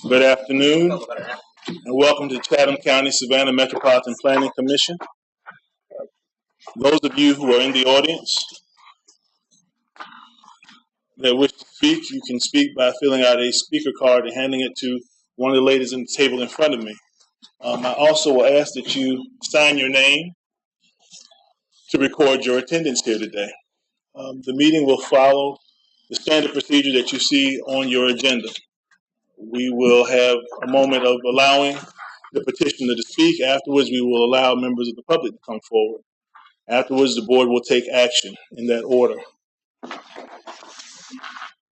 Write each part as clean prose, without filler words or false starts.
Good afternoon, and welcome to Chatham County Savannah Metropolitan Planning Commission. Those of you who are in the audience that wish to speak, you can speak by filling out a speaker card and handing it to one of the ladies in the table in front of me. I also will ask that you sign your name to record your attendance here today. The meeting will follow the standard procedure that you see on your agenda. We will have a moment of allowing the petitioner to speak. Afterwards, we will allow members of the public to come forward. Afterwards, the board will take action in that order.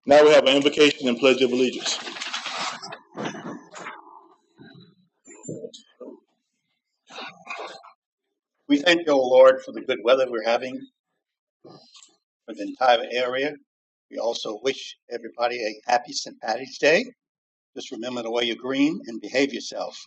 Now we have an invocation and pledge of allegiance. We thank you, O Lord, for the good weather we're having for the entire area. We also wish everybody a happy St. Patty's Day. Just remember to wear your green and behave yourself.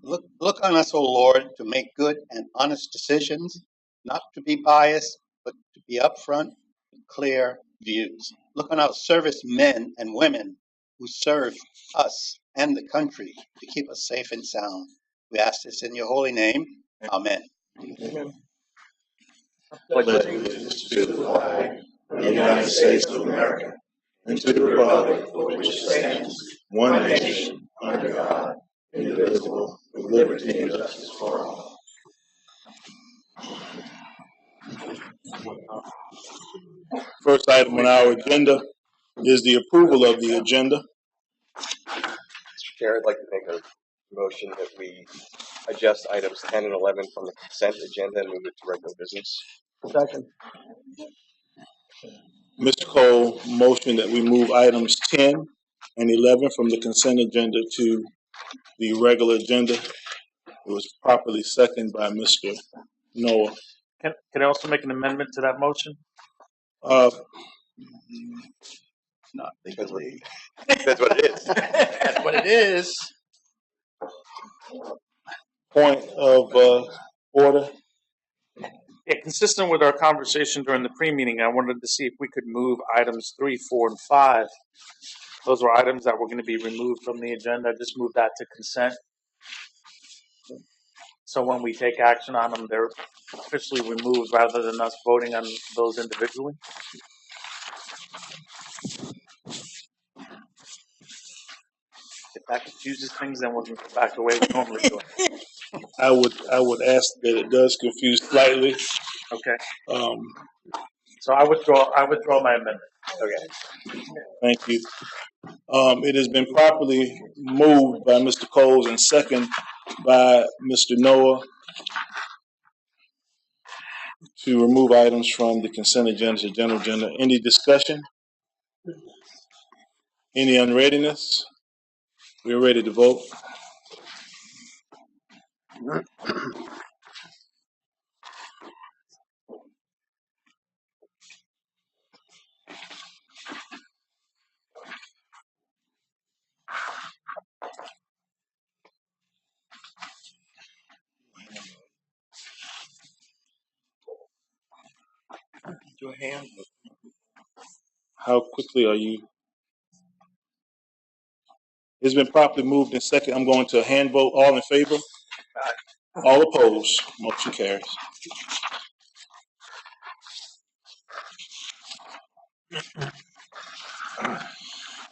Look on us, O Lord, to make good and honest decisions, not to be biased, but to be upfront with clear views. Look on our servicemen and women who serve us and the country to keep us safe and sound. We ask this in your holy name. Amen. Amen. Pledge allegiance to the flag of the United States of America and to the republic for which it stands, one nation, under God, indivisible, with liberty and justice for all. First item on our agenda is the approval of the agenda. Mr. Chair, I'd like to make a motion that we adjust items 10 and 11 from the consent agenda and move it to regular business. Second. Mr. Cole motioned that we move items 10 and 11 from the consent agenda to the regular agenda. It was properly seconded by Mr. Noah. Can I also make an amendment to that motion? Not legally. That's what it is. That's what it is. Point of order. Yeah, consistent with our conversation during the pre-meeting, I wanted to see if we could move items 3, 4, and 5. Those were items that were going to be removed from the agenda. Just move that to consent. So when we take action on them, they're officially removed rather than us voting on those individually. If that confuses things, then we'll go back the way we normally do it. I would ask that it does confuse slightly. Okay. So I withdraw my amendment. Okay. Thank you. It has been properly moved by Mr. Coles and second by Mr. Noah to remove items from the consent agenda to general agenda. Any discussion? Any unreadiness? We're ready to vote. Do a hand. How quickly are you? It's been properly moved in second. I'm going to a hand vote. All in favor? All opposed? Motion carries.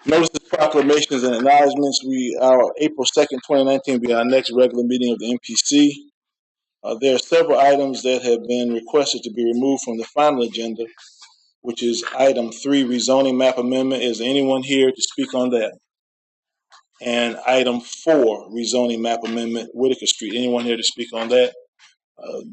Notices, proclamations, and acknowledgements. Our April 2nd, 2019 will be our next regular meeting of the MPC. There are several items that have been requested to be removed from the final agenda, which is item 3, rezoning map amendment. Is there anyone here to speak on that? And item 4, rezoning map amendment, Whitaker Street. Anyone here to speak on that?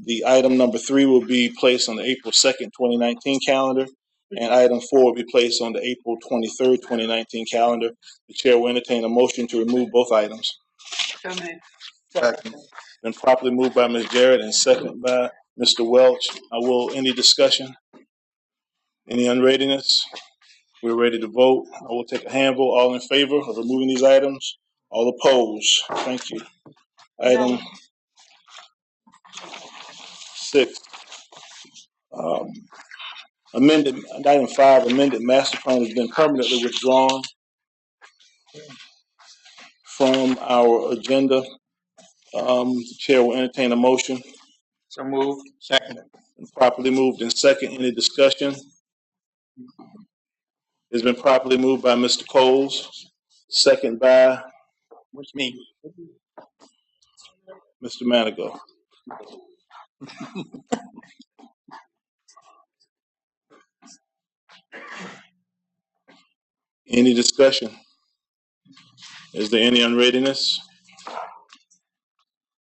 The item number 3 will be placed on the April 2nd, 2019 calendar, and item 4 will be placed on the April 23rd, 2019 calendar. The chair will entertain a motion to remove both items. Second. Been properly moved by Ms. Jarrett and second by Mr. Welch. Any discussion? Any unreadiness? We're ready to vote. I will take a hand vote. All in favor of removing these items? All opposed? Thank you. Item 6. Item 5, amended master plan has been permanently withdrawn from our agenda. The chair will entertain a motion. So moved. Second. Properly moved in second. Any discussion? It's been properly moved by Mr. Coles, second by What's me? Mr. Manigo. Any discussion? Is there any unreadiness?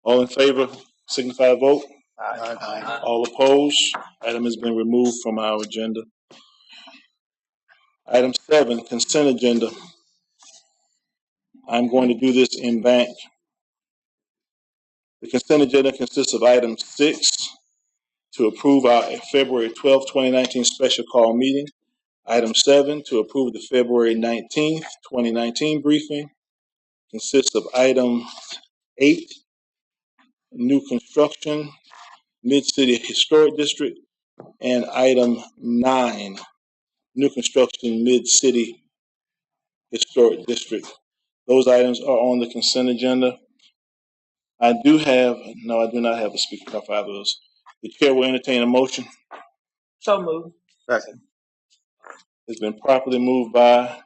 All in favor, signify by vote. Aye. All opposed? Item has been removed from our agenda. Item 7, consent agenda. I'm going to do this in bank. The consent agenda consists of item 6, to approve our February 12, 2019 special call meeting. Item 7, to approve the February 19th, 2019 briefing. Consists of item 8, new construction, Mid-City Historic District, and item 9, new construction, Mid-City Historic District. Those items are on the consent agenda. I do not have a speaker for either of those. The chair will entertain a motion. So moved. Second. It's been properly moved by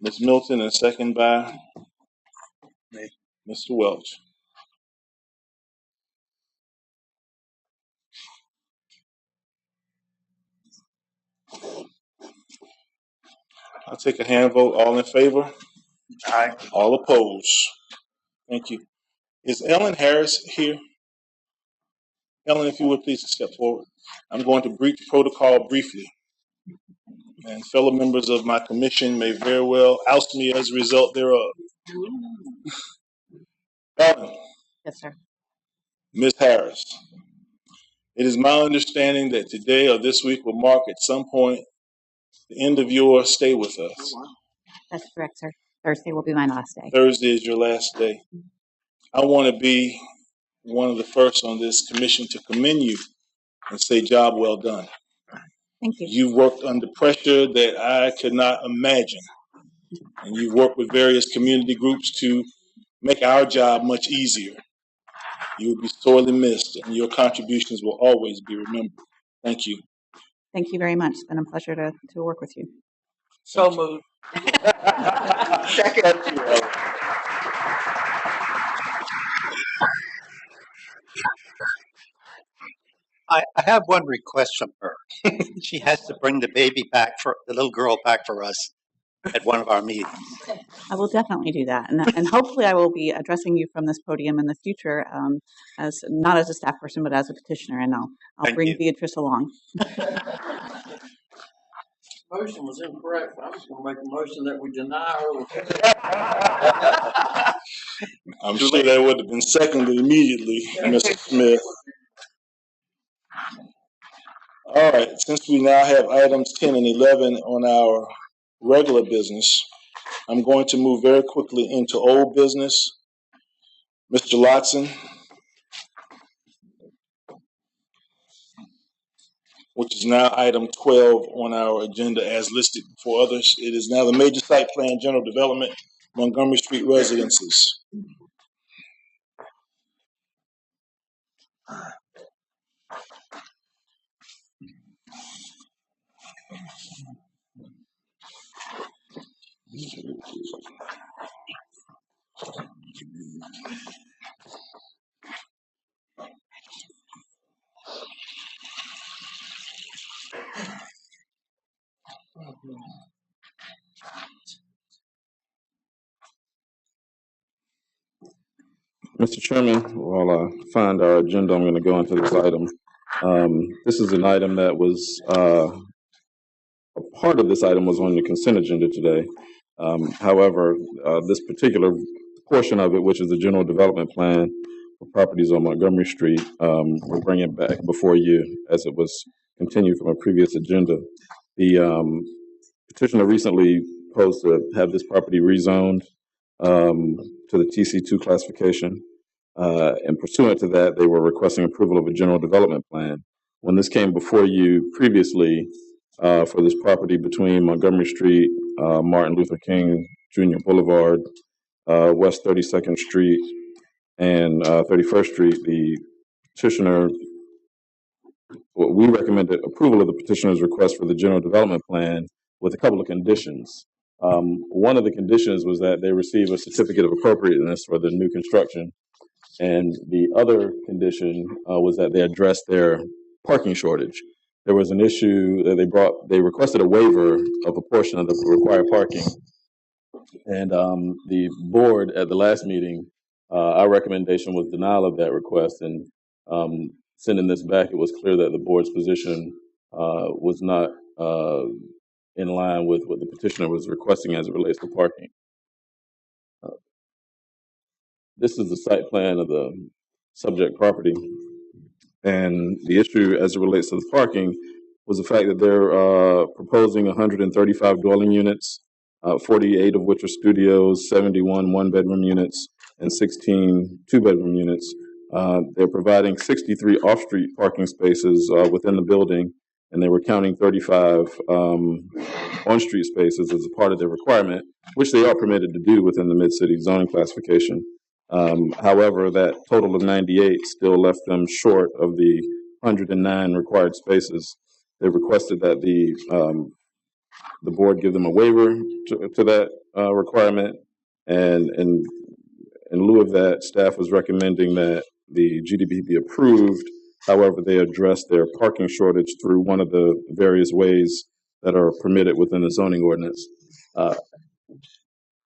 Ms. Milton and second by Me. Mr. Welch. I'll take a hand vote. All in favor? Aye. All opposed? Thank you. Is Ellen Harris here? Ellen, if you would please step forward. I'm going to breach protocol briefly. And fellow members of my commission may very well oust me as a result thereof. Ellen. Yes, sir. Ms. Harris. It is my understanding that today or this week will mark at some point the end of your stay with us. That's correct, sir. Thursday will be my last day. Thursday is your last day. I want to be one of the first on this commission to commend you and say job well done. Thank you. You worked under pressure that I could not imagine. And you worked with various community groups to make our job much easier. You will be sorely missed, and your contributions will always be remembered. Thank you. Thank you very much. It's been a pleasure to work with you. So moved. Second. I have one request from her. She has to bring the little girl back for us at one of our meetings. I will definitely do that. And hopefully I will be addressing you from this podium in the future, as not as a staff person, but as a petitioner. And I'll Thank bring you. Beatrice along. Motion was incorrect. I was going to make a motion that we deny her. I'm sure that would have been seconded immediately, Mr. Smith. All right, since we now have items 10 and 11 on our regular business, I'm going to move very quickly into old business. Mr. Lotson, which is now item 12 on our agenda as listed before others. It is now the major site plan general development, Montgomery Street residences. Mr. Chairman, while I find our agenda, I'm going to go into this item. This is an item that was, a part of this item was on the consent agenda today. However, this particular portion of it, which is the general development plan for properties on Montgomery Street, we're bringing it back before you as it was continued from a previous agenda. The petitioner recently proposed to have this property rezoned to the TC2 classification. And pursuant to that, they were requesting approval of a general development plan. when this came before you previously for this property between Montgomery Street, Martin Luther King Jr. Boulevard, West 32nd Street, and 31st Street, the petitioner, we recommended approval of the petitioner's request for the general development plan with a couple of conditions. One of the conditions was that they receive a certificate of appropriateness for the new construction. And the other condition was that they address their parking shortage. There was an issue that they requested a waiver of a portion of the required parking. And the board at the last meeting, our recommendation was denial of that request. And sending this back, it was clear that the board's position was not in line with what the petitioner was requesting as it relates to parking. This is the site plan of the subject property. And the issue as it relates to the parking was the fact that they're proposing 135 dwelling units, 48 of which are studios, 71 one-bedroom units, and 16 two-bedroom units. They're providing 63 off-street parking spaces within the building, and they were counting 35 on-street spaces as a part of their requirement, which they are permitted to do within the mid-city zoning classification. However, that total of 98 still left them short of the 109 required spaces. They requested that the board give them a waiver to that requirement, and in lieu of that, staff was recommending that the GDP be approved. However, they addressed their parking shortage through one of the various ways that are permitted within the zoning ordinance.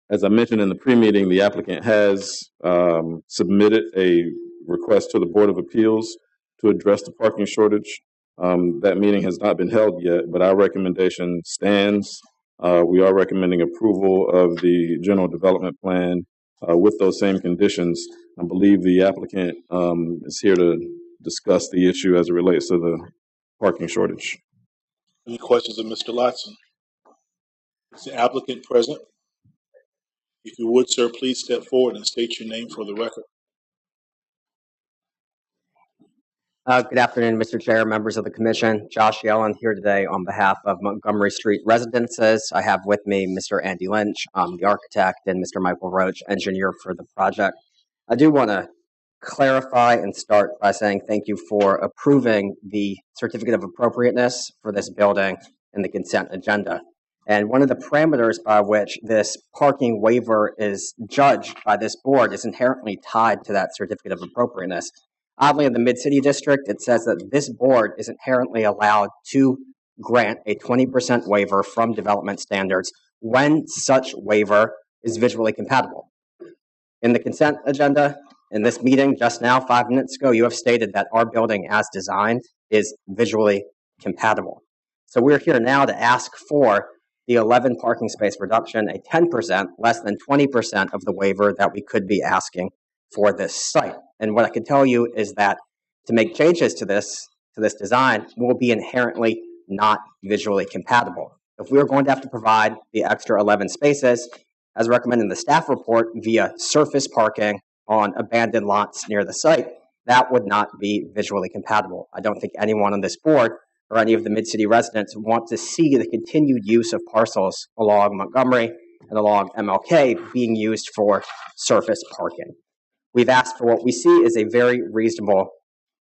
As I mentioned in the pre-meeting, the applicant has submitted a request to the Board of Appeals to address the parking shortage. That meeting has not been held yet, but our recommendation stands. We are recommending approval of the general development plan with those same conditions. I believe the applicant is here to discuss the issue as it relates to the parking shortage. Any questions of Mr. Lotson? Is the applicant present? If you would, sir, please step forward and state your name for the record. Good afternoon, Mr. Chair, members of the Commission. Josh Yellen here today on behalf of Montgomery Street Residences. I have with me Mr. Andy Lynch, the architect, and Mr. Michael Roach, engineer for the project. I do want to clarify and start by saying thank you for approving the certificate of appropriateness for this building in the consent agenda. And one of the parameters by which this parking waiver is judged by this board is inherently tied to that certificate of appropriateness. Oddly, in the Mid-City District, it says that this board is inherently allowed to grant a 20% waiver from development standards when such waiver is visually compatible. In the consent agenda, in this meeting just now, 5 minutes ago, you have stated that our building as designed is visually compatible. So we're here now to ask for the 11 parking space reduction, a 10%, less than 20% of the waiver that we could be asking for this site. And what I can tell you is that to make changes to this design will be inherently not visually compatible. If we are going to have to provide the extra 11 spaces, as recommended in the staff report, via surface parking on abandoned lots near the site, that would not be visually compatible. I don't think anyone on this board or any of the Mid-City residents want to see the continued use of parcels along Montgomery and along MLK being used for surface parking. We've asked for what we see is a very reasonable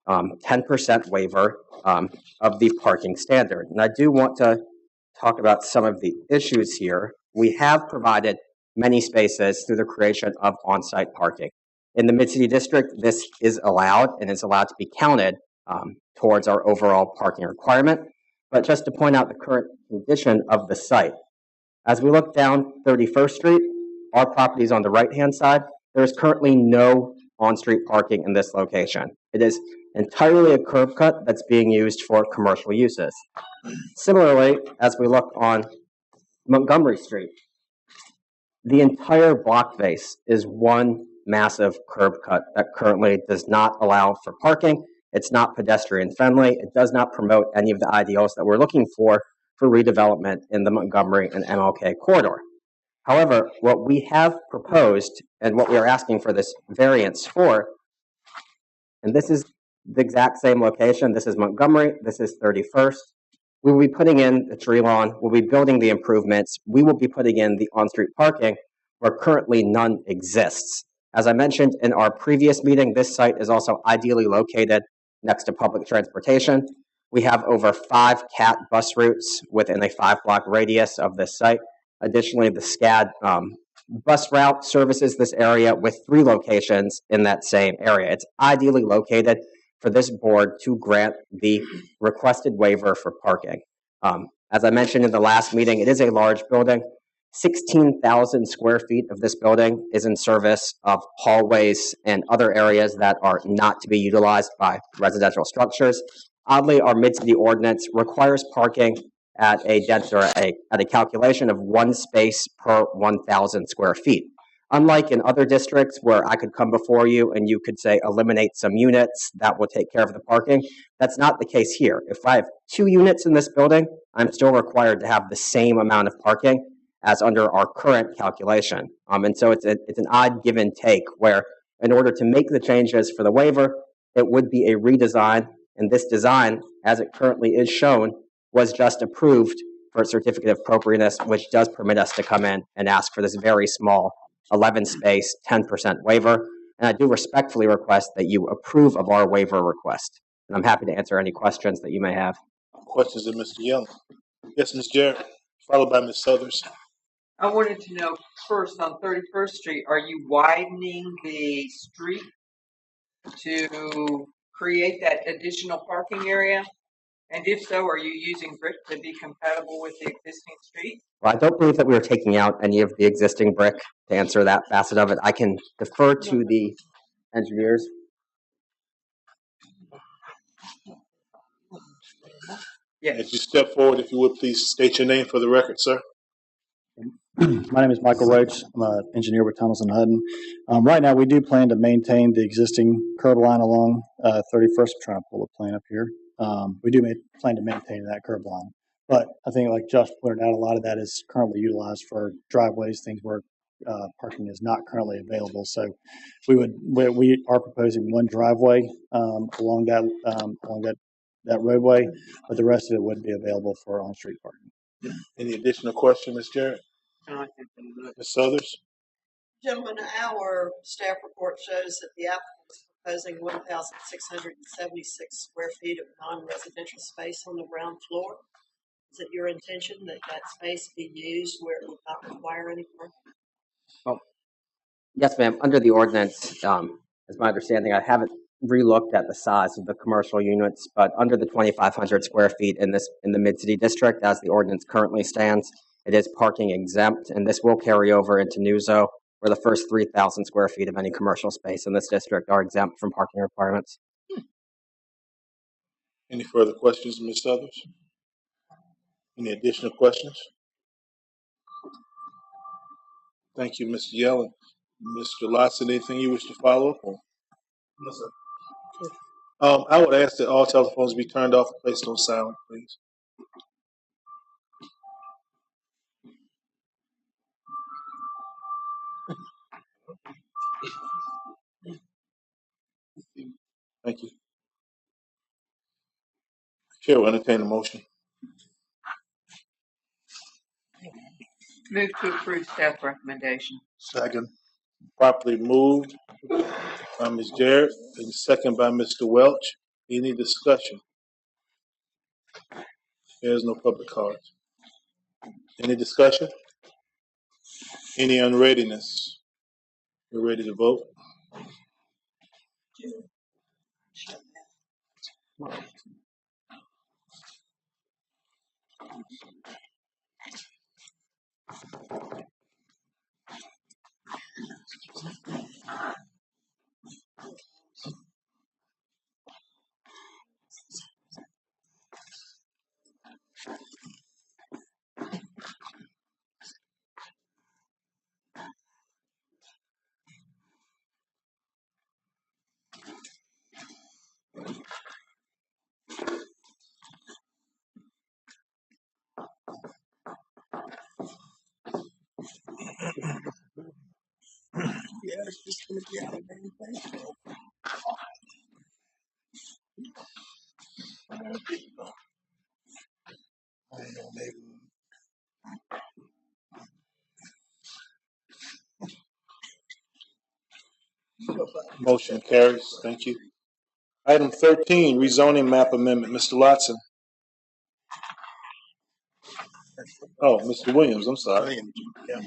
10% waiver of the parking standard. And I do want to talk about some of the issues here. We have provided many spaces through the creation of on-site parking. In the Mid-City District, this is allowed and is allowed to be counted towards our overall parking requirement. But just to point out the current condition of the site, as we look down 31st Street, our property is on the right-hand side. There is currently no on-street parking in this location. It is entirely a curb cut that's being used for commercial uses. Similarly, as we look on Montgomery Street, the entire block face is one massive curb cut that currently does not allow for parking. It's not pedestrian friendly. It does not promote any of the ideals that we're looking for redevelopment in the Montgomery and MLK corridor. However, what we have proposed and what we are asking for this variance for, and this is the exact same location. This is Montgomery. This is 31st. We will be putting in the tree lawn. We'll be building the improvements. We will be putting in the on-street parking where currently none exists. As I mentioned in our previous meeting, this site is also ideally located next to public transportation. We have over 5 CAT bus routes within a 5-block radius of this site. Additionally, the SCAD bus route services this area with 3 locations in that same area. It's ideally located for this board to grant the requested waiver for parking. As I mentioned in the last meeting, it is a large building. 16,000 square feet of this building is in service of hallways and other areas that are not to be utilized by residential structures. Oddly, our mid-city ordinance requires parking at a calculation of 1 space per 1,000 square feet. Unlike in other districts where I could come before you and you could say eliminate some units that will take care of the parking, that's not the case here. If I have 2 units in this building, I'm still required to have the same amount of parking as under our current calculation. And so it's an odd give and take where in order to make the changes for the waiver, it would be a redesign, and this design, as it currently is shown, was just approved for a certificate of appropriateness, which does permit us to come in and ask for this very small 11-space, 10% waiver. And I do respectfully request that you approve of our waiver request. And I'm happy to answer any questions that you may have. Questions of Mr. Yellen? Yes, Ms. Jarrett, followed by Ms. Southers. I wanted to know first on 31st Street, are you widening the street to create that additional parking area? And if so, are you using brick to be compatible with the existing street? Well, I don't believe that we are taking out any of the existing brick to answer that facet of it. I can defer to the engineers. Yes. As you step forward, if you would please state your name for the record, sir. My name is Michael Roach. I'm an engineer with Thomas & Hutton. Right now, we do plan to maintain the existing curb line along 31st. I'm trying to pull the plan up here. We do plan to maintain that curb line. But I think, like Josh pointed out, a lot of that is currently utilized for driveways, things where parking is not currently available. So we are proposing one driveway along that roadway, but the rest of it would be available for on-street parking. Any additional questions, Ms. Jarrett? Ms. Southers? Gentlemen, our staff report shows that the applicant is proposing 1,676 square feet of non-residential space on the ground floor. Is it your intention that that space be used where it would not require any parking? Well, yes, ma'am. Under the ordinance, as my understanding, I haven't relooked at the size of the commercial units, but under the 2,500 square feet in the mid-city district, as the ordinance currently stands, it is parking exempt, and this will carry over into Newzo, where the first 3,000 square feet of any commercial space in this district are exempt from parking requirements. Any further questions, Ms. Southers? Any additional questions? Thank you, Mr. Yellen. Mr. Lotson, anything you wish to follow up on? No, sir. I would ask that all telephones be turned off and placed on silent, please. Thank you. Chair will entertain a motion. Move to approve staff recommendation. Second. Properly moved by Ms. Jarrett and second by Mr. Welch. Any discussion? There's no public cards. Any discussion? Any unreadiness? We're ready to vote. Motion carries. Thank you. Item 13, rezoning map amendment. Mr. Lotson. Oh, Mr. Williams, I'm sorry. Yeah.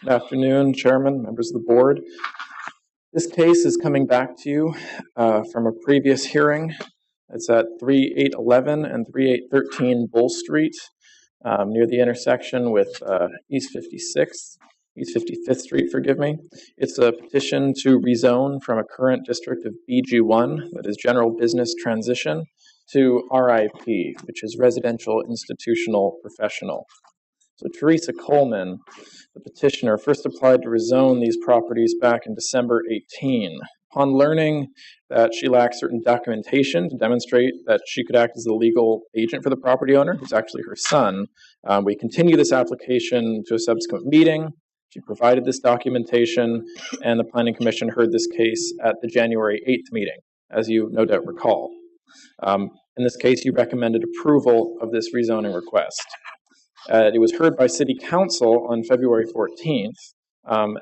Good afternoon, Chairman, members of the board. This case is coming back to you from a previous hearing. It's at 3811 and 3813 Bull Street, near the intersection with East 55th Street, forgive me. It's a petition to rezone from a current district of BG1, that is General Business Transition, to RIP, which is Residential Institutional Professional. So Teresa Coleman, the petitioner, first applied to rezone these properties back in December 18. Upon learning that she lacked certain documentation to demonstrate that she could act as the legal agent for the property owner, who's actually her son, we continue this application to a subsequent meeting. She provided this documentation, and the Planning Commission heard this case at the January 8th meeting, as you no doubt recall. In this case, you recommended approval of this rezoning request. It was heard by City Council on February 14th,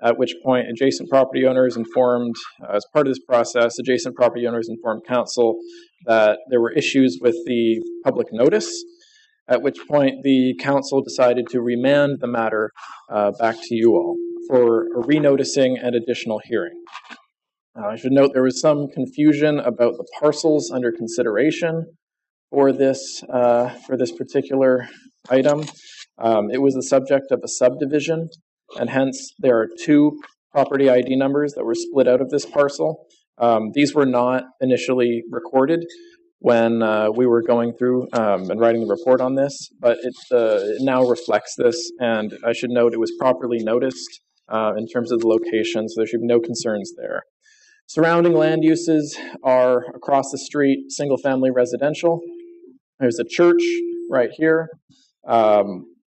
at which point adjacent property owners informed, as part of this process, adjacent property owners informed Council that there were issues with the public notice, at which point the Council decided to remand the matter back to you all for a renoticing and additional hearing. I should note there was some confusion about the parcels under consideration for this particular item. It was the subject of a subdivision, and hence there are two property ID numbers that were split out of this parcel. These were not initially recorded when we were going through and writing the report on this, but it now reflects this, and I should note it was properly noticed in terms of the location, so there should be no concerns there. Surrounding land uses are across the street, single-family residential. There's a church right here.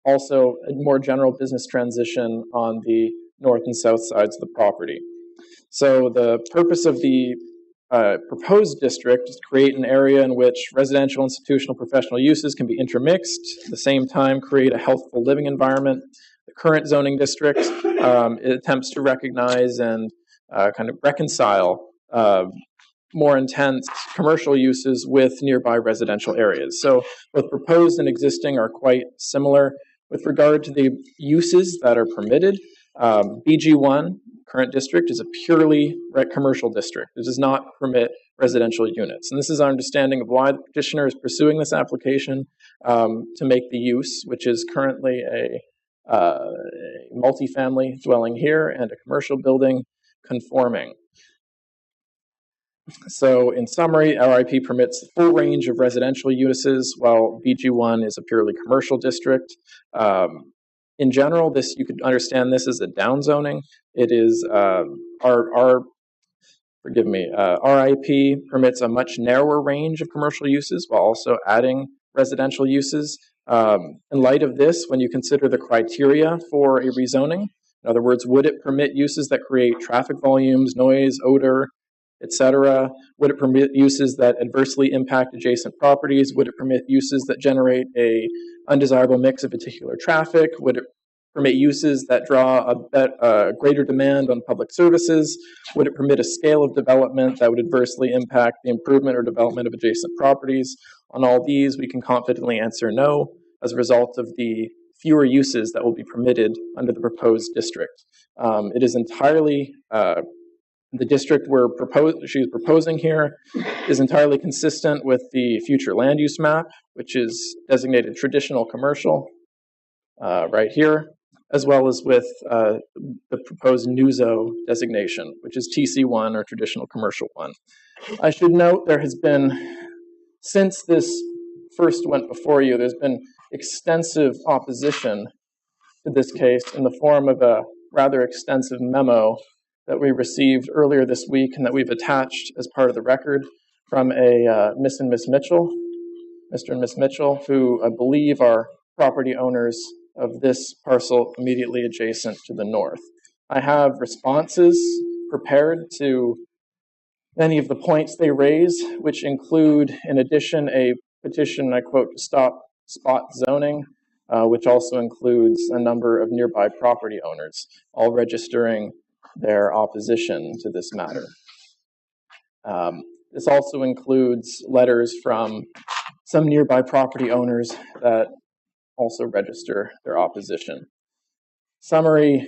Also, a more general business transition on the north and south sides of the property. So the purpose of the proposed district is to create an area in which residential, institutional, professional uses can be intermixed, at the same time create a healthful living environment. The current zoning district it attempts to recognize and kind of reconcile more intense commercial uses with nearby residential areas. So both proposed and existing are quite similar. With regard to the uses that are permitted, BG1, current district, is a purely commercial district. It does not permit residential units. And this is our understanding of why the petitioner is pursuing this application to make the use, which is currently a multifamily dwelling here and a commercial building, conforming. So in summary, RIP permits the full range of residential uses, while BG1 is a purely commercial district. In general, you could understand this as a downzoning. It is RIP permits a much narrower range of commercial uses while also adding residential uses. In light of this, when you consider the criteria for a rezoning, in other words, would it permit uses that create traffic volumes, noise, odor, etc.? Would it permit uses that adversely impact adjacent properties? Would it permit uses that generate a undesirable mix of particular traffic? Would it permit uses that draw a greater demand on public services? Would it permit a scale of development that would adversely impact the improvement or development of adjacent properties? On all these, we can confidently answer no as a result of the fewer uses that will be permitted under the proposed district. It is entirely the district she's proposing here is entirely consistent with the future land use map, which is designated traditional commercial right here, as well as with the proposed NUZO designation, which is TC1 or traditional commercial 1. I should note there has been, since this first went before you, there's been extensive opposition to this case in the form of a rather extensive memo that we received earlier this week and that we've attached as part of the record from a Miss and Miss Mitchell. Mr. and Ms. Mitchell, who I believe are property owners of this parcel immediately adjacent to the north. I have responses prepared to many of the points they raise, which include, in addition, a petition, I quote, to stop spot zoning, which also includes a number of nearby property owners, all registering their opposition to this matter. This also includes letters from some nearby property owners that also register their opposition. Summary,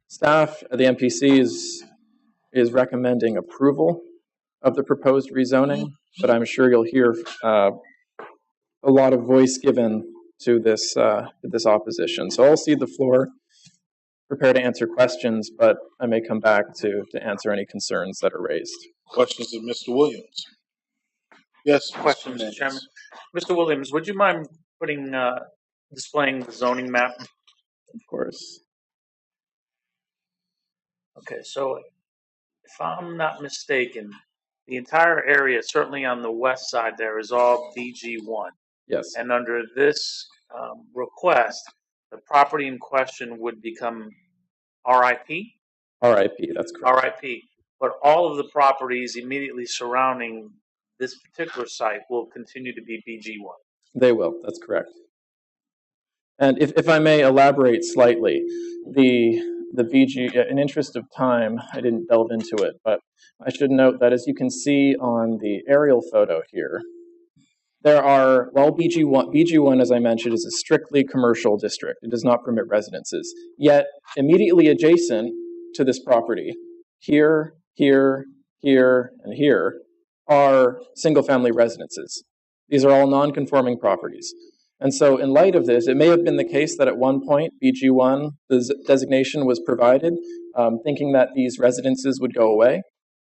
staff at the MPC is recommending approval of the proposed rezoning, but I'm sure you'll hear a lot of voice given to this opposition. So I'll cede the floor, prepare to answer questions, but I may come back to answer any concerns that are raised. Questions of Mr. Williams? Yes. Question, Mr. Chairman. Mr. Williams, would you mind displaying the zoning map? Of course. Okay, so if I'm not mistaken, the entire area, certainly on the west side there, is all BG1. Yes. And under this request, the property in question would become RIP? RIP, that's correct. RIP. But all of the properties immediately surrounding this particular site will continue to be BG1. They will, that's correct. And if I may elaborate slightly, the BG, in interest of time, I didn't delve into it, but I should note that as you can see on the aerial photo here, there are, well, BG1, as I mentioned, is a strictly commercial district. It does not permit residences. Yet, immediately adjacent to this property, here, here, here, and here, are single-family residences. These are all non-conforming properties. And so in light of this, it may have been the case that at one point, BG1, the designation was provided, thinking that these residences would go away,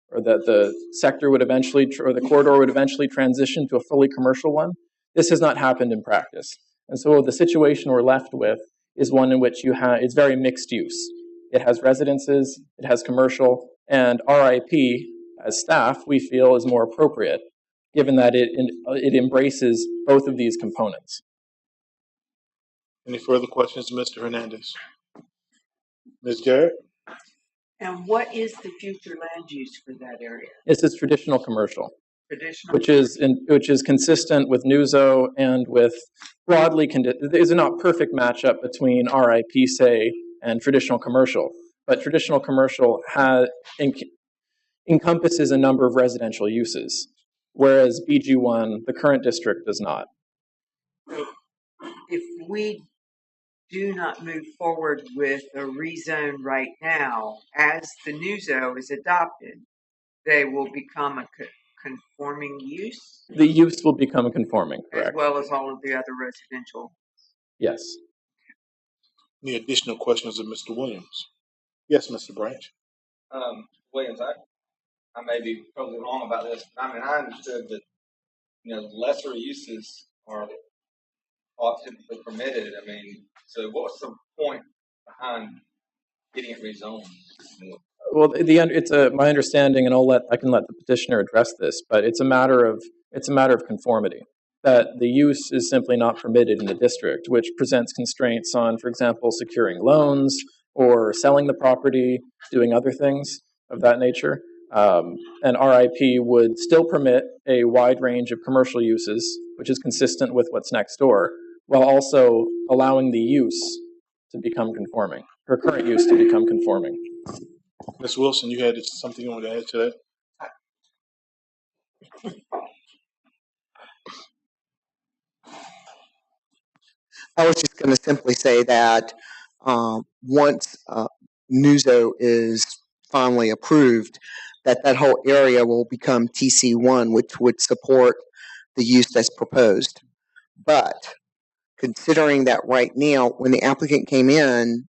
or that the sector would eventually, or the corridor would eventually transition to a fully commercial one. This has not happened in practice. And so the situation we're left with is one in which it's very mixed use. It has residences, it has commercial, and RIP, as staff, we feel is more appropriate, given that it embraces both of these components. Any further questions, Mr. Hernandez? Ms. Garrett? And what is the future land use for that area? This is traditional commercial. Traditional? Which is consistent with NUZO and with broadly, there's a not perfect matchup between RIP, say, and traditional commercial. But traditional commercial encompasses a number of residential uses, whereas BG1, the current district, does not. If we do not move forward with a rezone right now, as the NUZO is adopted, they will become a conforming use? The use will become conforming, correct. As well as all of the other residential? Yes. Any additional questions of Mr. Williams? Yes, Mr. Branch. Williams, I may be totally wrong about this, but I mean, I understood that, lesser uses ought to be permitted. I mean, so what's the point behind getting it rezoned? Well, it's my understanding, and I can let the petitioner address this, but it's a matter of conformity. That the use is simply not permitted in the district, which presents constraints on, for example, securing loans or selling the property, doing other things of that nature. And RIP would still permit a wide range of commercial uses, which is consistent with what's next door, while also allowing the use to become conforming, or current use to become conforming. Ms. Wilson, you had something you wanted to add to that? I was just going to simply say that once NUZO is finally approved, that whole area will become TC1, which would support the use that's proposed. But considering that right now, when the applicant came in,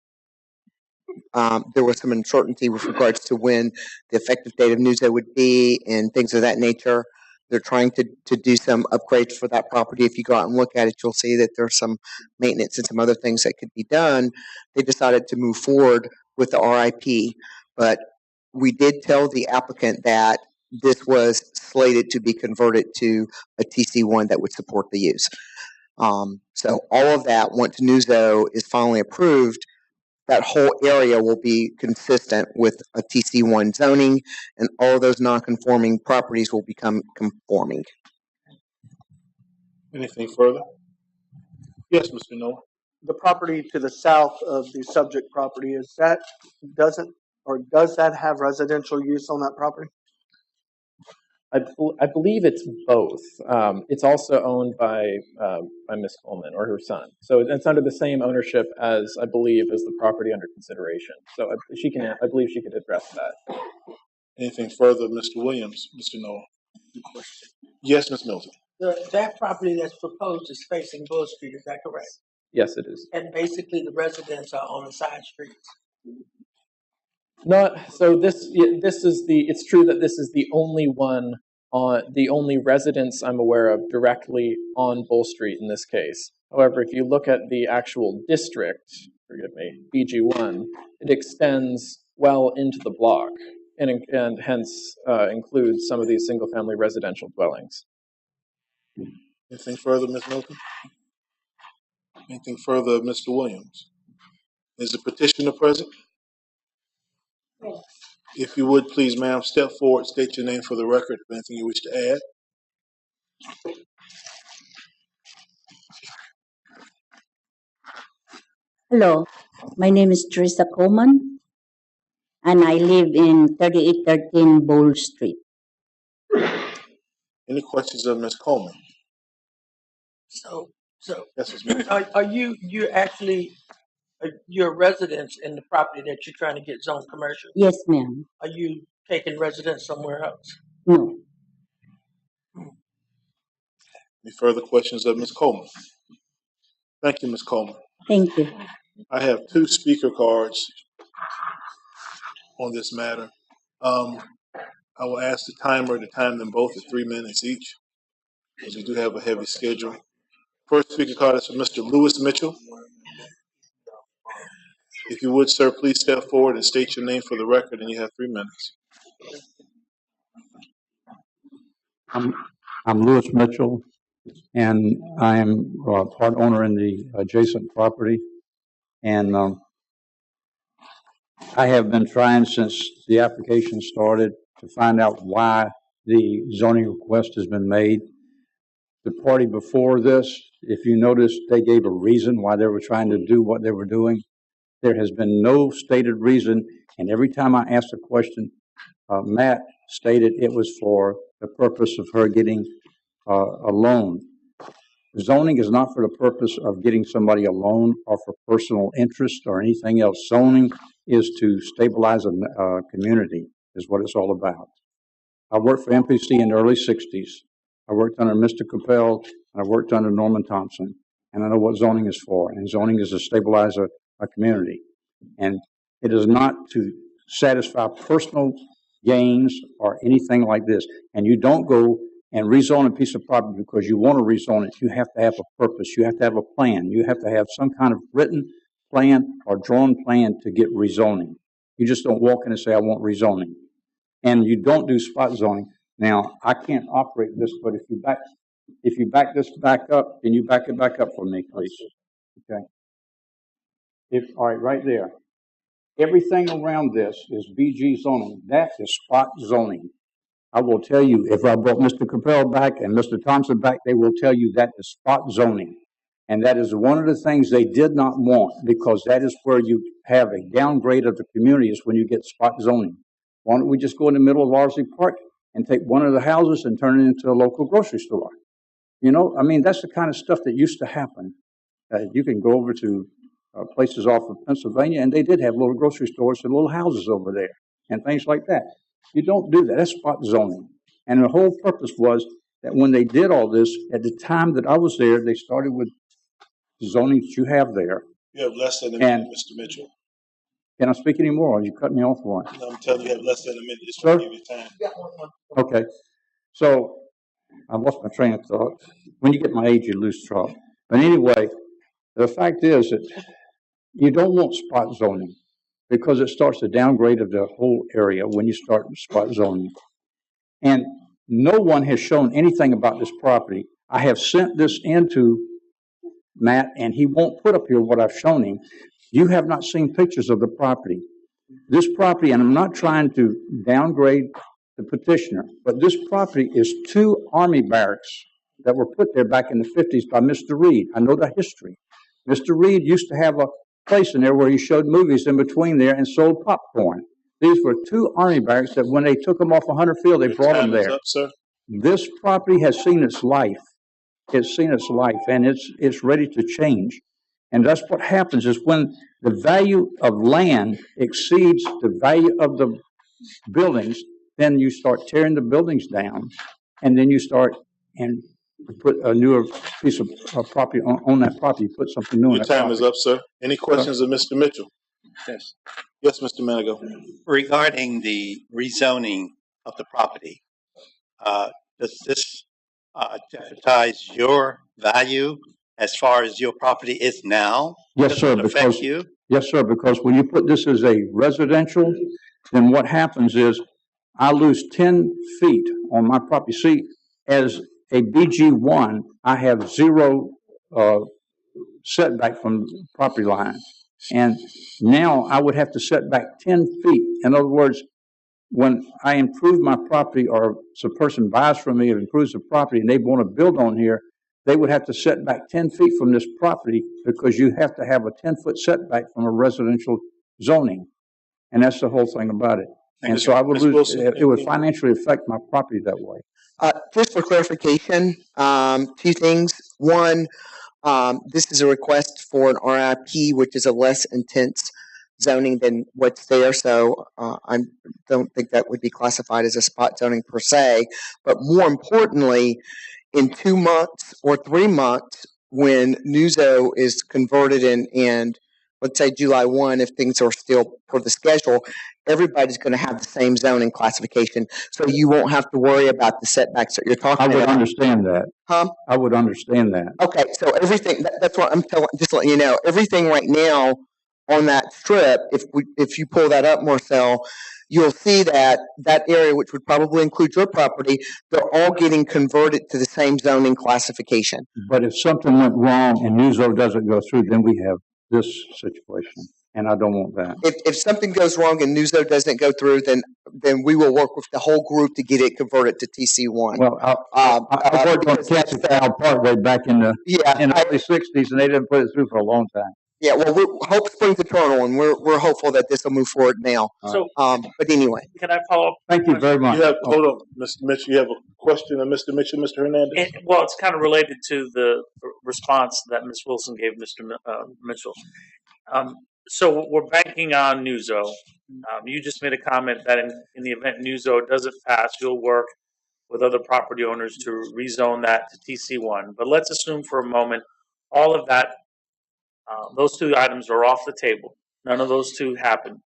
there was some uncertainty with regards to when the effective date of NUZO would be and things of that nature. They're trying to do some upgrades for that property. If you go out and look at it, you'll see that there's some maintenance and some other things that could be done. They decided to move forward with the RIP, but we did tell the applicant that this was slated to be converted to a TC1 that would support the use. So all of that, once NUZO is finally approved, that whole area will be consistent with a TC1 zoning, and all of those non-conforming properties will become conforming. Anything further? Yes, Mr. Noah. The property to the south of the subject property, does that have residential use on that property? I believe it's both. It's also owned by Miss Coleman or her son, so it's under the same ownership as I believe as the property under consideration. So I believe she could address that. Anything further, Mr. Williams, Mr. Noah? Yes, Ms. Milton. That property that's proposed is facing Bull Street, is that correct? Yes, it is. And basically the residents are on the side streets. Not so. It's true that this is the only one the only residence I'm aware of directly on Bull Street in this case. However, if you look at the actual district, BG1, it extends well into the block and hence includes some of these single-family residential dwellings. Anything further, Ms. Milton? Anything further, Mr. Williams? Is the petitioner present? Yes. If you would, please, ma'am, step forward, state your name for the record, if anything you wish to add. Hello, my name is Teresa Coleman, and I live in 3813 Bowl Street. Any questions of Ms. Coleman? So yes, Ms. are you actually your residence in the property that you're trying to get zoned commercial? Yes, ma'am. Are you taking residence somewhere else? No. Any further questions of Ms. Coleman? Thank you, Ms. Coleman. Thank you. I have 2 speaker cards on this matter. I will ask the timer to time them both at 3 minutes each, because we do have a heavy schedule. First speaker card is for Mr. Lewis Mitchell. If you would, sir, please step forward and state your name for the record, and you have 3 minutes. I'm Lewis Mitchell, and I am part owner in the adjacent property. And I have been trying since the application started to find out why the zoning request has been made. The party before this, if you notice, they gave a reason why they were trying to do what they were doing. There has been no stated reason, and every time I asked a question, Matt stated it was for the purpose of her getting a loan. Zoning is not for the purpose of getting somebody a loan or for personal interest or anything else. Zoning is to stabilize a community, is what it's all about. I worked for MPC in the early 60s. I worked under Mr. Capel, and I worked under Norman Thompson, and I know what zoning is for, and zoning is to stabilize a community. And it is not to satisfy personal gains or anything like this. And you don't go and rezone a piece of property because you want to rezone it. You have to have a purpose. You have to have a plan. You have to have some kind of written plan or drawn plan to get rezoning. You just don't walk in and say, I want rezoning. And you don't do spot zoning. Now, I can't operate this, but if you back this back up, can you back it back up for me, please? Okay. All right, right there. Everything around this is BG zoning. That is spot zoning. I will tell you, if I brought Mr. Capel back and Mr. Thompson back, they will tell you that is spot zoning. And that is one of the things they did not want, because that is where you have a downgrade of the community, is when you get spot zoning. Why don't we just go in the middle of Larsley Park and take one of the houses and turn it into a local grocery store? You know, I mean, that's the kind of stuff that used to happen. You can go over to places off of Pennsylvania, and they did have little grocery stores and little houses over there and things like that. You don't do that. That's spot zoning. And the whole purpose was that when they did all this, at the time that I was there, they started with zoning that you have there. You have less than a minute, Mr. Mitchell. Can I speak anymore, or you cut me off one? No, I'm telling you, you have less than a minute. Just to give you time. Okay. So I lost my train of thought. When you get my age, you lose track. But anyway, the fact is that you don't want spot zoning, because it starts to downgrade of the whole area when you start spot zoning. And no one has shown anything about this property. I have sent this into Matt, and he won't put up here what I've shown him. You have not seen pictures of the property. This property, and I'm not trying to downgrade the petitioner, but this property is 2 Army barracks that were put there back in the 50s by Mr. Reed. I know the history. Mr. Reed used to have a place in there where he showed movies in between there and sold popcorn. These were 2 Army barracks that when they took them off 100 Field, they brought them there. Up, sir. This property has seen its life. It's seen its life, and it's ready to change. And that's what happens is when the value of land exceeds the value of the buildings, then you start tearing the buildings down, and then you start and put a newer piece of property on that property. Put something new on that property. Your time is up, sir. Any questions of Mr. Mitchell? Yes. Yes, Mr. Manigo. Regarding the rezoning of the property, does this jeopardize your value as far as your property is now? Yes, sir. Affect you? Yes, sir. Because when you put this as a residential, then what happens is I lose 10 feet on my property. See, as a BG1, I have 0 setback from the property line. And now I would have to set back 10 feet. In other words, when I improve my property, or a person buys from me and improves the property and they want to build on here, they would have to set back 10 feet from this property because you have to have a 10-foot setback from a residential zoning. And that's the whole thing about it. And so I would lose, it would financially affect my property that way. Just for clarification, 2 things. One, this is a request for an RIP, which is a less intense zoning than what's there. So I don't think that would be classified as a spot zoning per se. But more importantly, in 2 months or 3 months, when Nuzo is converted and let's say July 1, if things are still per the schedule, everybody's going to have the same zoning classification. So you won't have to worry about the setbacks that you're talking about. I would understand that. Huh? I would understand that. Okay, so everything, that's what I'm telling, just letting you know, everything right now on that strip, if you pull that up, Marcel, you'll see that that area, which would probably include your property, they're all getting converted to the same zoning classification. But if something went wrong and Nuzo doesn't go through, then we have this situation, and I don't want that. If something goes wrong and Nuzo doesn't go through, then we will work with the whole group to get it converted to TC1. Well, I worked on Cancer Cow Parkway back in the early 60s, and they didn't put it through for a long time. Yeah, well, hope springs eternal, and we're hopeful that this will move forward now. So, but anyway, can I follow up? Thank you very much. Hold on, Mr. Mitchell. You have a question of Mr. Mitchell, Mr. Hernandez? Well, it's kind of related to the response that Ms. Wilson gave Mr. Mitchell. So we're banking on Nuzo. You just made a comment that in the event Nuzo doesn't pass, you'll work with other property owners to rezone that to TC1. But let's assume for a moment all of that, those 2 items are off the table. None of those 2 happen.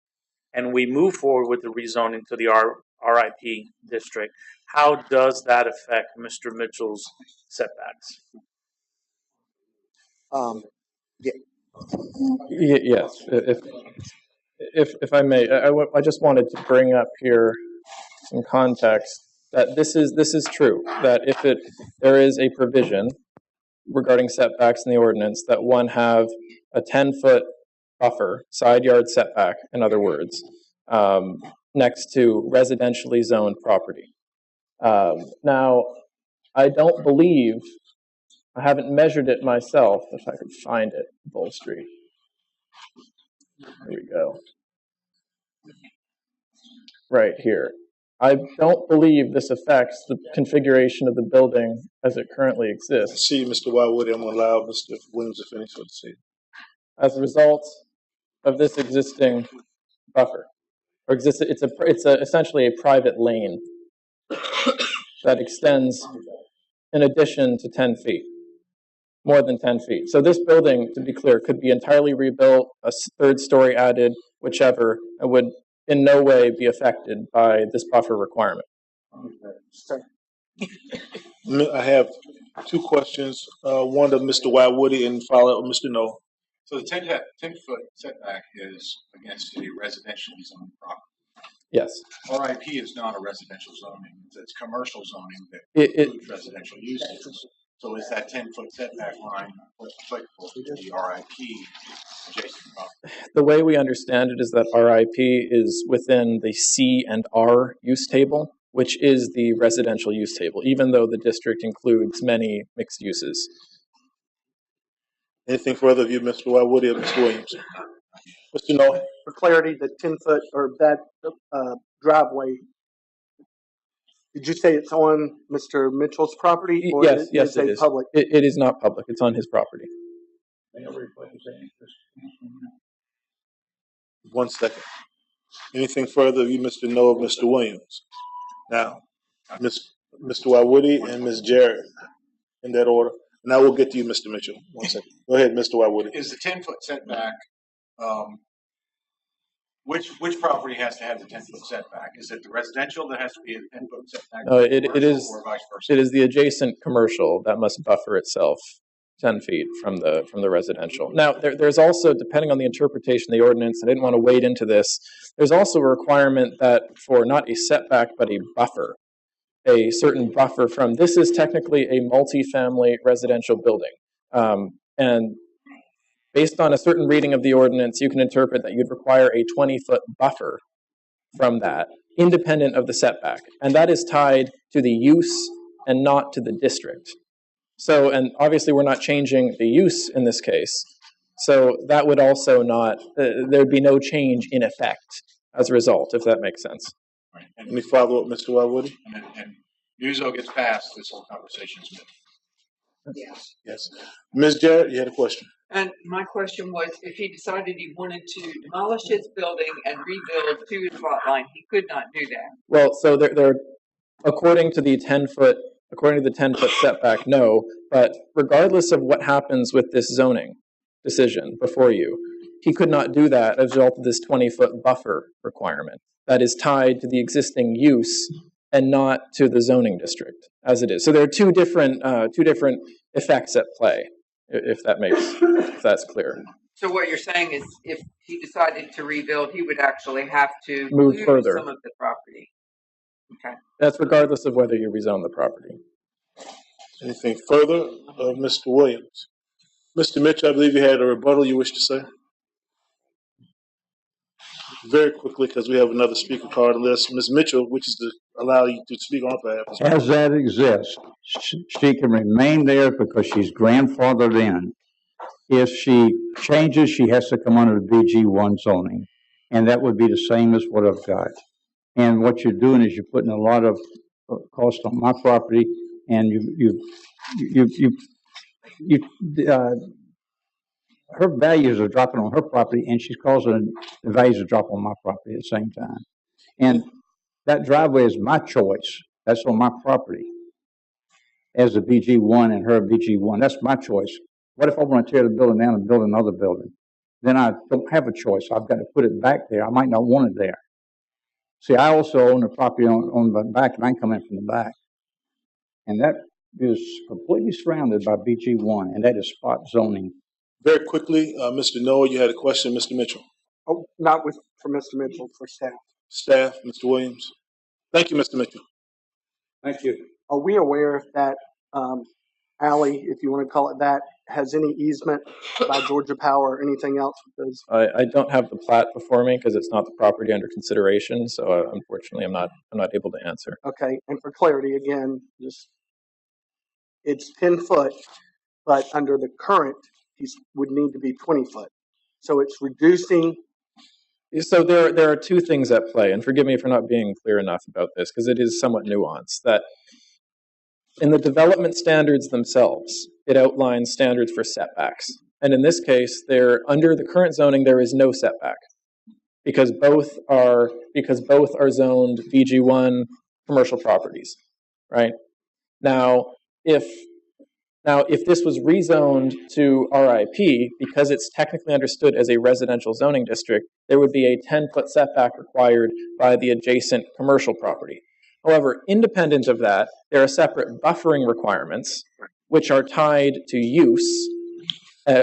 And we move forward with the rezoning to the RIP district. How does that affect Mr. Mitchell's setbacks? Yes, if I may, I just wanted to bring up here some context that this is true. That if there is a provision regarding setbacks in the ordinance that one have a 10-foot buffer, side yard setback, in other words, next to residentially zoned property. Now, I don't believe, I haven't measured it myself, if I could find it, Bull Street. Here we go. Right here. I don't believe this affects the configuration of the building as it currently exists. See, Mr. Wildwood, I'm going to allow Mr. Williams to finish what to say. As a result of this existing buffer, or it's essentially a private lane that extends in addition to 10 feet, more than 10 feet. So this building, to be clear, could be entirely rebuilt, a 3rd story added, whichever, and would in no way be affected by this buffer requirement. I have 2 questions. One of Mr. Wildwood and follow up with Mr. No. So the 10-foot setback is against a residential zone property. Yes. RIP is not a residential zoning. it's commercial zoning that It, includes residential uses. So is that 10-foot setback line applicable to the RIP adjacent property? the way we understand it is that RIP is within the C and R use table, which is the residential use table, even though the district includes many mixed uses. Anything further of you, Mr. Woody or Mr. Williams? Mr. Noah? For clarity, the 10-foot or that driveway, did you say it's on Mr. Mitchell's property or Yes, is it a is. public? It is not public. It's on his property. 1 second. Anything further of you, Mr. Noah, Mr. Williams? Now, Mr. Woody and Ms. Jarrett, in that order. Now we'll get to you, Mr. Mitchell. 1 second. Go ahead, Mr. Woody. Is the 10-foot setback, which property has to have the 10-foot setback? Is it the residential that has to be a 10-foot setback? It is. Or vice versa? It is the adjacent commercial that must buffer itself 10 feet from the residential. Now, there's also, depending on the interpretation of the ordinance, I didn't want to wade into this, there's also a requirement that for not a setback, but a buffer, a certain buffer from, this is technically a multifamily residential building. And based on a certain reading of the ordinance, you can interpret that you'd require a 20-foot buffer from that, independent of the setback. And that is tied to the use and not to the district. So, and obviously we're not changing the use in this case. So that would also not, there'd be no change in effect as a result, if that makes sense. Right. Any follow-up, Mr. Woody? And Muzo gets past, this whole conversation is moved. Yes. Yes. Ms. Jarrett, you had a question. And my question was, if he decided he wanted to demolish his building and rebuild to his lot line, he could not do that. Well, so there, according to the 10-foot setback, no. But regardless of what happens with this zoning decision before you, he could not do that as a result of this 20-foot buffer requirement that is tied to the existing use and not to the zoning district as it is. So there are two different effects at play, if that's clear. So what you're saying is, if he decided to rebuild, he would actually have to Move lose further. some of the property. Okay. That's regardless of whether you rezone the property. Anything further of Mr. Williams? Mr. Mitchell, I believe you had a rebuttal you wish to say. Very quickly, because we have another speaker card list. Ms. Mitchell, which is to allow you to speak on behalf of. As that exists, she can remain there because she's grandfathered in. If she changes, she has to come under the BG1 zoning, and that would be the same as what I've got. And what you're doing is you're putting a lot of cost on my property, and her values are dropping on her property, and she's causing the values to drop on my property at the same time. And that driveway is my choice. That's on my property as a BG1 and her BG1. That's my choice. What if I want to tear the building down and build another building? Then I don't have a choice. I've got to put it back there. I might not want it there. See, I also own the property on the back, and I can come in from the back. And that is completely surrounded by BG1, and that is spot zoning. Very quickly, Mr. Noah, you had a question, Mr. Mitchell. Oh, not for Mr. Mitchell, for staff. Staff, Mr. Williams. Thank you, Mr. Mitchell. Thank you. Are we aware that alley, if you want to call it that, has any easement by Georgia Power or anything else? Because I don't have the plat before me because it's not the property under consideration. So unfortunately, I'm not able to answer. okay, and for clarity again, just it's 10 foot, but under the current, he would need to be 20 foot. So it's reducing. So there are two things at play, and forgive me for not being clear enough about this because it is somewhat nuanced. That in the development standards themselves, it outlines standards for setbacks, and in this case, under the current zoning there is no setback because both are zoned VG1 commercial properties, right? Now, if this was rezoned to RIP, because it's technically understood as a residential zoning district, there would be a 10-foot setback required by the adjacent commercial property. However, independent of that, there are separate buffering requirements which are tied to use,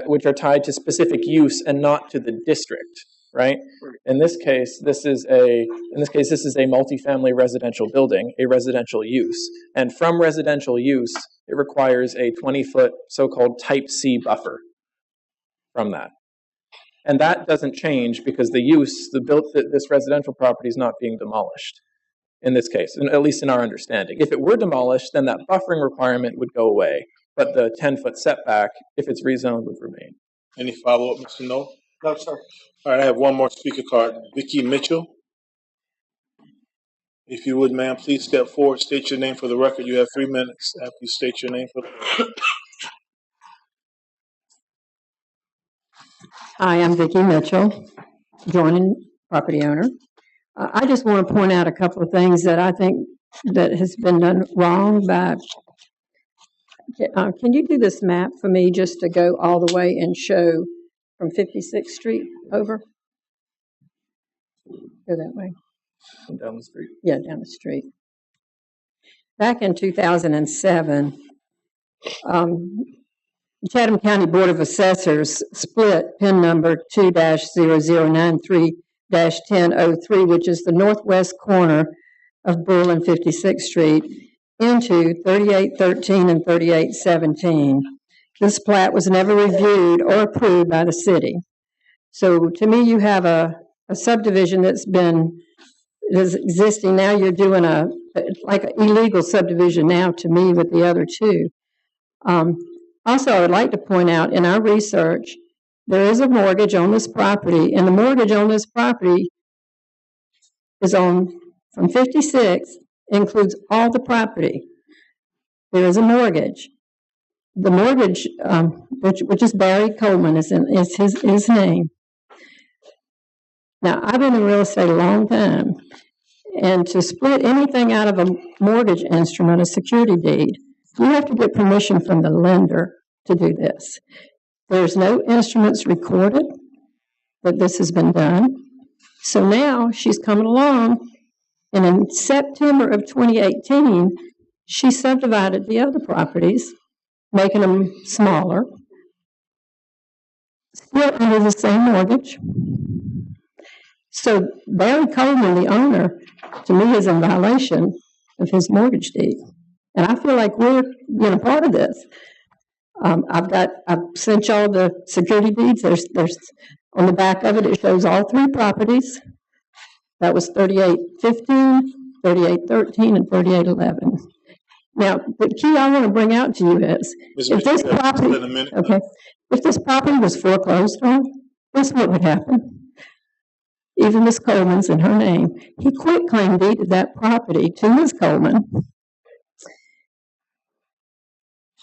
which are tied to specific use and not to the district. right? In this case, this is a multifamily residential building, a residential use. And from residential use, it requires a 20-foot so-called type C buffer from that. And that doesn't change because this residential property is not being demolished in this case, at least in our understanding. If it were demolished, then that buffering requirement would go away, but the 10-foot setback, if it's rezoned, would remain. Any follow-up, Mr. Knoll? No, sir. All right, I have one more speaker card. Vicki Mitchell. If you would, ma'am, please step forward, state your name for the record. You have 3 minutes after you state your name for the record. Hi, I'm Vicki Mitchell, joining property owner. I just want to point out a couple of things that I think that has been done wrong by, can you do this map for me just to go all the way and show from 56th Street over? Go that way. Down the street. Yeah, down the street. Back in 2007, Chatham County Board of Assessors split PIN number 2-0093-1003, which is the northwest corner of Bull and 56th Street, into 3813 and 3817. This plat was never reviewed or approved by the city. So to me, you have a subdivision that's is existing. Now you're doing like an illegal subdivision now to me with the other two. Also, I would like to point out in our research, there is a mortgage on this property, and the mortgage on this property is from 56, includes all the property. There is a mortgage. The mortgage, which is Barry Coleman, is his name. Now, I've been in real estate a long time, and to split anything out of a mortgage instrument, a security deed, you have to get permission from the lender to do this. There's no instruments recorded that this has been done. So now she's coming along, and in September of 2018, she subdivided the other properties, making them smaller, still under the same mortgage. So Barry Coleman, the owner, to me is in violation of his mortgage deed. And I feel like we're a part of this. I've sent y'all the security deeds. There's on the back of it, it shows all three properties. That was 3815, 3813, and 3811. Now, the key I want to bring out to you is, if this property was foreclosed on, guess what would happen? Even Miss Coleman's in her name. He quitclaim deeded that property to Miss Coleman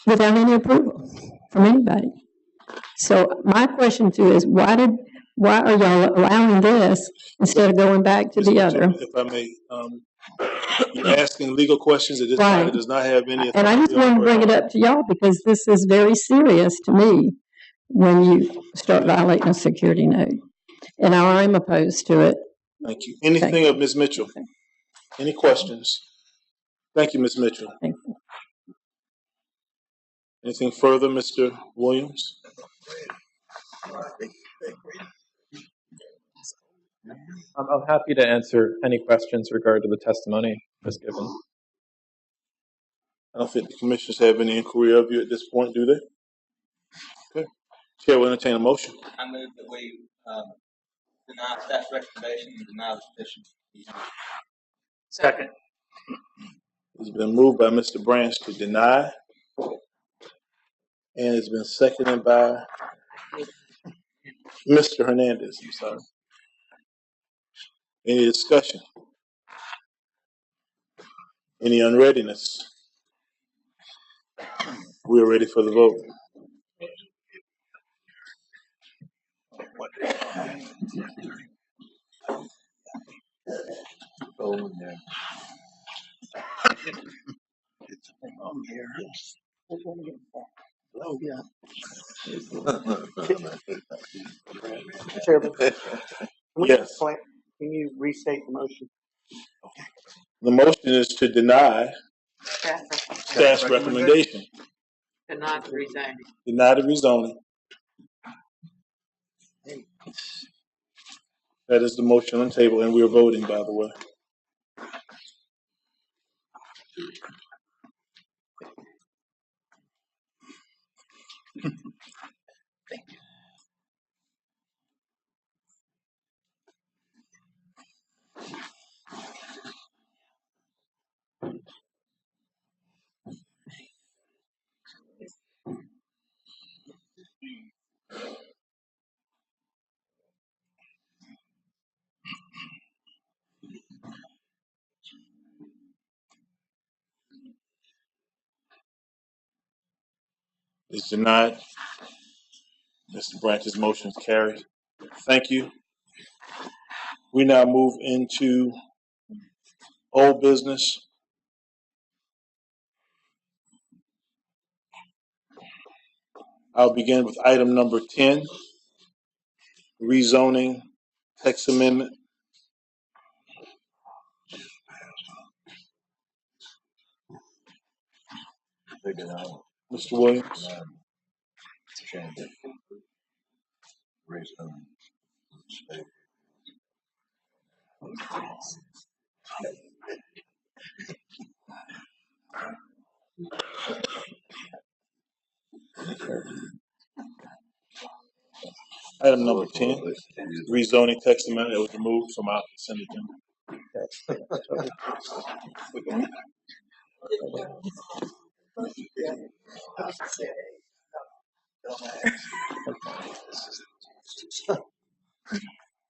without any approval from anybody. So my question to you is, why are y'all allowing this instead of going back to the other? If I may, you're asking legal questions that this body does not have any authority. And I just want to bring it up to y'all because this is very serious to me when you start violating a security note. And I'm opposed to it. Thank you. Anything of Ms. Mitchell? Any questions? Thank you, Ms. Mitchell. Thank you. Anything further, Mr. Williams? I'm happy to answer any questions regarding the testimony as given. I don't think the commissioners have any inquiry of you at this point, do they? Okay. Chair will entertain a motion. I move that we deny staff's recommendation and deny the petition. Second. It's been moved by Mr. Branch to deny, and it's been seconded by Mr. Hernandez. I'm sorry. Any discussion? Any unreadiness? We are ready for the vote. Oh, yeah. It's something wrong here. Oh, yeah. Chairman, Yes. Can you restate the motion? Okay. The motion is to deny staff's recommendation. Deny the rezoning. Deny the rezoning. That is the motion on the table, and we are voting, by the way. It's denied. Mr. Branch's motion is carried. Thank you. We now move into old business. I'll begin with item number 10, rezoning text amendment. Mr. Williams. Item number 10, rezoning text amendment that was removed from our consent agenda.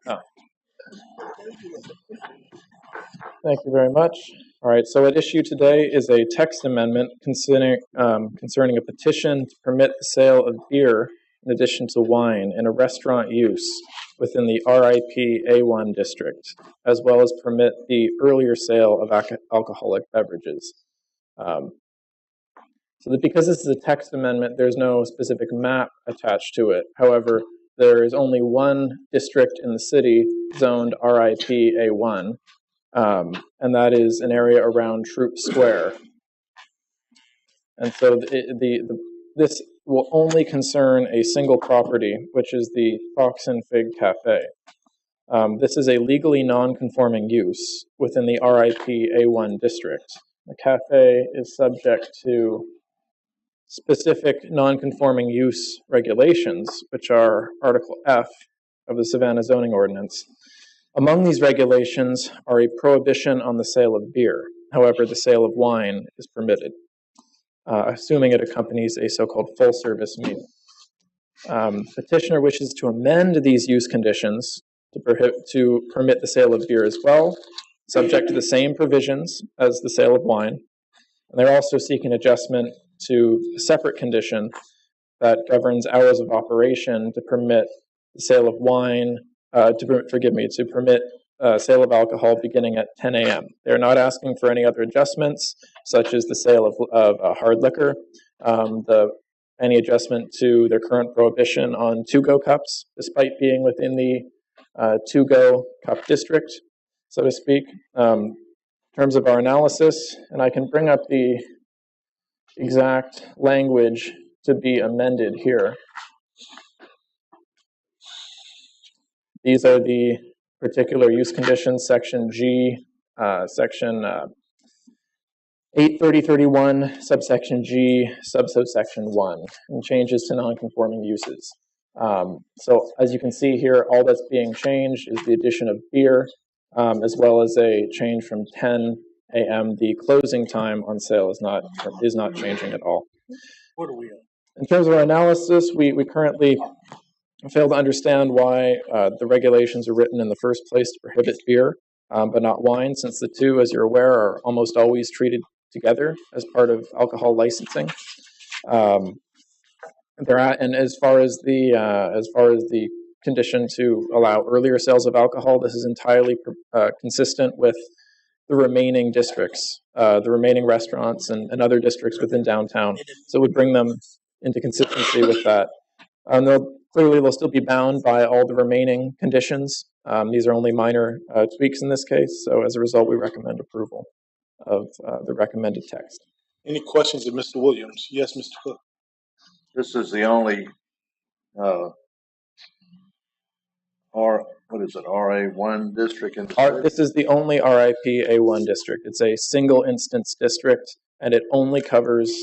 Oh. Thank you very much. All right, so at issue today is a text amendment concerning a petition to permit the sale of beer in addition to wine in a restaurant use within the RIP A1 district, as well as permit the earlier sale of alcoholic beverages. So that because this is a text amendment, there's no specific map attached to it. However, there is only one district in the city zoned RIP A1, and that is an area around Troop Square. And so this will only concern a single property, which is the Fox and Fig Cafe. This is a legally non-conforming use within the RIP A1 district. The cafe is subject to specific non-conforming use regulations, which are Article F of the Savannah Zoning Ordinance. Among these regulations are a prohibition on the sale of beer. However, the sale of wine is permitted, assuming it accompanies a so-called full-service meal. Petitioner wishes to amend these use conditions to permit the sale of beer as well, subject to the same provisions as the sale of wine. And they're also seeking adjustment to a separate condition that governs hours of operation to permit the sale of wine, to permit sale of alcohol beginning at 10 a.m. They're not asking for any other adjustments, such as the sale of hard liquor, any adjustment to their current prohibition on to-go cups, despite being within the to-go cup district, so to speak. In terms of our analysis, and I can bring up the exact language to be amended here. These are the particular use conditions, section G, section 830.31, subsection G, subsection 1, and changes to non-conforming uses. So as you can see here, all that's being changed is the addition of beer, as well as a change from 10 a.m. The closing time on sale is not changing at all. What are we at? In terms of our analysis, we currently fail to understand why the regulations are written in the first place to prohibit beer, but not wine, since the two, as you're aware, are almost always treated together as part of alcohol licensing. And as far as the condition to allow earlier sales of alcohol, this is entirely consistent with the remaining districts, the remaining restaurants and other districts within downtown. So it would bring them into consistency with that. They'll still be bound by all the remaining conditions. These are only minor tweaks in this case. So as a result, we recommend approval of the recommended text. Any questions of Mr. Williams? Yes, Mr. Cook. This is the only what is it, RA1 district in the city? This is the only RIP A1 district. It's a single instance district, and it only covers,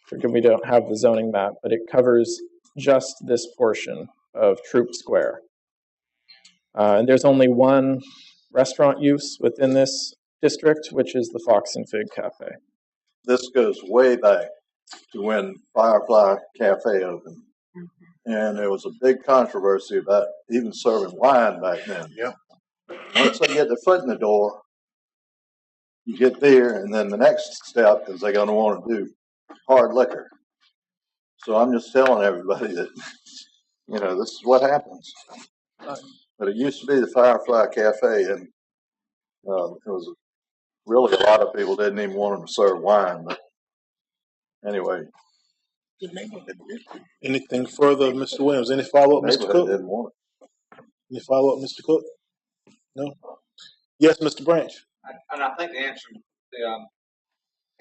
forgive me, don't have the zoning map, but it covers just this portion of Troop Square. And there's only one restaurant use within this district, which is the Fox and Fig Cafe. This goes way back to when Firefly Cafe opened. And there was a big controversy about even serving wine back then. Yeah. Once they get their foot in the door, you get beer, and then the next step is they're going to want to do hard liquor. So I'm just telling everybody that, this is what happens. But it used to be the Firefly Cafe, and it was really a lot of people didn't even want them to serve wine. But anyway. Anything further, Mr. Williams? Any follow-up, Mr. Cook? Didn't want it. Any follow-up, Mr. Cook? No? Yes, Mr. Branch. And I think the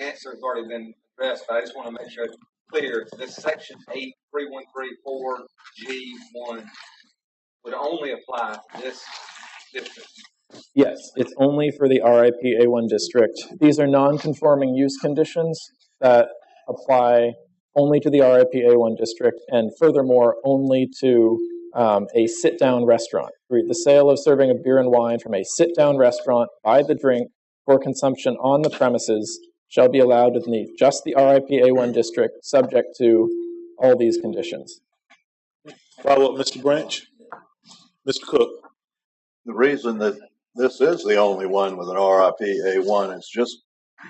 answer has already been addressed, but I just want to make sure it's clear. This section 83134G1 would only apply to this district. Yes, it's only for the RIP A1 district. These are non-conforming use conditions that apply only to the RIP A1 district, and furthermore, only to a sit-down restaurant. The sale of serving of beer and wine from a sit-down restaurant by the drink for consumption on the premises shall be allowed within just the RIP A1 district, subject to all these conditions. Follow up, Mr. Branch. Mr. Cook. The reason that this is the only one with an RIP A1 is just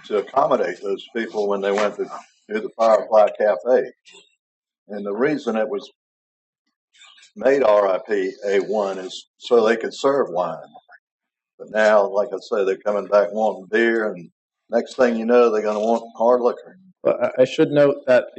to accommodate those people when they went to do the Firefly Cafe. And the reason it was made RIP A1 is so they could serve wine. But now, like I say, they're coming back wanting beer, and next thing you know, they're going to want hard liquor. But I should note that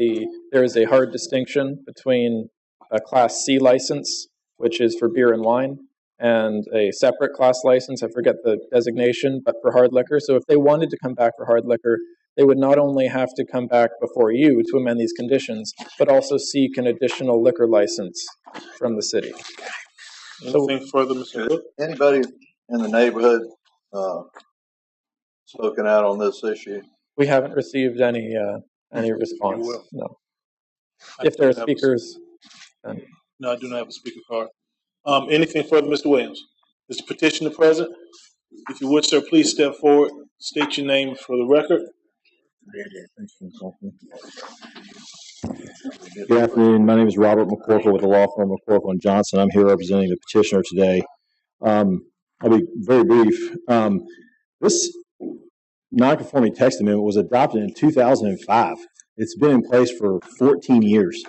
there is a hard distinction between a Class C license, which is for beer and wine, and a separate class license, I forget the designation, but for hard liquor. So if they wanted to come back for hard liquor, they would not only have to come back before you to amend these conditions, but also seek an additional liquor license from the city. Anything further, Mr. Cook? Anybody in the neighborhood spoken out on this issue? We haven't received any response. No. If there are speakers, then. No, I do not have a speaker card. Anything further, Mr. Williams? Is the petitioner present? If you would, sir, please step forward. State your name for the record. Good afternoon. My name is Robert McCorkle with the law firm McCorkle & Johnson. I'm here representing the petitioner today. I'll be very brief. This non-conforming text amendment was adopted in 2005. It's been in place for 14 years.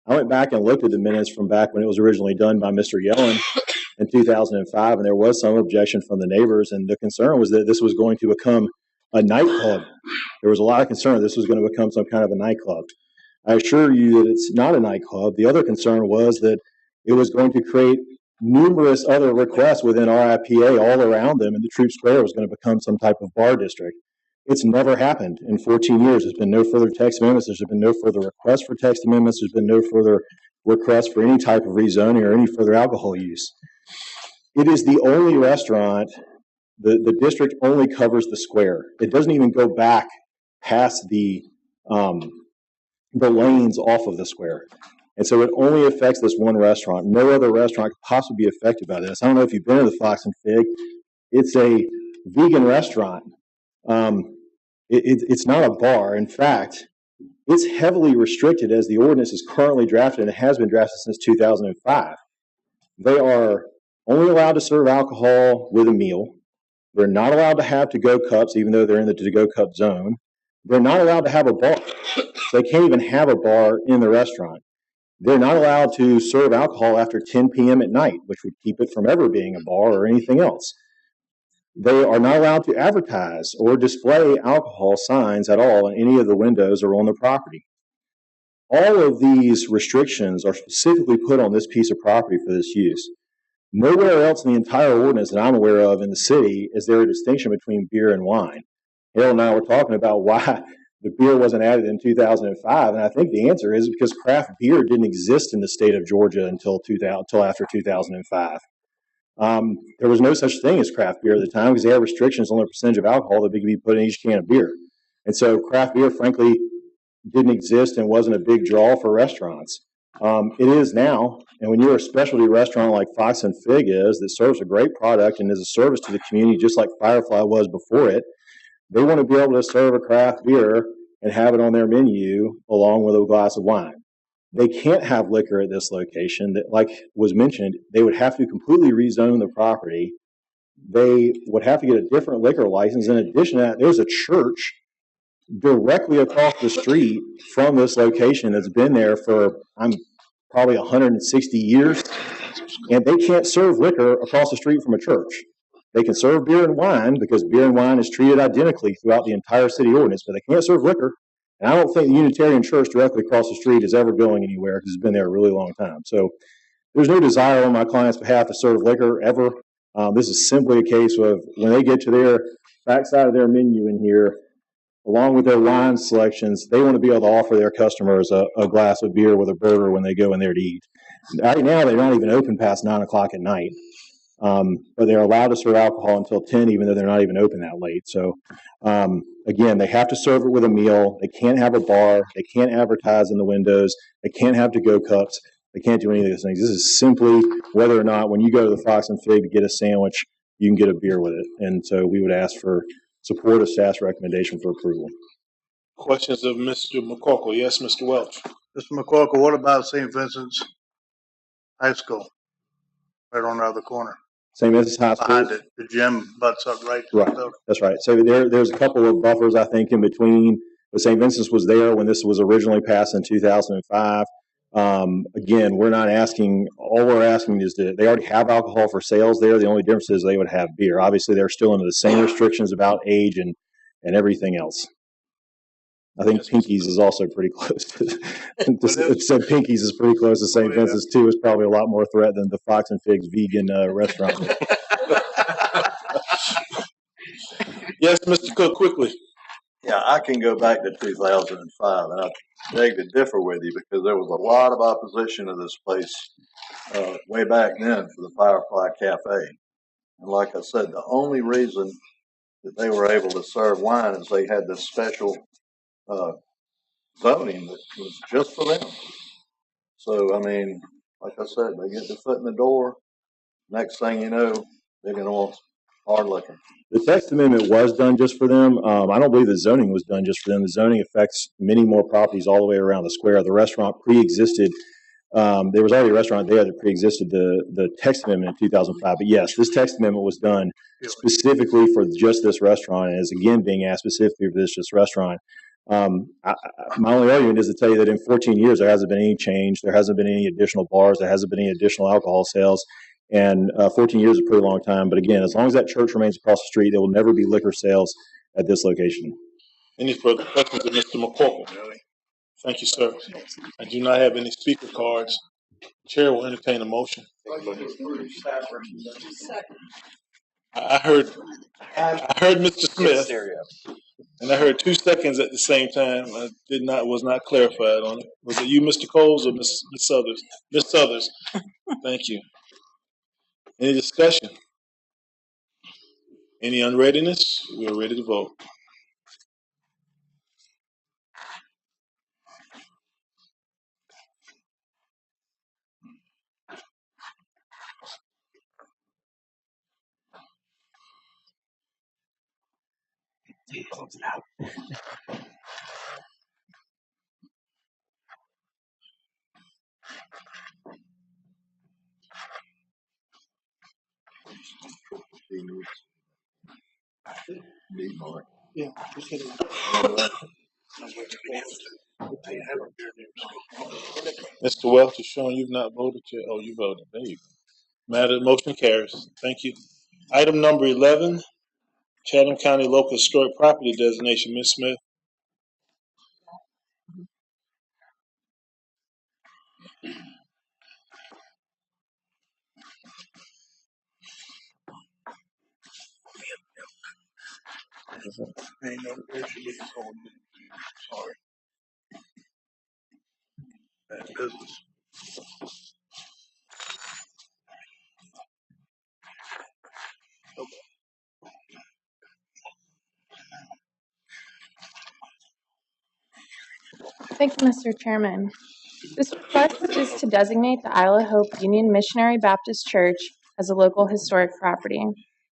I went back and looked at the minutes from back when it was originally done by Mr. Yellen in 2005, and there was some objection from the neighbors, and the concern was that this was going to become a nightclub. There was a lot of concern this was going to become some kind of a nightclub. I assure you that it's not a nightclub. The other concern was that it was going to create numerous other requests within RIPA all around them, and the Troop Square was going to become some type of bar district. It's never happened in 14 years. There's been no further text amendments. There's been no further requests for text amendments. There's been no further requests for any type of rezoning or any further alcohol use. It is the only restaurant, the district only covers the square. It doesn't even go back past the lanes off of the square. And so it only affects this one restaurant. No other restaurant could possibly be affected by this. I don't know if you've been to the Fox and Fig. It's a vegan restaurant. It's not a bar. In fact, it's heavily restricted as the ordinance is currently drafted, and it has been drafted since 2005. They are only allowed to serve alcohol with a meal. They're not allowed to have to-go cups, even though they're in the to-go cup zone. They're not allowed to have a bar. They can't even have a bar in the restaurant. They're not allowed to serve alcohol after 10 p.m. at night, which would keep it from ever being a bar or anything else. They are not allowed to advertise or display alcohol signs at all in any of the windows or on the property. All of these restrictions are specifically put on this piece of property for this use. Nowhere else in the entire ordinance that I'm aware of in the city is there a distinction between beer and wine. Harold and I were talking about why the beer wasn't added in 2005, and I think the answer is because craft beer didn't exist in the state of Georgia until after 2005. There was no such thing as craft beer at the time because they had restrictions on the percentage of alcohol that could be put in each can of beer. And so craft beer, frankly, didn't exist and wasn't a big draw for restaurants. It is now, and when you're a specialty restaurant like Fox and Fig is, that serves a great product and is a service to the community just like Firefly was before it, they want to be able to serve a craft beer and have it on their menu along with a glass of wine. They can't have liquor at this location. That, like was mentioned, they would have to completely rezone the property. They would have to get a different liquor license. In addition to that, there's a church directly across the street from this location that's been there for probably 160 years, and they can't serve liquor across the street from a church. They can serve beer and wine because beer and wine is treated identically throughout the entire city ordinance, but they can't serve liquor. And I don't think the Unitarian Church directly across the street is ever going anywhere because it's been there a really long time. So there's no desire on my client's behalf to serve liquor ever. This is simply a case of when they get to their backside of their menu in here, along with their wine selections, they want to be able to offer their customers a glass of beer with a burger when they go in there to eat. Right now, they're not even open past 9 o'clock at night. But they're allowed to serve alcohol until 10, even though they're not even open that late. So, again, they have to serve it with a meal. They can't have a bar. They can't advertise in the windows. They can't have to-go cups. They can't do any of these things. This is simply whether or not when you go to the Fox and Fig to get a sandwich, you can get a beer with it. And so we would ask for support of staff's recommendation for approval. Questions of Mr. McCorkle? Yes, Mr. Welch. Mr. McCorkle, what about St. Vincent's High School, right on the other corner? St. Vincent's High School. Behind it, the gym butts up right. Right, that's right. So there's a couple of buffers, I think, in between. But St. Vincent's was there when this was originally passed in 2005. Again, we're not asking, all we're asking is that they already have alcohol for sales there. The only difference is they would have beer. Obviously, they're still under the same restrictions about age and everything else. I think Pinky's is also pretty close. So Pinky's is pretty close to St. Vincent's too. Is probably a lot more threat than the Fox and Figs vegan restaurant. Yes, Mr. Cook, quickly. Yeah, I can go back to 2005, and I beg to differ with you because there was a lot of opposition to this place way back then for the Firefly Cafe. And like I said, the only reason that they were able to serve wine is they had this special zoning that was just for them. So, I mean, like I said, they get their foot in the door. Next thing you know, they're going to want hard liquor. The text amendment was done just for them. I don't believe the zoning was done just for them. The zoning affects many more properties all the way around the square. The restaurant pre-existed. There was already a restaurant there that pre-existed the text amendment in 2005. But yes, this text amendment was done specifically for just this restaurant and is again being asked specifically for this restaurant. My only argument is to tell you that in 14 years, there hasn't been any change. There hasn't been any additional bars. There hasn't been any additional alcohol sales. And 14 years is a pretty long time. But again, as long as that church remains across the street, there will never be liquor sales at this location. Any further questions of Mr. McCorkle? Thank you, sir. I do not have any speaker cards. Chair will entertain a motion. I heard Mr. Smith, and I heard 2 seconds at the same time. I was not clarified on it. Was it you, Mr. Coles, or Miss Southers? Miss Southers. Thank you. Any discussion? Any unreadiness? We are ready to vote. Close it out. Yeah, Mr. Welch is showing you've not voted yet. Oh, you voted. There you go. Motion carries. Thank you. Item number 11, Chatham County Local Historic Property Designation. Ms. Smith. Sorry. Bad business. Thank you, Mr. Chairman. This request is to designate the Isle of Hope Union Missionary Baptist Church as a local historic property.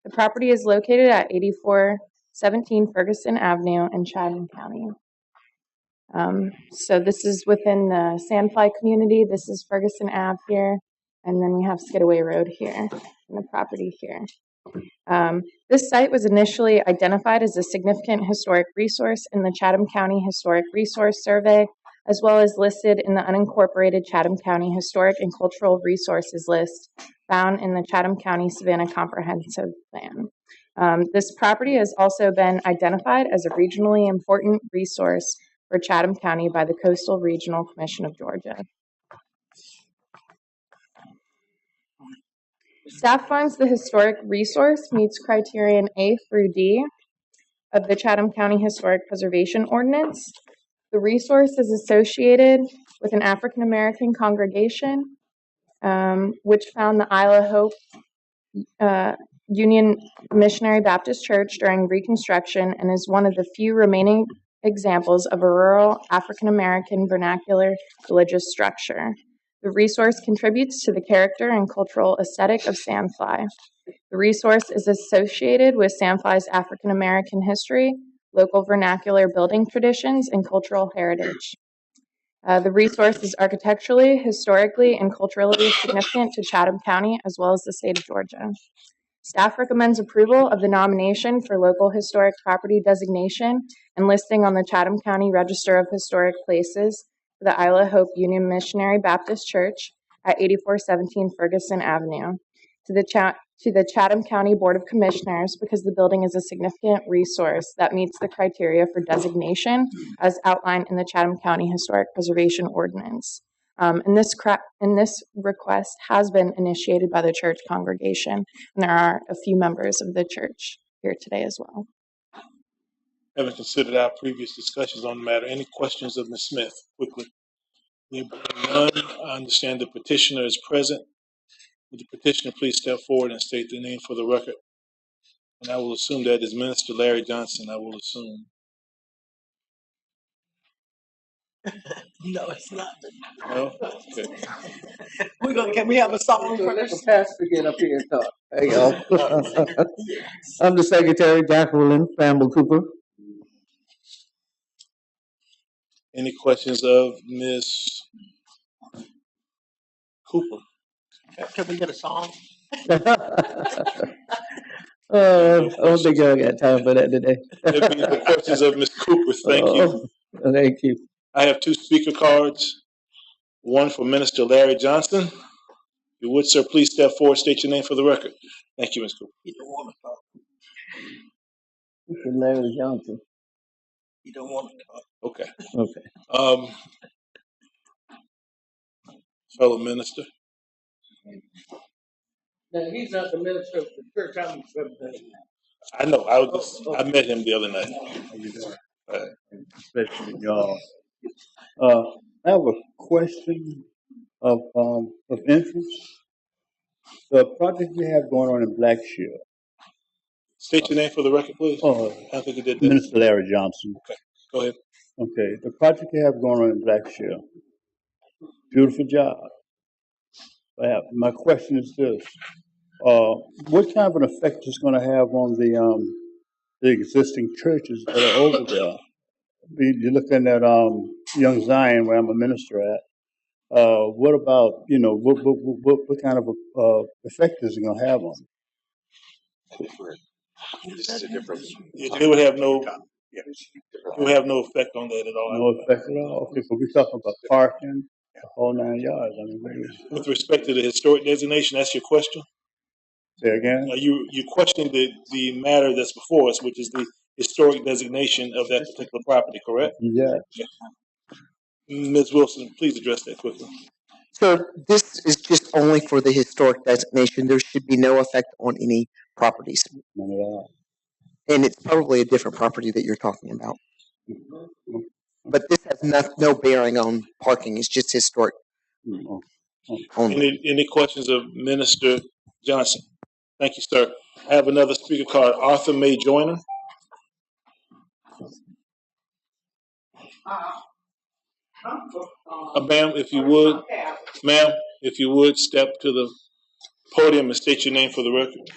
The property is located at 8417 Ferguson Avenue in Chatham County. So this is within the Sandfly community. This is Ferguson Ave here, and then we have Skidaway Road here, and the property here. This site was initially identified as a significant historic resource in the Chatham County Historic Resource Survey, as well as listed in the unincorporated Chatham County Historic and Cultural Resources list found in the Chatham County Savannah Comprehensive Plan. This property has also been identified as a regionally important resource for Chatham County by the Coastal Regional Commission of Georgia. Staff finds the historic resource meets criterion A through D of the Chatham County Historic Preservation Ordinance. The resource is associated with an African American congregation, which found the Isle of Hope Union Missionary Baptist Church during Reconstruction and is one of the few remaining examples of a rural African American vernacular religious structure. The resource contributes to the character and cultural aesthetic of Sandfly. The resource is associated with Sandfly's African American history, local vernacular building traditions, and cultural heritage. The resource is architecturally, historically, and culturally significant to Chatham County as well as the state of Georgia. Staff recommends approval of the nomination for local historic property designation and listing on the Chatham County Register of Historic Places for the Isle of Hope Union Missionary Baptist Church at 8417 Ferguson Avenue to the Chatham County Board of Commissioners because the building is a significant resource that meets the criteria for designation as outlined in the Chatham County Historic Preservation Ordinance. And this request has been initiated by the church congregation, and there are a few members of the church here today as well. Having considered our previous discussions on the matter, any questions of Ms. Smith? Quickly. None. I understand the petitioner is present. Would the petitioner please step forward and state their name for the record? And I will assume that is Minister Larry Johnson. I will assume. No, it's not. No? Okay. Can we have a song for this? Pastor get up here and talk. There you go. I'm the secretary, Jacqueline Campbell Cooper. Any questions of Ms. Cooper? Can we get a song? I don't think y'all got time for that today. There being no questions of Ms. Cooper, thank you. Thank you. I have two speaker cards. One for Minister Larry Johnson. If you would, sir, please step forward, state your name for the record. Thank you, Ms. Cooper. You don't want to talk. Mr. Larry Johnson. You don't want to talk. Okay. Okay. Fellow minister. Now, he's not the minister of the church I'm representing. I know. I met him the other night. Especially y'all. I have a question of interest. The project you have going on in Blackshill. State your name for the record, please. I think you did that. Minister Larry Johnson. Okay, go ahead. Okay, the project you have going on in Blackshill. Beautiful job. My question is this: what kind of an effect is going to have on the existing churches that are over there? You're looking at Young Zion, where I'm a minister at. What about what kind of effect is it going to have on them? This is a different. It would have no. It would have no effect on that at all. No effect at all. Okay, so we're talking about parking, the whole 9 yards. I mean, with respect to the historic designation, that's your question. Say again. You questioning the matter that's before us, which is the historic designation of that particular property, correct? Yes. Okay. Ms. Wilson, please address that quickly. So this is just only for the historic designation. There should be no effect on any properties. None at all. And it's probably a different property that you're talking about. But this has no bearing on parking. It's just historic. Any questions of Minister Johnson? Thank you, sir. I have another speaker card, Arthur May Joyner. Ma'am, if you would, ma'am, if you would step to the podium and state your name for the record.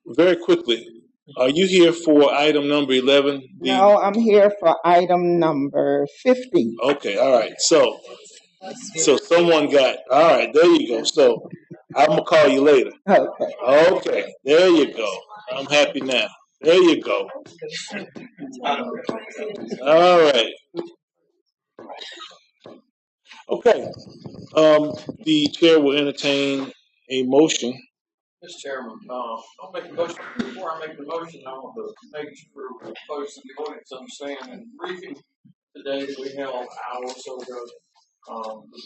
Very quickly, are you here for item number 11? No, I'm here for item number 50. Okay, all right. So someone got, all right, there you go. So I'm going to call you later. Okay. Okay, there you go. I'm happy now. There you go. All right. Okay. The chair will entertain a motion. Mr. Chairman, I'll make a motion. Before I make the motion, I want to make sure folks in the audience understand. In the briefing today that we held an hour or so ago,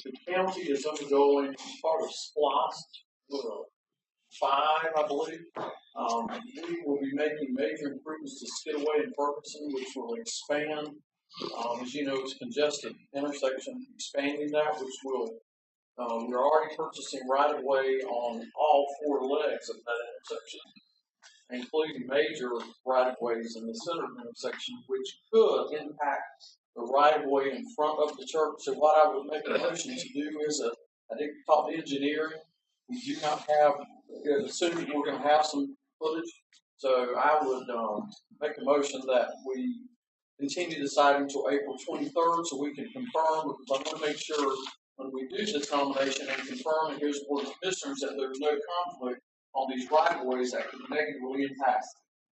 the county is undergoing part of SPLOST 5, I believe. We will be making major improvements to Skidaway and Ferguson, which will expand, as you know, it's a congested intersection, expanding that, which will we're already purchasing right-of-way on all 4 legs of that intersection, including major right-of-ways in the center of the intersection, which could impact the right-of-way in front of the church. So what I would make a motion to do is, I did talk to engineering. We do not have, assuming we're going to have some footage. So I would make a motion that we continue this item until April 23rd so we can confirm, because I want to make sure when we do this combination and confirm and here's the board of commissioners that there's no conflict on these right of ways that could negatively impact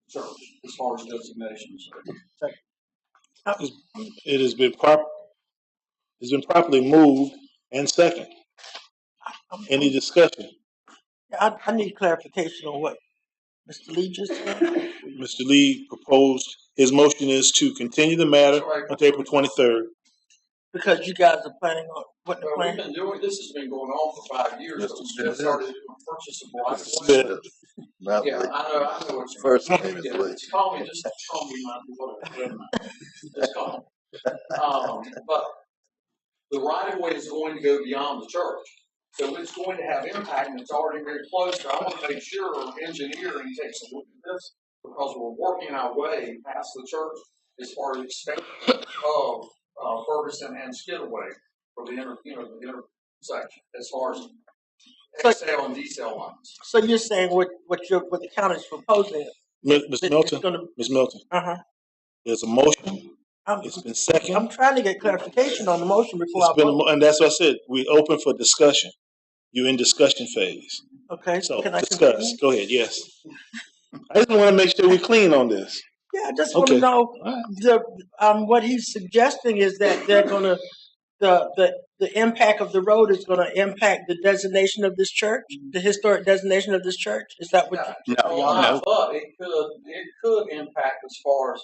the church as far as designations. It has been properly moved and second. Any discussion? I need clarification on what Mr. Lee just said. Mr. Lee proposed, his motion is to continue the matter until April 23rd. Because you guys are planning on what the plan? We've been doing this has been going on for 5 years. We started doing purchase of right. Yeah, I know it's first name is Lee. Just call me whatever. Just call me. But the right of way is going to go beyond the church. So it's going to have impact, and it's already very close. So I want to make sure engineering takes a look at this, because we're working our way past the church as far as expansion of Ferguson and Skidaway for the intersection, as far as XL and decel lines. So you're saying what the county is proposing? Ms. Milton, Ms. Milton. There's a motion. It's been second. I'm trying to get clarification on the motion before I vote. And that's what I said. We're open for discussion. You're in discussion phase. Okay. So can I discuss. continue? Go ahead. Yes. I just want to make sure we're clean on this. Yeah, I just want to know what he's suggesting is that they're going to the impact of the road is going to impact the designation of this church, the historic designation of this church. Is that what? No. But it could impact as far as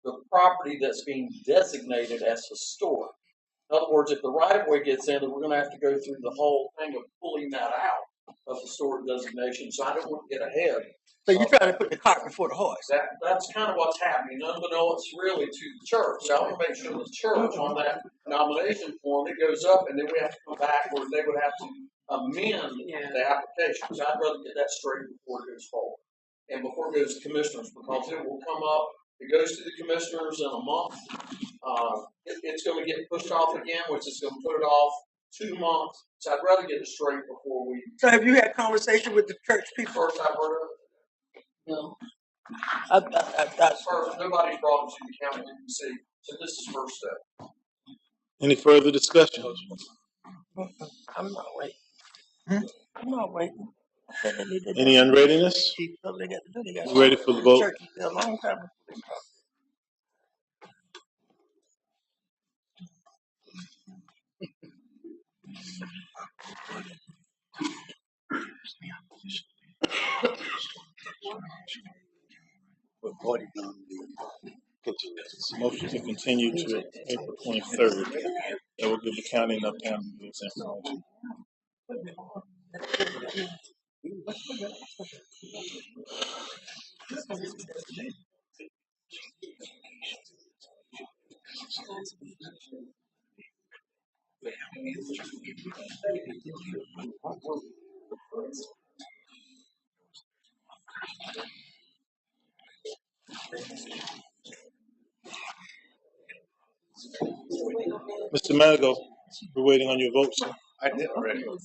the property that's being designated as historic. In other words, if the right-of-way gets in, then we're going to have to go through the whole thing of pulling that out of historic designation. So I don't want to get ahead. So you're trying to put the cart before the horse. That's kind of what's happening, unbeknownst really to the church. So I want to make sure the church on that nomination form, it goes up, and then we have to come back, or they would have to amend the application. So I'd rather get that straight before it goes forward. And before it goes to commissioners, because it will come up, it goes to the commissioners in a month. It's going to get pushed off again, which is going to put it off 2 months. So I'd rather get it straight before we. So have you had conversation with the church people? First I've heard of it. No. That's first. Nobody's brought it to the county MPC, so this is first step. Any further discussion? I'm not waiting. I'm not waiting. Any unreadiness? You ready for the vote? Church a long time. Motion to continue to April 23rd. That will give the county enough time to do this information. Mr. Manigo, we're waiting on your vote, sir. I did already. Want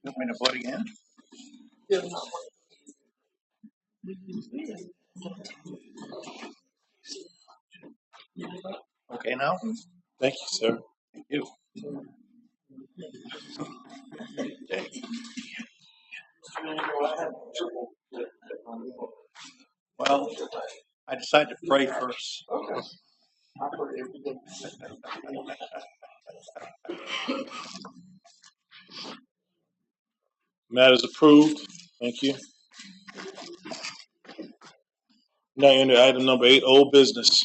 me to vote again? Okay now? Thank you, sir. Thank you. Okay. Well, I decided to pray first. Matters approved. Thank you. Now into item number 8, old business.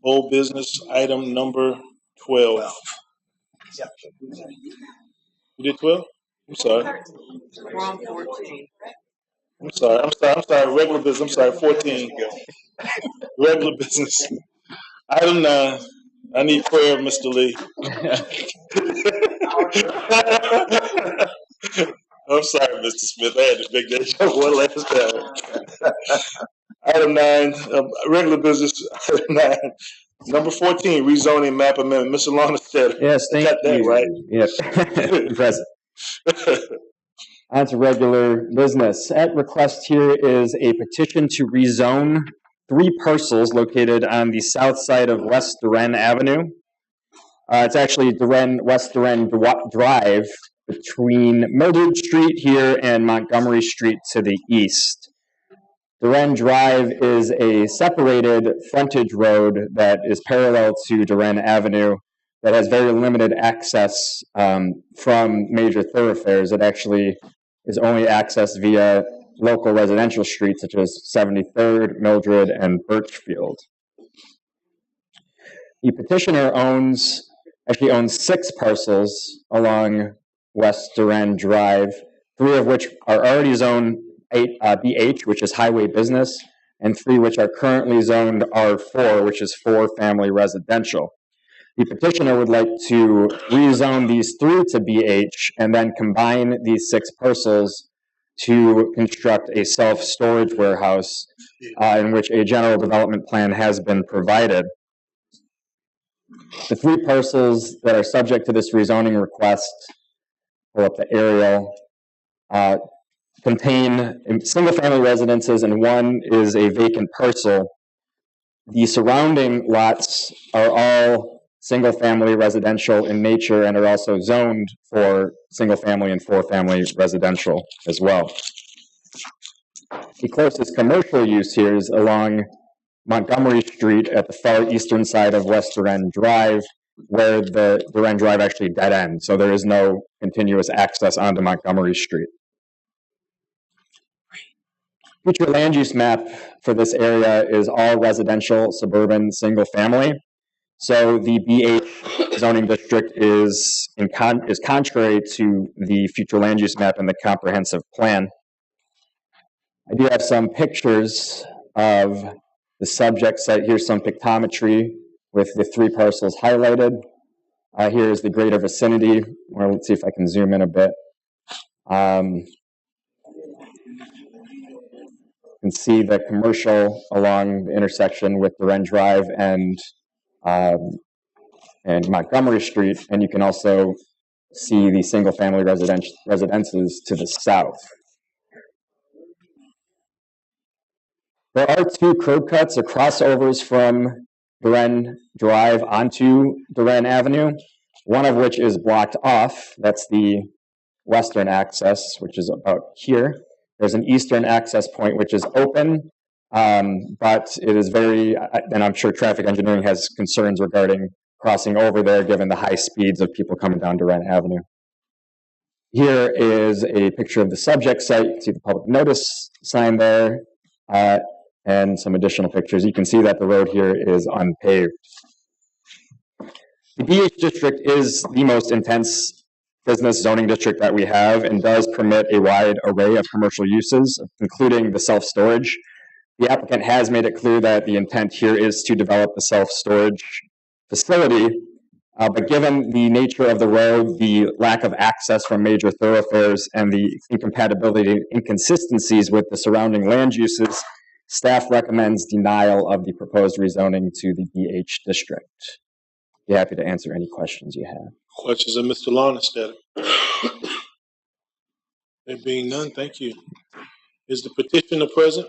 Old business, item number 12. Yeah. You did 12? I'm sorry. We're on 14. I'm sorry. Regular business. I'm sorry. 14. Regular business. Item 9. I need prayer, Mr. Lee. I'm sorry, Mr. Smith. I had to make that joke one last time. Item 9, regular business. Item 9. Number 14, rezoning map amendment. Mr. Longstead. Yes, thank you. That right. Yep. Present. On to regular business. At request here is a petition to rezone 3 parcels located on the south side of West Duran Avenue. It's actually West Duran Drive between Mildred Street here and Montgomery Street to the east. Duran Drive is a separated frontage road that is parallel to Duran Avenue that has very limited access from major thoroughfares. It actually is only accessed via local residential streets such as 73rd, Mildred, and Birchfield. The petitioner owns 6 parcels along West Duran Drive, 3 of which are already zoned BH, which is highway business, and 3 which are currently zoned R4, which is 4-family residential. The petitioner would like to rezone these 3 to BH and then combine these 6 parcels to construct a self-storage warehouse in which a general development plan has been provided. The 3 parcels that are subject to this rezoning request, pull up the aerial, contain single-family residences, and 1 is a vacant parcel. The surrounding lots are all single-family residential in nature and are also zoned for single-family and 4-family residential as well. The closest commercial use here is along Montgomery Street at the far eastern side of West Duran Drive, where the Duran Drive actually dead ends, so there is no continuous access onto Montgomery Street. Future land use map for this area is all residential, suburban, single family. So the BH zoning district is contrary to the future land use map and the comprehensive plan. I do have some pictures of the subject site. Here's some pictometry with the 3 parcels highlighted. Here is the greater vicinity. Well, let's see if I can zoom in a bit. You can see the commercial along the intersection with Duran Drive and Montgomery Street, and you can also see the single-family residences to the south. There are 2 curb cuts or crossovers from Duran Drive onto Duran Avenue, one of which is blocked off. That's the western access, which is about here. There's an eastern access point, which is open, but it is and I'm sure traffic engineering has concerns regarding crossing over there given the high speeds of people coming down Duran Avenue. Here is a picture of the subject site. You can see the public notice sign there, and some additional pictures. You can see that the road here is unpaved. The BH district is the most intense business zoning district that we have and does permit a wide array of commercial uses, including the self-storage. The applicant has made it clear that the intent here is to develop a self-storage facility, but given the nature of the road, the lack of access from major thoroughfares, and the incompatibility inconsistencies with the surrounding land uses, Staff recommends denial of the proposed rezoning to the BH district. Be happy to answer any questions you have. Questions of Mr. Longstead? There being none, thank you. Is the petitioner present?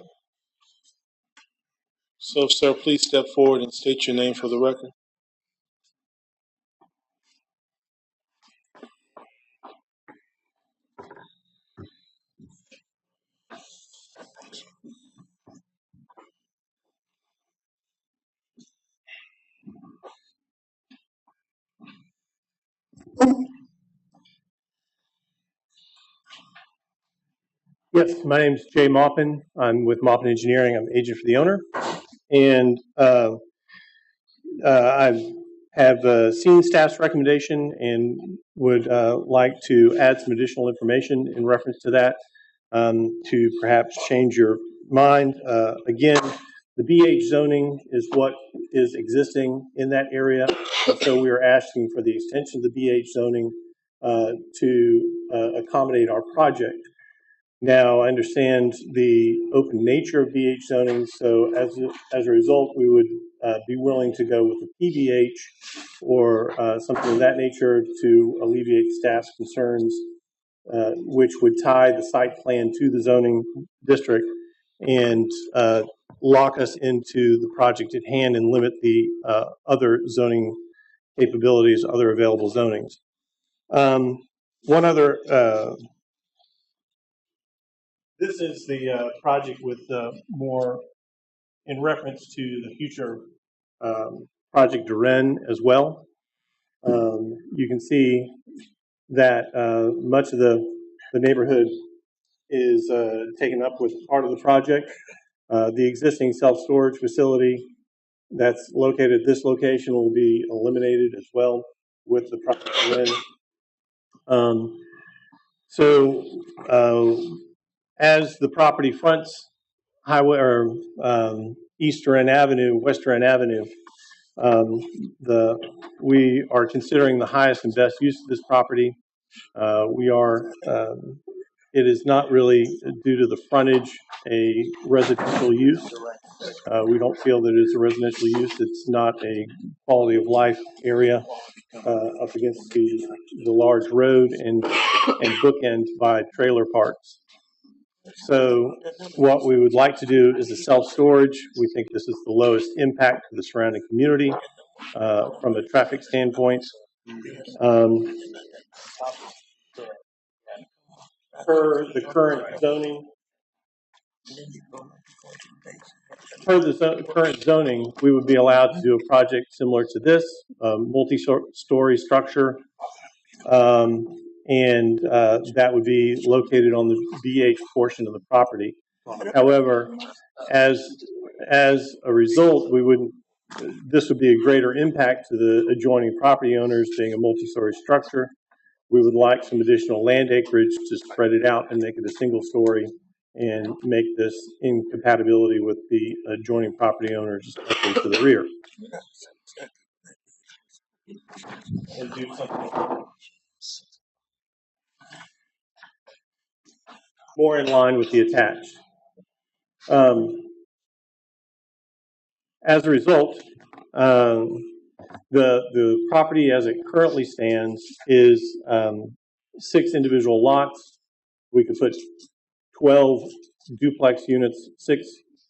So, sir, please step forward and state your name for the record. Yes, my name is Jay Maupin. I'm with Maupin Engineering. I'm the agent for the owner. And I have seen staff's recommendation and would like to add some additional information in reference to that to perhaps change your mind. Again, the BH zoning is what is existing in that area. And so we are asking for the extension of the BH zoning to accommodate our project. Now, I understand the open nature of BH zoning, so as a result, we would be willing to go with a PBH or something of that nature to alleviate staff's concerns, which would tie the site plan to the zoning district and lock us into the project at hand and limit the other zoning capabilities, other available zonings. One other This is the project with more in reference to the future Project Duren as well. You can see that much of the neighborhood is taken up with part of the project. The existing self-storage facility that's located at this location will be eliminated as well with the Project Duren. As the property fronts highway or East Duren Avenue, West Duren Avenue, we are considering the highest and best use of this property. It is not really, due to the frontage, a residential use. We don't feel that it's a residential use. It's not a quality of life area up against the large road and bookend by trailer parks. So what we would like to do is a self-storage. We think this is the lowest impact to the surrounding community from a traffic standpoint. Per the current zoning, current zoning, we would be allowed to do a project similar to this, multi-story structure, and that would be located on the BH portion of the property. However, as a result, this would be a greater impact to the adjoining property owners, being a multi-story structure. We would like some additional land acreage to spread it out and make it a single story and make this in compatibility with the adjoining property owners, especially to the rear. And do something more in line with the attached. As a result, the property as it currently stands is 6 individual lots. We could put 12 duplex units, six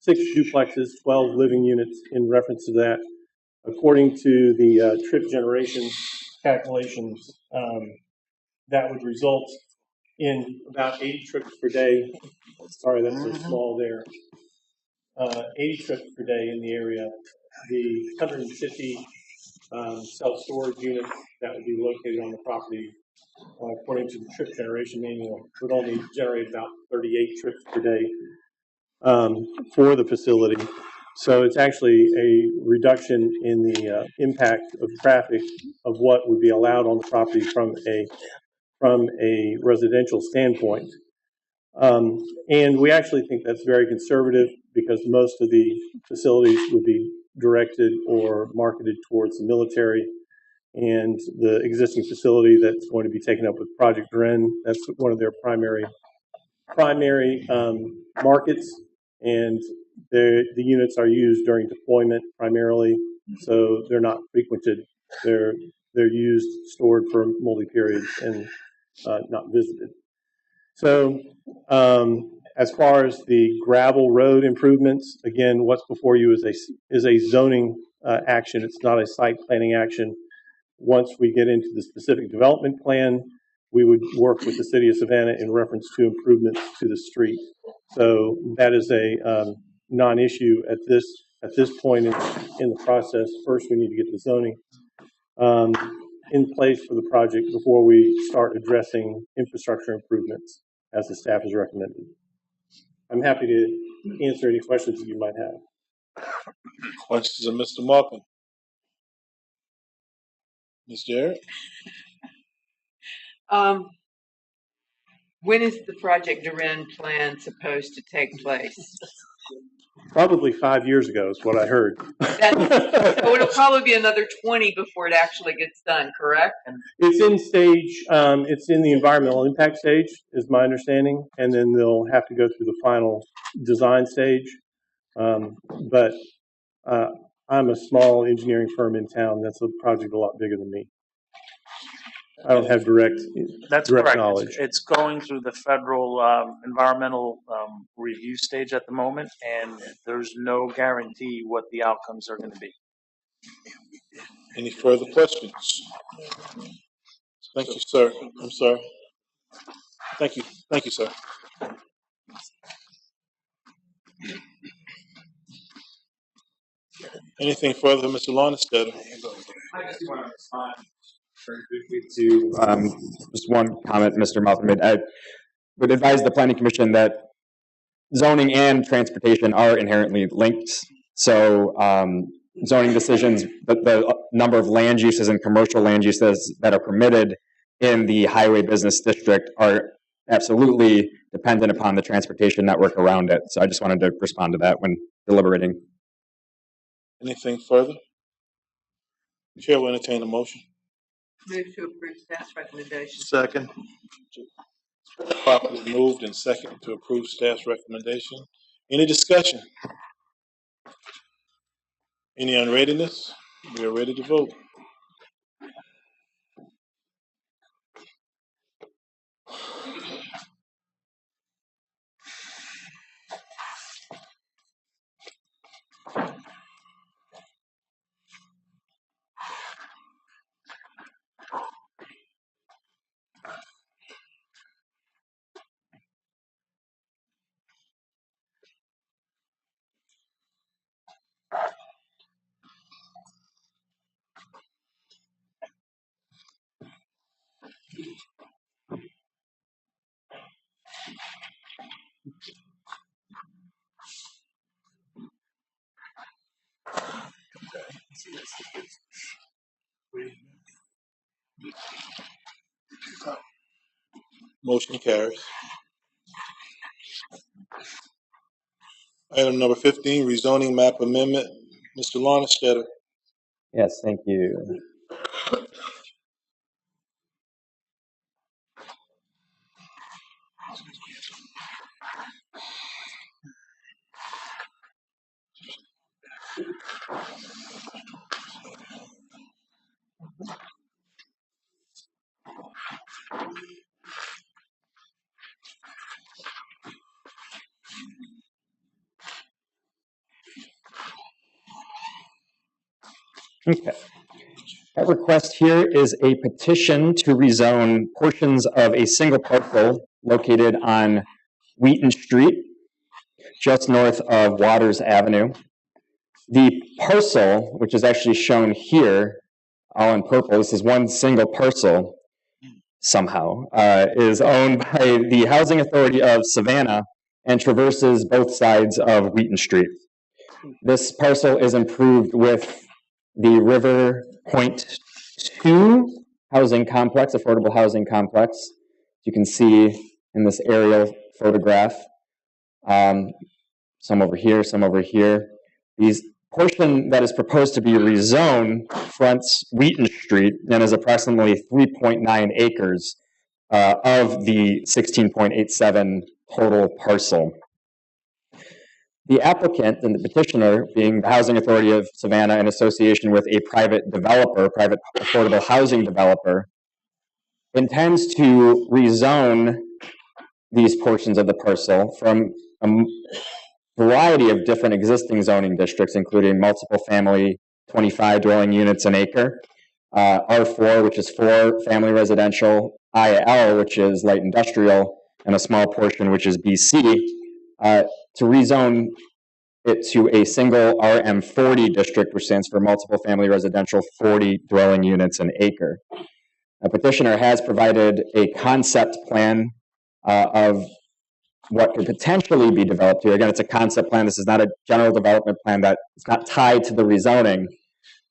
duplexes, 12 living units in reference to that. According to the trip generation calculations, that would result in about 80 trips per day. Sorry, that's so small there. 80 trips per day in the area. The 150 self-storage units that would be located on the property, according to the trip generation manual, would only generate about 38 trips per day for the facility. So it's actually a reduction in the impact of traffic of what would be allowed on the property from a residential standpoint. And we actually think that's very conservative because most of the facilities would be directed or marketed towards the military, and the existing facility that's going to be taken up with Project Duren, that's one of their primary markets, and The units are used during deployment primarily, so they're not frequented. They're used, stored for multi-periods, and not visited. So as far as the gravel road improvements, again, what's before you is a zoning action. It's not a site planning action. Once we get into the specific development plan, we would work with the city of Savannah in reference to improvements to the street. So that is a non-issue at this point in the process. First, we need to get the zoning in place for the project before we start addressing infrastructure improvements as the staff has recommended. I'm happy to answer any questions that you might have. Questions of Mr. Markham? Ms. Jarrett? When is the Project Duran plan supposed to take place? Probably 5 years ago is what I heard. So it'll probably be another 20 before it actually gets done, correct? It's in stage, it's in the environmental impact stage, is my understanding, and then they'll have to go through the final design stage. But I'm a small engineering firm in town. That's a project a lot bigger than me. I don't have direct correct. knowledge. It's going through the federal environmental review stage at the moment, and there's no guarantee what the outcomes are going to be. Any further questions? Thank you, sir. I'm sorry. Thank you. Thank you, sir. Anything further, Mr. Lonestetter? I just want to respond very briefly to just one comment Mr. Malcolm made. I would advise the Planning Commission that zoning and transportation are inherently linked. So zoning decisions, the number of land uses and commercial land uses that are permitted in the highway business district are absolutely dependent upon the transportation network around it. So I just wanted to respond to that when deliberating. Anything further? Chair will entertain a motion. Move to approve staff's recommendation. Second. Properly moved and second to approve staff's recommendation. Any discussion? Any unreadiness? We are ready to vote. Motion carries. Item number 15, rezoning map amendment. Mr. Lonestetter. Yes, thank you. Okay. That request here is a petition to rezone portions of a single parcel located on Wheaton Street, just north of Waters Avenue. The parcel, which is actually shown here, all in purple, this is one single parcel somehow, is owned by the Housing Authority of Savannah and traverses both sides of Wheaton Street. This parcel is improved with the River Point 2 housing complex, affordable housing complex. You can see in this aerial photograph, some over here, some over here. These portion that is proposed to be rezoned fronts Wheaton Street and is approximately 3.9 acres of the 16.87 total parcel. The applicant and the petitioner, being the Housing Authority of Savannah in association with a private developer, private affordable housing developer, intends to rezone these portions of the parcel from a variety of different existing zoning districts, including multiple family 25 dwelling units an acre, R4, which is 4 family residential, IL, which is light industrial, and a small portion, which is BC, to rezone it to a single RM40 district, which stands for multiple family residential, 40 dwelling units an acre. A petitioner has provided a concept plan of what could potentially be developed here. Again, it's a concept plan. This is not a general development plan that it's not tied to the rezoning.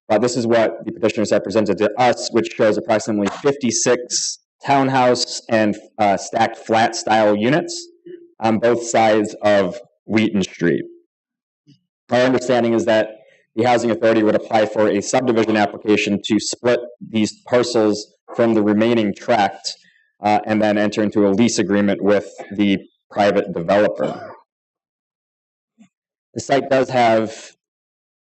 But this is what the petitioners have presented to us, which shows approximately 56 townhouse and stacked flat style units on both sides of Wheaton Street. Our understanding is that the Housing Authority would apply for a subdivision application to split these parcels from the remaining tract and then enter into a lease agreement with the private developer. The site does have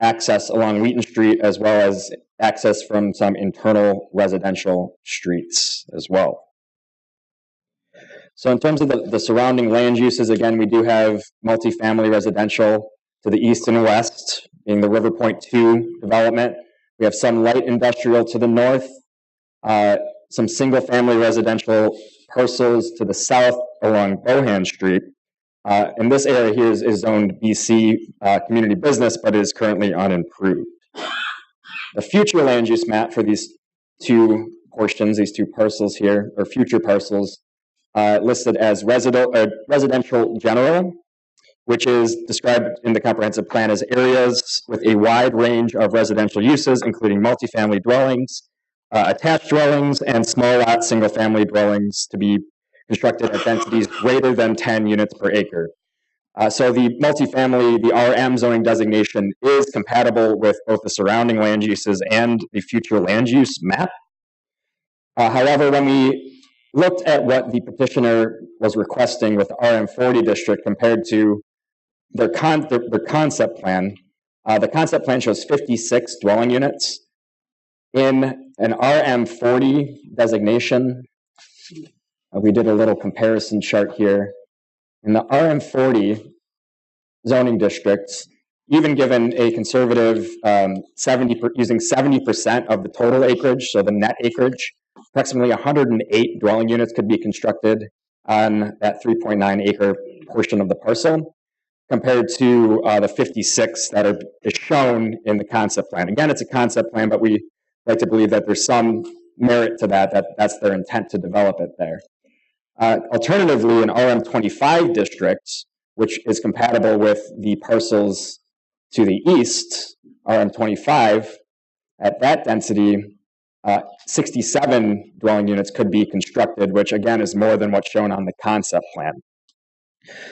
access along Wheaton Street as well as access from some internal residential streets as well. So in terms of the surrounding land uses, again, we do have multifamily residential to the east and west, being the River Point 2 development. We have some light industrial to the north, some single-family residential parcels to the south along Bohan Street. And this area here is zoned BC community business, but is currently unimproved. The future land use map for these two portions, these two parcels here, or future parcels, listed as residential general, which is described in the comprehensive plan as areas with a wide range of residential uses, including multifamily dwellings, attached dwellings, and small lot single-family dwellings to be constructed at densities greater than 10 units per acre. So the multifamily, the RM zoning designation is compatible with both the surrounding land uses and the future land use map. However, when we looked at what the petitioner was requesting with the RM40 district compared to their concept plan, the concept plan shows 56 dwelling units. In an RM40 designation, we did a little comparison chart here. In the RM40 zoning districts, even given a conservative using 70% of the total acreage, so the net acreage, approximately 108 dwelling units could be constructed on that 3.9 acre portion of the parcel, compared to the 56 that is shown in the concept plan. Again, it's a concept plan, but we like to believe that there's some merit to that's their intent to develop it there. Alternatively, an RM25 district, which is compatible with the parcels to the east, RM25, at that density, 67 dwelling units could be constructed, which again is more than what's shown on the concept plan.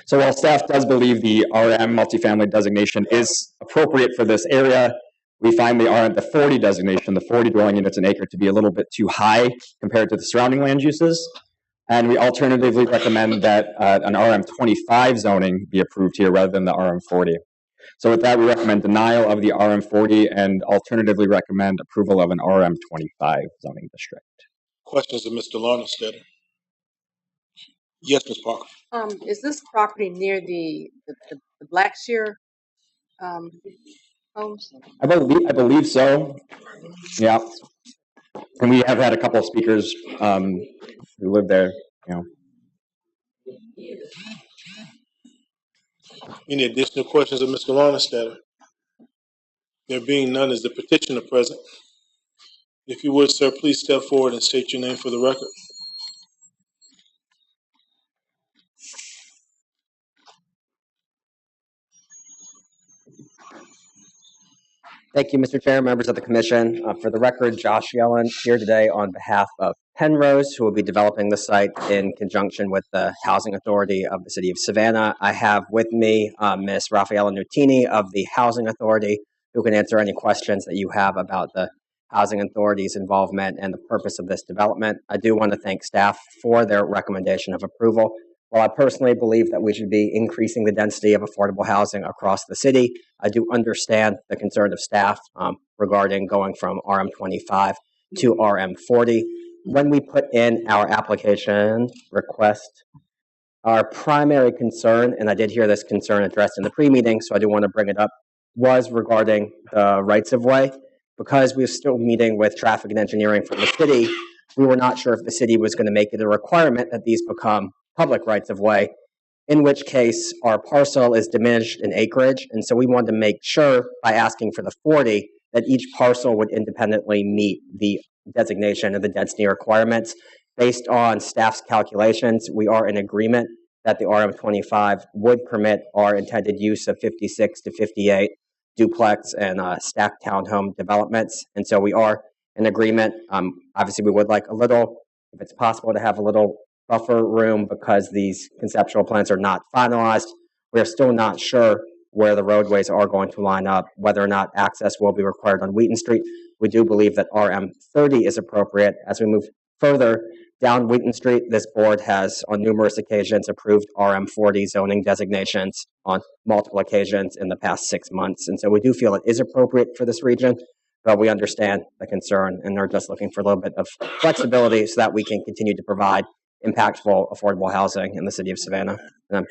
So while staff does believe the RM multifamily designation is appropriate for this area, we find the 40 designation, the 40 dwelling units an acre, to be a little bit too high compared to the surrounding land uses. And we alternatively recommend that an RM25 zoning be approved here rather than the RM40. So with that, we recommend denial of the RM40 and alternatively recommend approval of an RM25 zoning district. Questions of Mr. Larnstead? Yes, Ms. Parker. Is this property near the Blackshear homes? I believe so. Yeah. And we have had a couple of speakers who live there, you know. Any additional questions of Mr. Larnstead? There being none, is the petitioner present? If you would, sir, please step forward and state your name for the record. Thank you, Mr. Chair, members of the Commission. For the record, Josh Yellen here today on behalf of Penrose, who will be developing the site in conjunction with the Housing Authority of the City of Savannah. I have with me Ms. Raffaella Nutini of the Housing Authority, who can answer any questions that you have about the Housing Authority's involvement and the purpose of this development. I do want to thank staff for their recommendation of approval. While I personally believe that we should be increasing the density of affordable housing across the city, I do understand the concern of staff regarding going from RM25 to RM40. When we put in our application request, our primary concern, and I did hear this concern addressed in the pre-meeting, so I do want to bring it up, was regarding the rights of way. Because we were still meeting with traffic and engineering from the city, we were not sure if the city was going to make it a requirement that these become public rights of way, in which case our parcel is diminished in acreage. And so we wanted to make sure by asking for the 40 that each parcel would independently meet the designation and the density requirements. Based on staff's calculations, we are in agreement that the RM25 would permit our intended use of 56 to 58 duplex and stacked townhome developments. And so we are in agreement. Obviously, we would like a little, if it's possible, to have a little buffer room because these conceptual plans are not finalized. We are still not sure where the roadways are going to line up, whether or not access will be required on Wheaton Street. We do believe that RM30 is appropriate. As we move further down Wheaton Street, this board has on numerous occasions approved RM40 zoning designations on multiple occasions in the past 6 months. And so we do feel it is appropriate for this region, but we understand the concern and are just looking for a little bit of flexibility so that we can continue to provide impactful, affordable housing in the city of Savannah. And I'm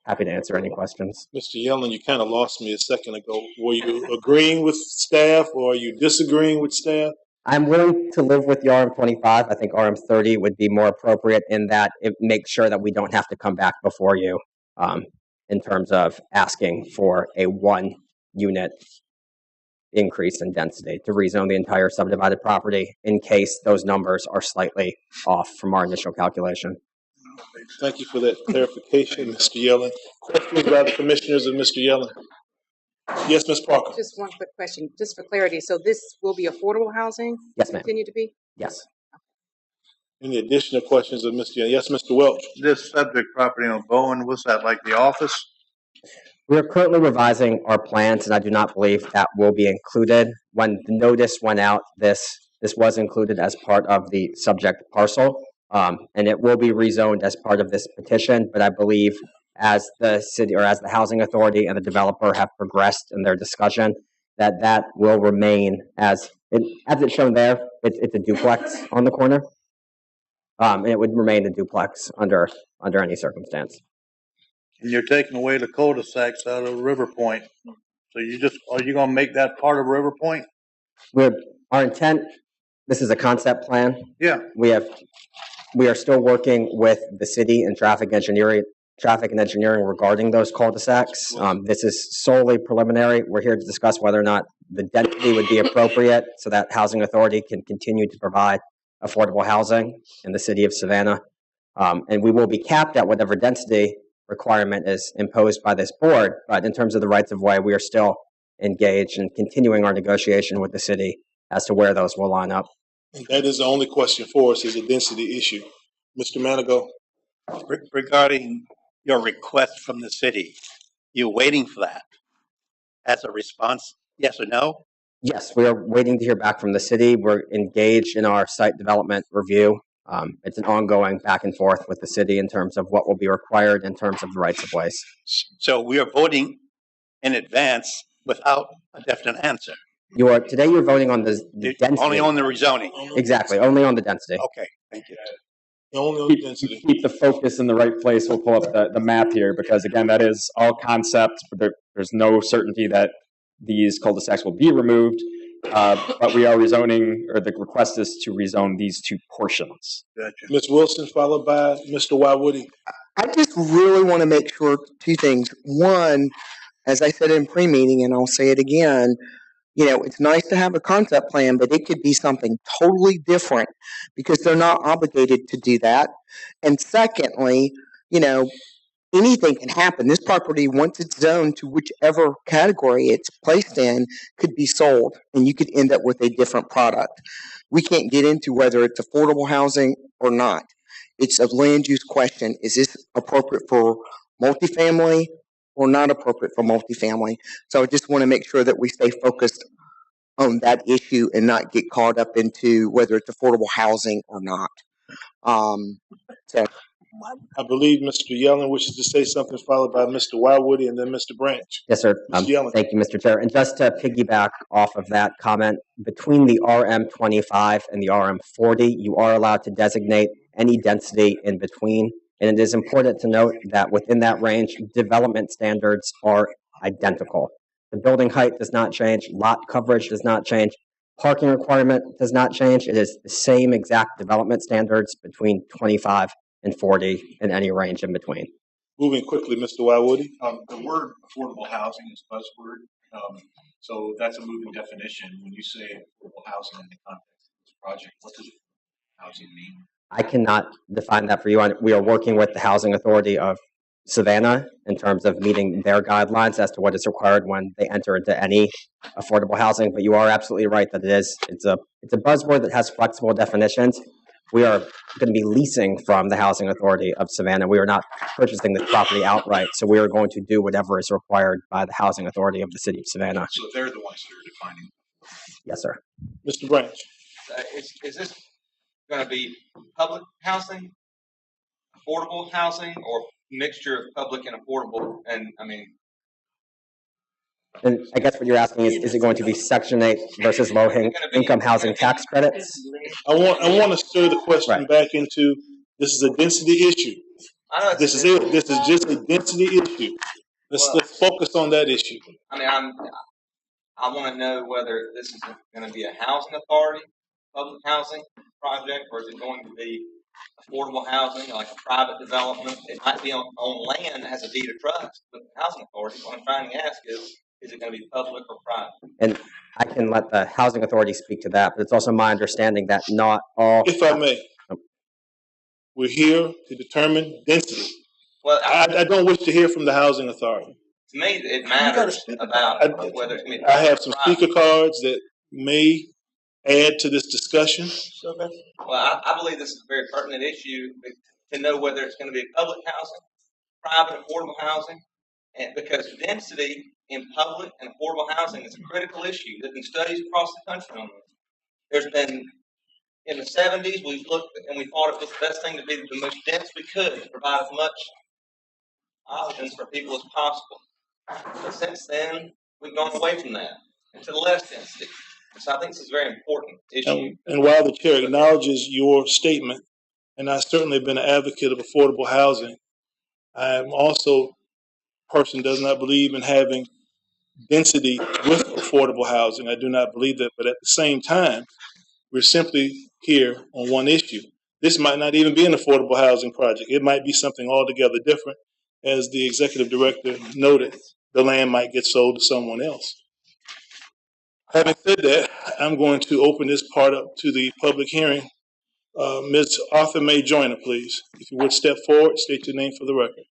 happy to answer any questions. Mr. Yellen, you kind of lost me a second ago. Were you agreeing with staff or are you disagreeing with staff? I'm willing to live with the RM25. I think RM30 would be more appropriate in that it makes sure that we don't have to come back before you in terms of asking for a 1-unit increase in density to rezone the entire subdivided property in case those numbers are slightly off from our initial calculation. Thank you for that clarification, Mr. Yellen. Questions by the commissioners of Mr. Yellen? Yes, Ms. Parker. Just one quick question, just for clarity. So this will be affordable housing? Yes, ma'am. Continue to be? Yes. Any additional questions of Mr. Yellen? Yes, Mr. Welch. This subject property on Bowen, what's that, like the office? We are currently revising our plans, and I do not believe that will be included. When the notice went out, this was included as part of the subject parcel, and it will be rezoned as part of this petition, but I believe as the city or as the housing authority and the developer have progressed in their discussion, that will remain as it's shown there. It's a duplex on the corner, and it would remain a duplex under any circumstance. And you're taking away the cul-de-sacs out of River Point. So are you gonna make that part of River Point? Our intent, this is a concept plan. Yeah. We are still working with the city and traffic and engineering regarding those cul-de-sacs. This is solely preliminary. We're here to discuss whether or not the density would be appropriate so that housing authority can continue to provide affordable housing in the city of Savannah. And we will be capped at whatever density requirement is imposed by this board. But in terms of the rights of way, we are still engaged in continuing our negotiation with the city as to where those will line up. And that is the only question for us, is a density issue. Mr. Manigault. Regarding your request from the city, you're waiting for that as a response, yes or no? Yes, we are waiting to hear back from the city. We're engaged in our site development review. It's an ongoing back and forth with the city in terms of what will be required in terms of the rights of ways. So we are voting in advance without a definite answer. Today you're voting on the density. Only on the rezoning. Exactly, only on the density. Okay, thank you. Only on the density. Keep the focus in the right place. We'll pull up the map here because, again, that is all concept. But there's no certainty that these cul-de-sacs will be removed. But we are rezoning, or the request is to rezone these two portions. Gotcha. Ms. Wilson, followed by Mr. Wywoody. I just really want to make sure 2 things. One, as I said in pre-meeting, and I'll say it again, it's nice to have a concept plan, but it could be something totally different because they're not obligated to do that. And secondly, anything can happen. This property, once it's zoned to whichever category it's placed in, could be sold, and you could end up with a different product. We can't get into whether it's affordable housing or not. It's a land use question. Is this appropriate for multifamily or not appropriate for multifamily? So I just want to make sure that we stay focused on that issue and not get caught up into whether it's affordable housing or not. So I believe Mr. Yellen wishes to say something, followed by Mr. Wywoody and then Mr. Branch. Yes, sir. Mr. Yellen. Thank you, Mr. Chair. And just to piggyback off of that comment, between the RM25 and the RM40, you are allowed to designate any density in between. And it is important to note that within that range, development standards are identical. The building height does not change, lot coverage does not change, parking requirement does not change. It is the same exact development standards between 25 and 40 and any range in between. Moving quickly, Mr. Wywoody. The word affordable housing is a buzzword, so that's a moving definition. When you say affordable housing in the context of this project, what does housing mean? I cannot define that for you. We are working with the Housing Authority of Savannah in terms of meeting their guidelines as to what is required when they enter into any affordable housing. But you are absolutely right that it's a buzzword that has flexible definitions. We are going to be leasing from the Housing Authority of Savannah. We are not purchasing the property outright, so we are going to do whatever is required by the Housing Authority of the City of Savannah. So they're the ones that are defining. Yes, sir. Mr. Branch. Is this going to be public housing, affordable housing, or mixture of public and affordable? And I mean, and I guess what you're asking is it going to be Section 8 versus low-income housing tax credits? I want to stir the question back into, this is a density issue. This is it. This is just a density issue. Let's focus on that issue. I mean, I want to know whether this is going to be a housing authority, public housing project, or is it going to be affordable housing, like a private development? It might be on land that has a deed of trust with the housing authority. What I'm trying to ask is it going to be public or private? And I can let the housing authority speak to that, but it's also my understanding that not all. If I may, we're here to determine density. Well, I don't wish to hear from the housing authority. To me, it matters about whether it's going to be. I have some speaker cards that may add to this discussion. Well, I believe this is a very pertinent issue to know whether it's going to be public housing, private affordable housing, and because density in public and affordable housing is a critical issue. There's been studies across the country on this. There's been, in the 70s, we looked and we thought it was the best thing to be the most dense we could to provide as much options for people as possible. But since then, we've gone away from that into less density. So I think this is a very important issue. And while the chair acknowledges your statement, and I certainly have been an advocate of affordable housing, I am also a person who does not believe in having density with affordable housing. I do not believe that. But at the same time, we're simply here on one issue. This might not even be an affordable housing project. It might be something altogether different. As the executive director noted, the land might get sold to someone else. Having said that, I'm going to open this part up to the public hearing. Ms. Arthur Mae Joyner, please. If you would step forward, state your name for the record.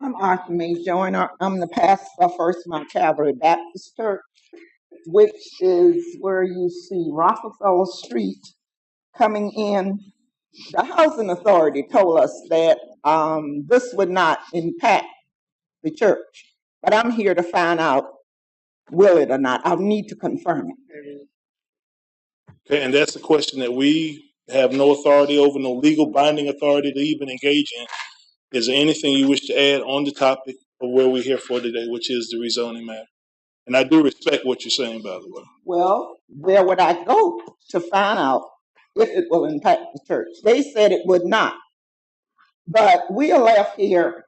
I'm Arthur Mae Joyner. I'm the pastor of First Mount Calvary Baptist Church, which is where you see Rockefeller Street coming in. The housing authority told us that this would not impact the church, but I'm here to find out will it or not. I'll need to confirm it. Okay, and that's a question that we have no authority over, no legal binding authority to even engage in. Is there anything you wish to add on the topic of where we're here for today, which is the rezoning matter? And I do respect what you're saying, by the way. Well, where would I go to find out if it will impact the church? They said it would not. But we are left here,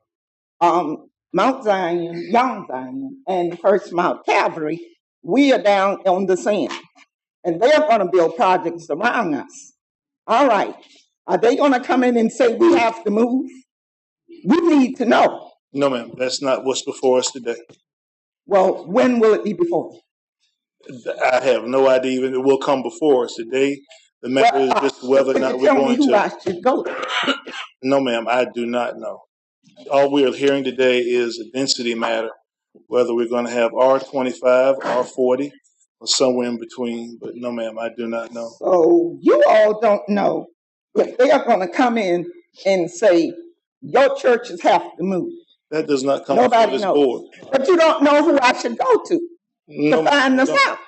Mount Zion, Young Zion, and First Mount Calvary. We are down on the sand, and they're going to build projects around us. All right. Are they going to come in and say we have to move? We need to know. No, ma'am. That's not what's before us today. Well, when will it be before? I have no idea even it will come before us today. The matter is just whether or not we're going to. I should go to. No, ma'am. I do not know. All we are hearing today is a density matter, whether we're going to have R25, R40, or somewhere in between. But no, ma'am, I do not know. So you all don't know if they are going to come in and say, your churches have to move. That does not come Nobody from this knows. board. But you don't know who I should go to. No, to find this no. out.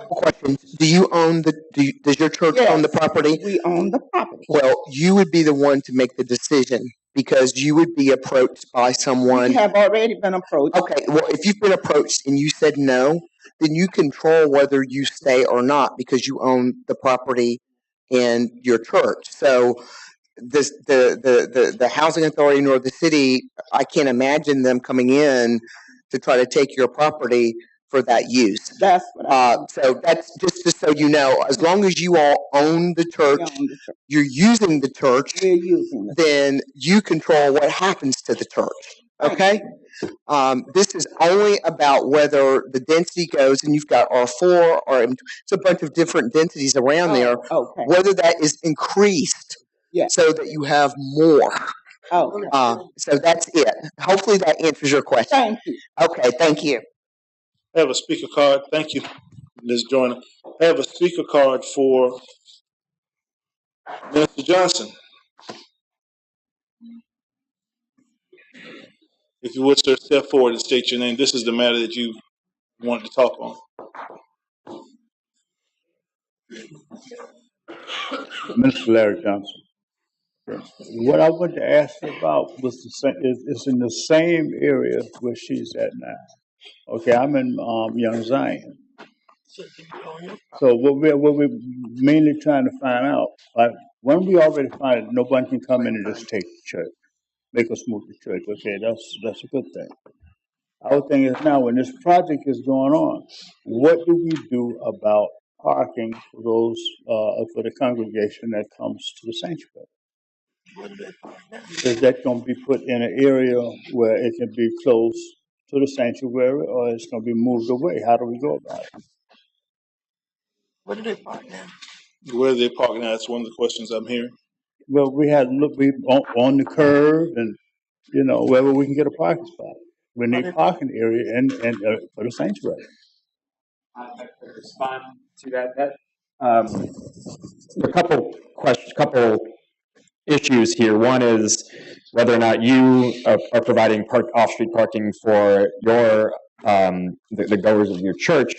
Question: Do you own does your church own the Yes, property? we own the property. Well, you would be the one to make the decision because you would be approached by We someone. have already been approached. Okay, well, if you've been approached and you said no, then you control whether you stay or not because you own the property and your church. So the housing authority nor the city, I can't imagine them coming in to try to take your property for that use. That's what So that's just so you know, as long as you all own the church, you're using the church, we're using it. then you control what happens to the church. Okay? This is only about whether the density goes, and you've got R4 or it's a bunch of different densities around there, Okay. whether that is increased so that you have more. So that's it. Hopefully that answers your question. Thank you. Okay, thank you. I have a speaker card. Thank you, Ms. Joyner. I have a speaker card for Mr. Johnson. If you would, sir, step forward and state your name. This is the matter that you wanted to talk on. Mr. Larry Johnson. What I want to ask you about was is in the same area where she's at now. Okay, I'm in Young Zion. So what we're mainly trying to find out, when we already find it, nobody can come in and just take the church, make us move the church. Okay, that's a good thing. Our thing is now when this project is going on, what do we do about parking for those for the congregation that comes to the sanctuary? Is that going to be put in an area where it can be close to the sanctuary, or it's going to be moved away? How do we go about it? Where do they park now? Where do they park now? That's one of the questions I'm hearing. Well, we on the curb, and wherever we can get a parking spot. We need parking area and for the sanctuary. I could respond to that. A couple issues here. One is whether or not you are providing off-street parking for your the goers of your church.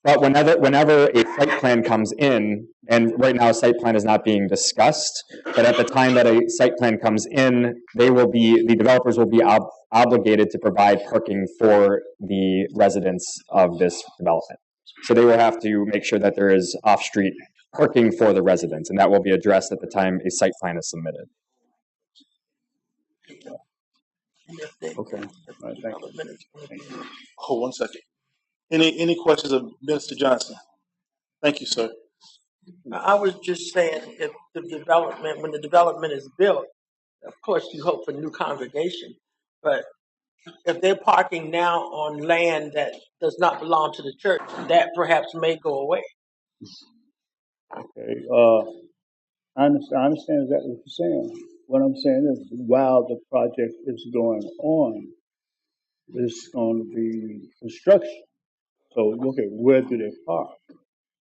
But whenever a site plan comes in, and right now a site plan is not being discussed, but at the time that a site plan comes in, the developers will be obligated to provide parking for the residents of this development. So they will have to make sure that there is off-street parking for the residents, and that will be addressed at the time a site plan is submitted. Okay. All right, thank you. Hold 1 second. Any questions of Mr. Johnson? Thank you, sir. I was just saying, if when the development is built, of course you hope for new congregation, but if they're parking now on land that does not belong to the church, that perhaps may go away. Okay. I understand exactly what you're saying. What I'm saying is, while the project is going on, there's going to be construction. So, okay, where do they park?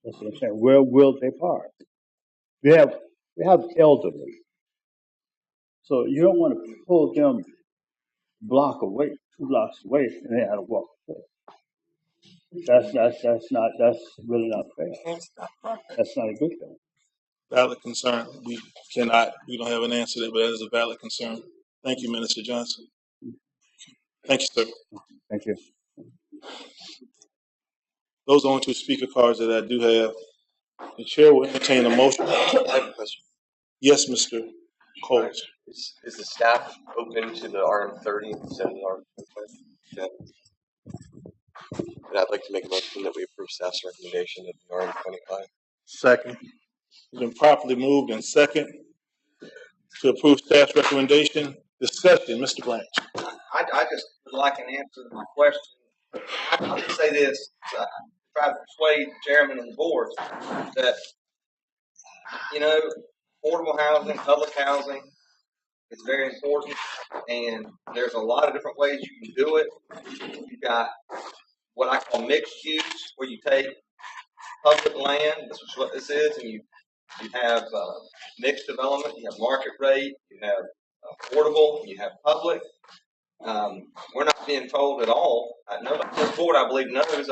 That's what I'm saying. Where will they park? We have elderly, so you don't want to pull them two blocks away, and they have to walk. That's really not fair. That's not a good thing. Valid concern. We don't have an answer to that, but that is a valid concern. Thank you, Minister Johnson. Thank you, sir. Thank you. Those are only two speaker cards that I do have. The chair will entertain a motion. I have a question. Yes, Mr. Coles. Is the staff open to the RM30 instead of the RM25? And I'd like to make a motion that we approve staff's recommendation of the RM25. Second. It's been properly moved and second to approve staff's recommendation. Discussion, Mr. Blanch. I just would like an answer to my question. I would say this, try to persuade the chairman and the board that, affordable housing, public housing is very important, and there's a lot of different ways you can do it. You've got what I call mixed use, where you take public land, this is what this is, and you have mixed development, you have market rate, you have affordable, you have public. We're not being told at all. Nobody on this board, I believe, knows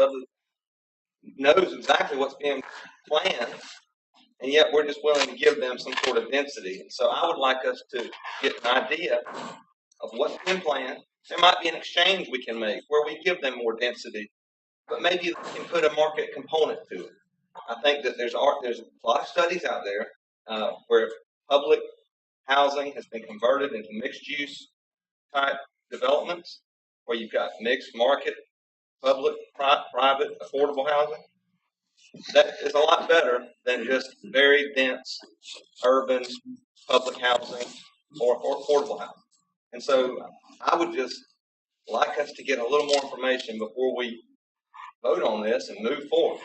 exactly what's being planned, and yet we're just willing to give them some sort of density. And so I would like us to get an idea of what's being planned. There might be an exchange we can make where we give them more density, but maybe they can put a market component to it. I think that there's a lot of studies out there where public housing has been converted into mixed use type developments, where you've got mixed market, public, private, affordable housing. That is a lot better than just very dense urban public housing or affordable housing. And so I would just like us to get a little more information before we vote on this and move forward.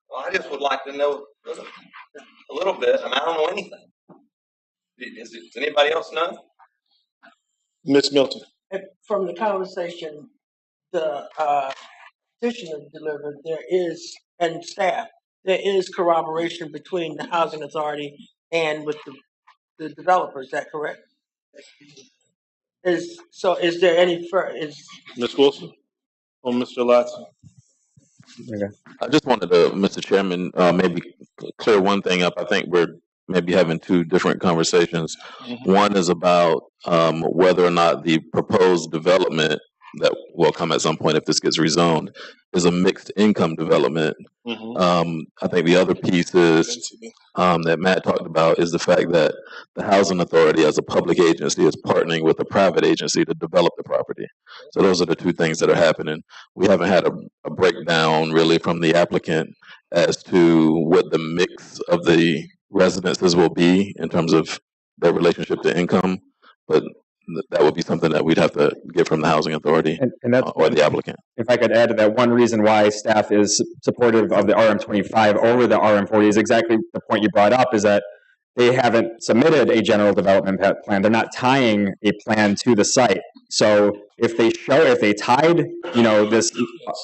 Well, I just would like to know a little bit. I mean, I don't know anything. Does anybody else know? Ms. Milton. From the conversation the petitioner delivered, there is, and staff, there is corroboration between the housing authority and with the developer. Is that correct? Is there any Ms. Wilson or Mr. Latson? I just wanted to, Mr. Chairman, maybe clear one thing up. I think we're maybe having two different conversations. Mm-hmm. One is about whether or not the proposed development that will come at some point if this gets rezoned is a mixed income development. Mm-hmm. I think the other piece is that Matt talked about is the fact that the housing authority as a public agency is partnering with a private agency to develop the property. So those are the two things that are happening. We haven't had a breakdown really from the applicant as to what the mix of the residences will be in terms of their relationship to income, but that would be something that we'd have to get from the housing authority And that's or the applicant. If I could add to that, one reason why staff is supportive of the RM25 over the RM40 is exactly the point you brought up, is that they haven't submitted a general development plan. They're not tying a plan to the site. So if they tied, this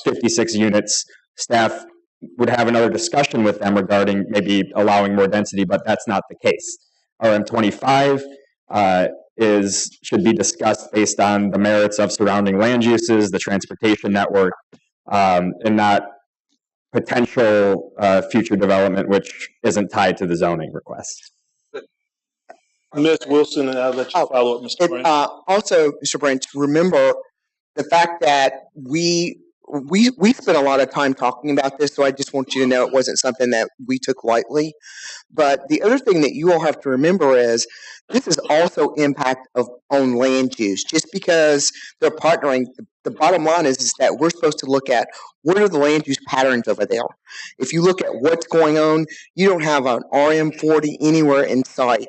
56 units, staff would have another discussion with them regarding maybe allowing more density, but that's not the case. RM25 should be discussed based on the merits of surrounding land uses, the transportation network, and not potential future development which isn't tied to the zoning request. Ms. Wilson, and I'll let you follow up, Mr. Branch. Also, Mr. Branch, remember the fact that we spent a lot of time talking about this, so I just want you to know it wasn't something that we took lightly. But the other thing that you all have to remember is this is also impact on land use. Just because they're partnering, the bottom line is that we're supposed to look at what are the land use patterns over there. If you look at what's going on, you don't have an RM40 anywhere in sight.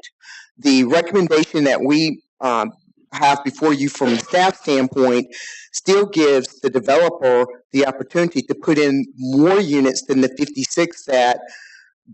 The recommendation that we have before you from a staff standpoint still gives the developer the opportunity to put in more units than the 56 that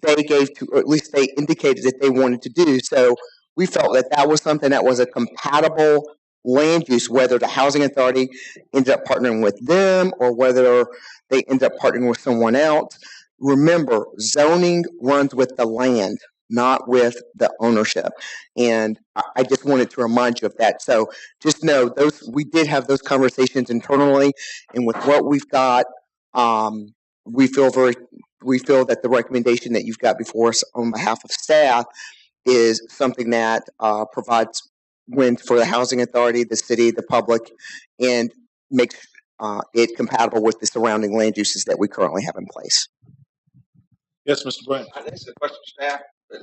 they gave to, or at least they indicated that they wanted to do. So we felt that that was something that was a compatible land use, whether the housing authority ended up partnering with them or whether they ended up partnering with someone else. Remember, zoning runs with the land, not with the ownership. And I just wanted to remind you of that. So just know we did have those conversations internally, and with what we've got, we feel that the recommendation that you've got before us on behalf of staff is something that provides wins for the housing authority, the city, the public, and makes it compatible with the surrounding land uses that we currently have in place. Yes, Mr. Branch. This is a question for staff, but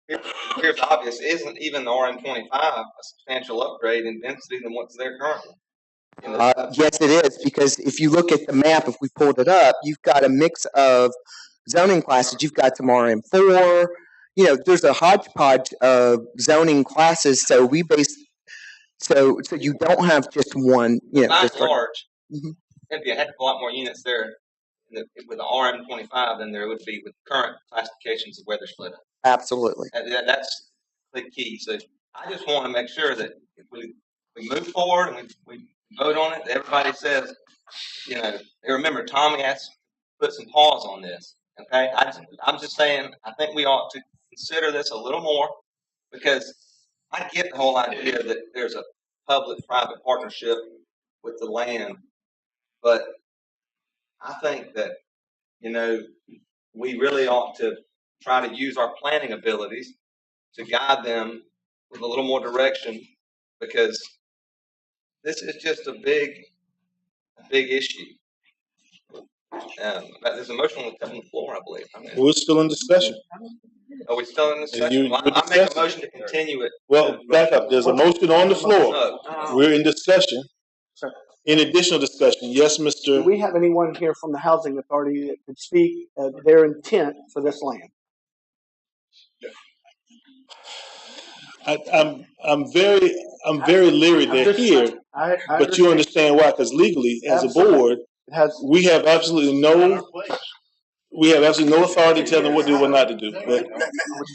it appears obvious. Isn't even the RM25 a substantial upgrade in density than what's there currently? Yes, it is, because if you look at the map, if we pulled it up, you've got a mix of zoning classes. You've got some RM4. There's a hodgepodge of zoning classes. So we so you don't have just one. By and large, there'd be a heck of a lot more units there with the RM25 than there would be with current classifications of where they're split up. Absolutely. That's the key. So I just want to make sure that if we move forward and we vote on it, everybody says, remember, Tommy has to put some pause on this. Okay? I'm just saying, I think we ought to consider this a little more, because I get the whole idea that there's a public-private partnership with the land, but I think that, you know, we really ought to try to use our planning abilities to guide them with a little more direction, because this is just a big issue. There's a motion on the floor, I believe. We're still in discussion. Are we still in And discussion? Well, I make a motion to continue it. Well, back up. There's a motion on the floor. No. We're in discussion. Sir, In additional discussion, yes, do Mr. we have anyone here from the housing authority that could speak their intent for this land? I'm very leery they're here, but you understand why? Because legally, as a board, we have absolutely no authority to tell them what to do, what not to do.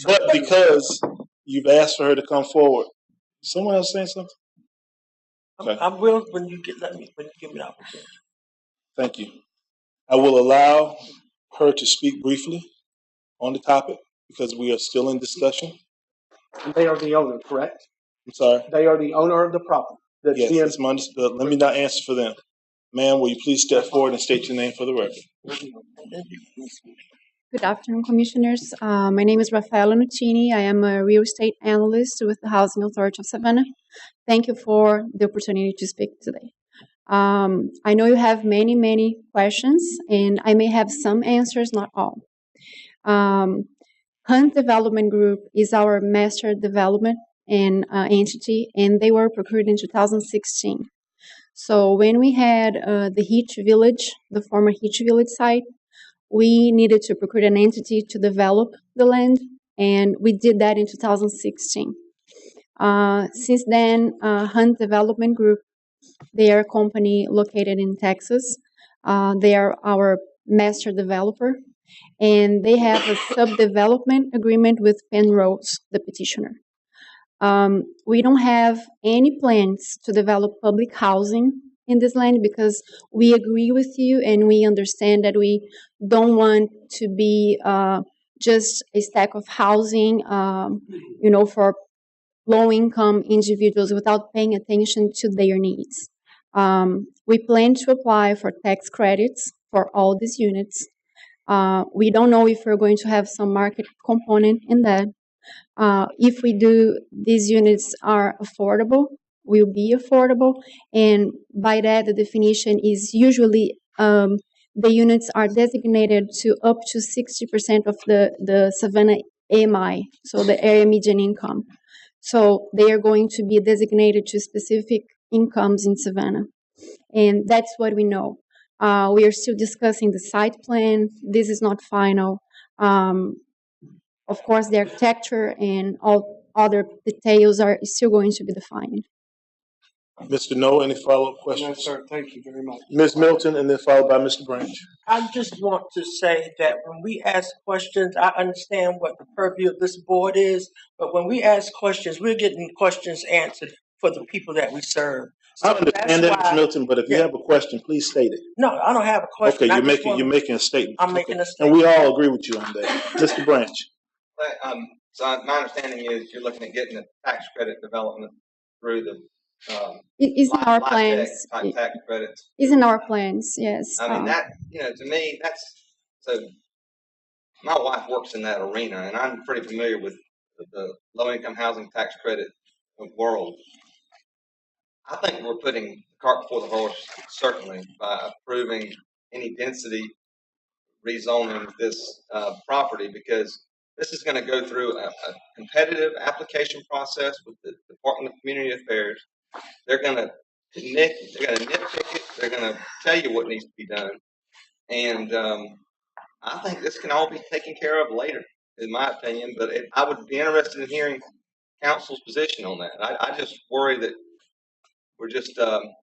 But because you've asked for her to come forward, someone else saying something? Okay. I will when you give me the opportunity. Thank you. I will allow her to speak briefly on the topic because we are still in discussion. And they are the owner, correct? I'm sorry? They are the owner of the property. Yes, it's my understanding. Let me not answer for them. Ma'am, will you please step forward and state your name for the record? Good afternoon, Commissioners. My name is Rafaela Nuccini. I am a real estate analyst with the Housing Authority of Savannah. Thank you for the opportunity to speak today. I know you have many questions, and I may have some answers, not all. Hunt Development Group is our master development and entity, and they were procured in 2016. So when we had the Hitch Village, the former Hitch Village site, we needed to procure an entity to develop the land, and we did that in 2016. Since then, Hunt Development Group, they are a company located in Texas. They are our master developer, and they have a sub-development agreement with Penrose, the petitioner. We don't have any plans to develop public housing in this land because we agree with you and we understand that we don't want to be just a stack of housing, for low-income individuals without paying attention to their needs. We plan to apply for tax credits for all these units. We don't know if we're going to have some market component in that. If we do, these units are affordable, will be affordable, and by that, the definition is usually the units are designated to up to 60% of the Savannah AMI, so the area median income. So they are going to be designated to specific incomes in Savannah. And that's what we know. We are still discussing the site plan. This is not final. Of course, the architecture and all other details are still going to be defined. Mr. No, any follow-up questions? No, sir. Thank you very much. Ms. Milton, and then followed by Mr. Branch. I just want to say that when we ask questions, I understand what the purview of this board is, but when we ask questions, we're getting questions answered for the people that we serve. So I understand that, Ms. Milton, but if you have a question, please state it. No, I don't have a question. Okay, you're making a statement. I'm making a statement. And we all agree with you on that. Mr. Branch. So my understanding is you're looking at getting the tax credit development through the It's in our plans. Tax credits. It's in our plans, yes. I mean, that, to me, that's, so my wife works in that arena, and I'm pretty familiar with the low-income housing tax credit world. I think we're putting the cart before the horse, certainly, by approving any density rezoning of this property, because this is going to go through a competitive application process with the Department of Community Affairs. They're going to nitpick it. They're going to tell you what needs to be done. And I think this can all be taken care of later, in my opinion. But I would be interested in hearing council's position on that. I just worry that we're just,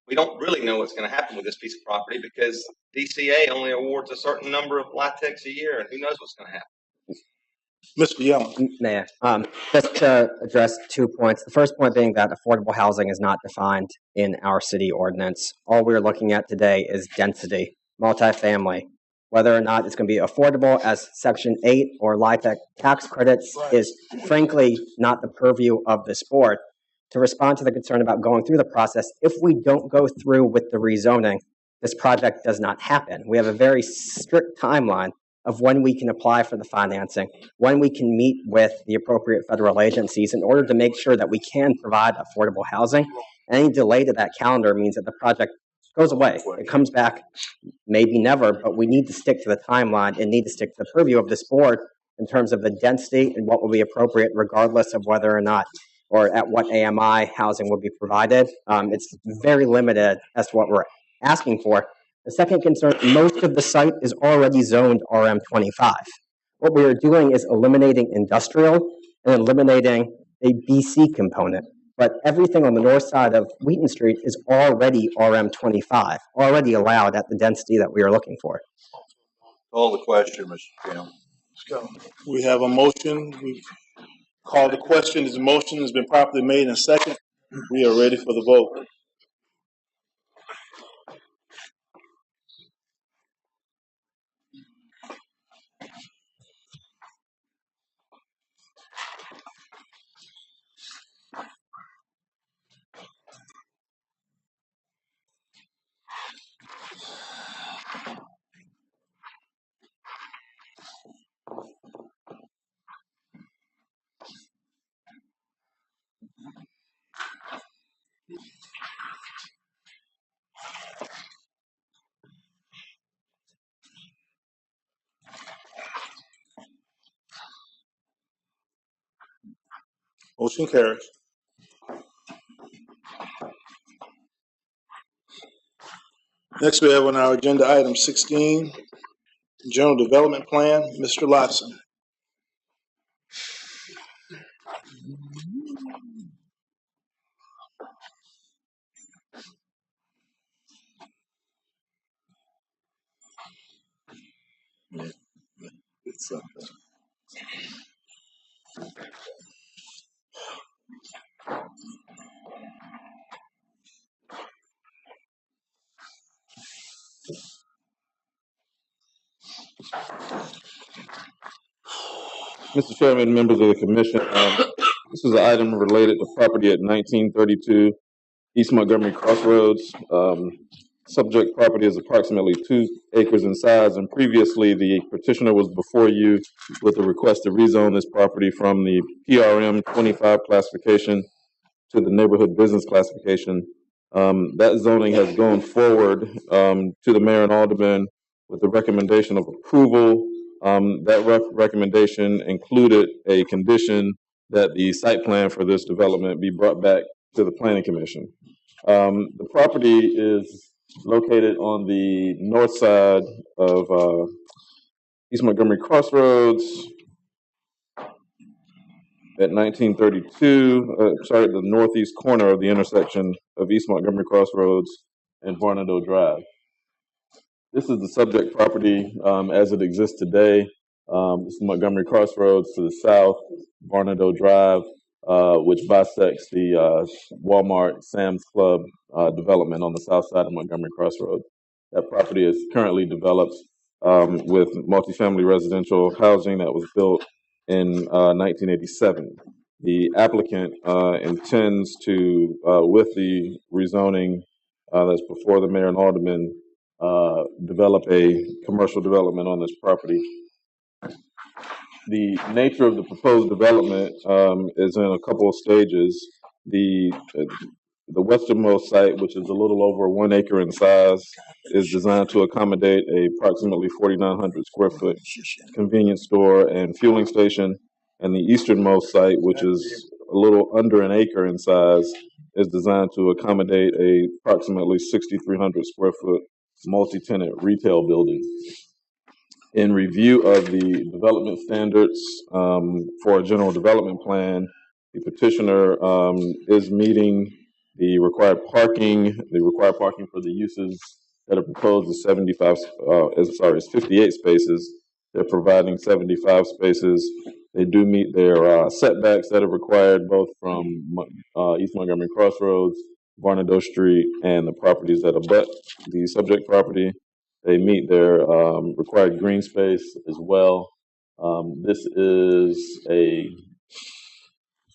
we don't really know what's going to happen with this piece of property because DCA only awards a certain number of LIHTCs a year, and who knows what's going to happen. Mr. Young. Mayor, just to address 2 points. The first point being that affordable housing is not defined in our city ordinance. All we're looking at today is density, multifamily. Whether or not it's going to be affordable as Section 8 or LIHTC tax credits is frankly not the purview of this board. To respond to the concern about going through the process, if we don't go through with the rezoning, this project does not happen. We have a very strict timeline of when we can apply for the financing, when we can meet with the appropriate federal agencies in order to make sure that we can provide affordable housing. Any delay to that calendar means that the project goes away. It comes back, maybe never, but we need to stick to the timeline and need to stick to the purview of this board in terms of the density and what will be appropriate regardless of whether or not or at what AMI housing will be provided. It's very limited as to what we're asking for. The second concern, most of the site is already zoned RM25. What we are doing is eliminating industrial and eliminating a BC component. But everything on the north side of Wheaton Street is already RM25, already allowed at the density that we are looking for. Call the question, Mr. Chairman. Let's go. We have a motion. We've called the question. This motion has been properly made and second. We are ready for the vote. Motion carries. Next, we have on our agenda item 16, General Development Plan. Mr. Lotson. Mr. Chairman, members of the commission, this is an item related to property at 1932 East Montgomery Crossroads. Subject property is approximately 2 acres in size, and previously the petitioner was before you with a request to rezone this property from the PRM 25 classification to the neighborhood business classification. That zoning has gone forward to the mayor and aldermen with the recommendation of approval. That recommendation included a condition that the site plan for this development be brought back to the planning commission. The property is located on the north side of East Montgomery Crossroads at 1932, the northeast corner of the intersection of East Montgomery Crossroads and Varnado Drive. This is the subject property as it exists today. This is Montgomery Crossroads to the south, Varnado Drive, which bisects the Walmart Sam's Club development on the south side of Montgomery Crossroads. That property is currently developed with multifamily residential housing that was built in 1987. The applicant intends to, with the rezoning that's before the mayor and aldermen, develop a commercial development on this property. The nature of the proposed development is in a couple of stages. The westernmost site, which is a little over 1 acre in size, is designed to accommodate a approximately 4,900 square foot convenience store and fueling station. And the easternmost site, which is a little under 1 acre in size, is designed to accommodate a approximately 6,300 square foot multi-tenant retail building. In review of the development standards for a general development plan, the petitioner is meeting the required parking. The required parking for the uses that are proposed is 58 spaces. They're providing 75 spaces. They do meet their setbacks that are required both from East Montgomery Crossroads, Varnado Street, and the properties that abut the subject property. they meet their required green space as well. This is a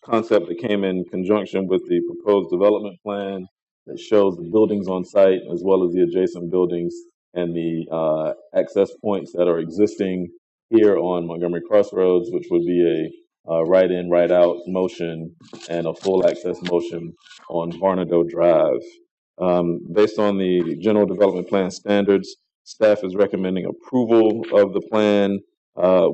concept that came in conjunction with the proposed development plan that shows the buildings on site as well as the adjacent buildings and the access points that are existing here on Montgomery Crossroads, which would be a right in, right out motion and a full access motion on Varnado Drive. Based on the general development plan standards, staff is recommending approval of the plan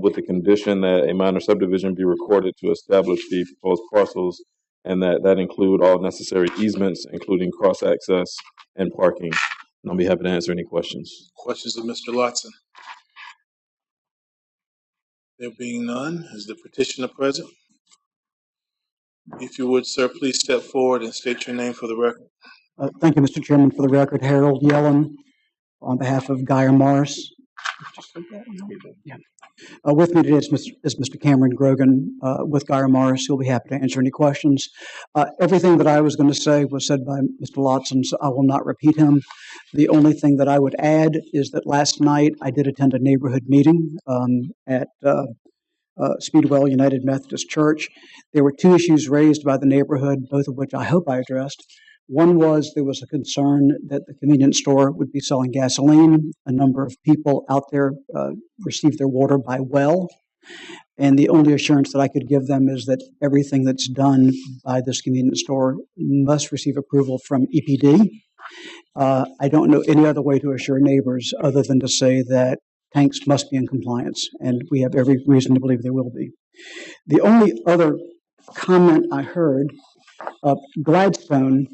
with the condition that a minor subdivision be recorded to establish the proposed parcels and that include all necessary easements, including cross-access and parking. And I'll be happy to answer any questions. Questions of Mr. Lotson? There being none, is the petitioner present? If you would, sir, please step forward and state your name for the record. Thank you, Mr. Chairman. For the record, Harold Yellen on behalf of Geyer Morris. Yeah. With me today is Mr. Cameron Grogan with Geyer Morris. He'll be happy to answer any questions. Everything that I was going to say was said by Mr. Lotson, so I will not repeat him. The only thing that I would add is that last night I did attend a neighborhood meeting at Speedwell United Methodist Church. There were two issues raised by the neighborhood, both of which I hope I addressed. One was there was a concern that the convenience store would be selling gasoline. A number of people out there receive their water by well. And the only assurance that I could give them is that everything that's done by this convenience store must receive approval from EPD. I don't know any other way to assure neighbors other than to say that tanks must be in compliance, and we have every reason to believe they will be. The only other comment I heard, Gladstone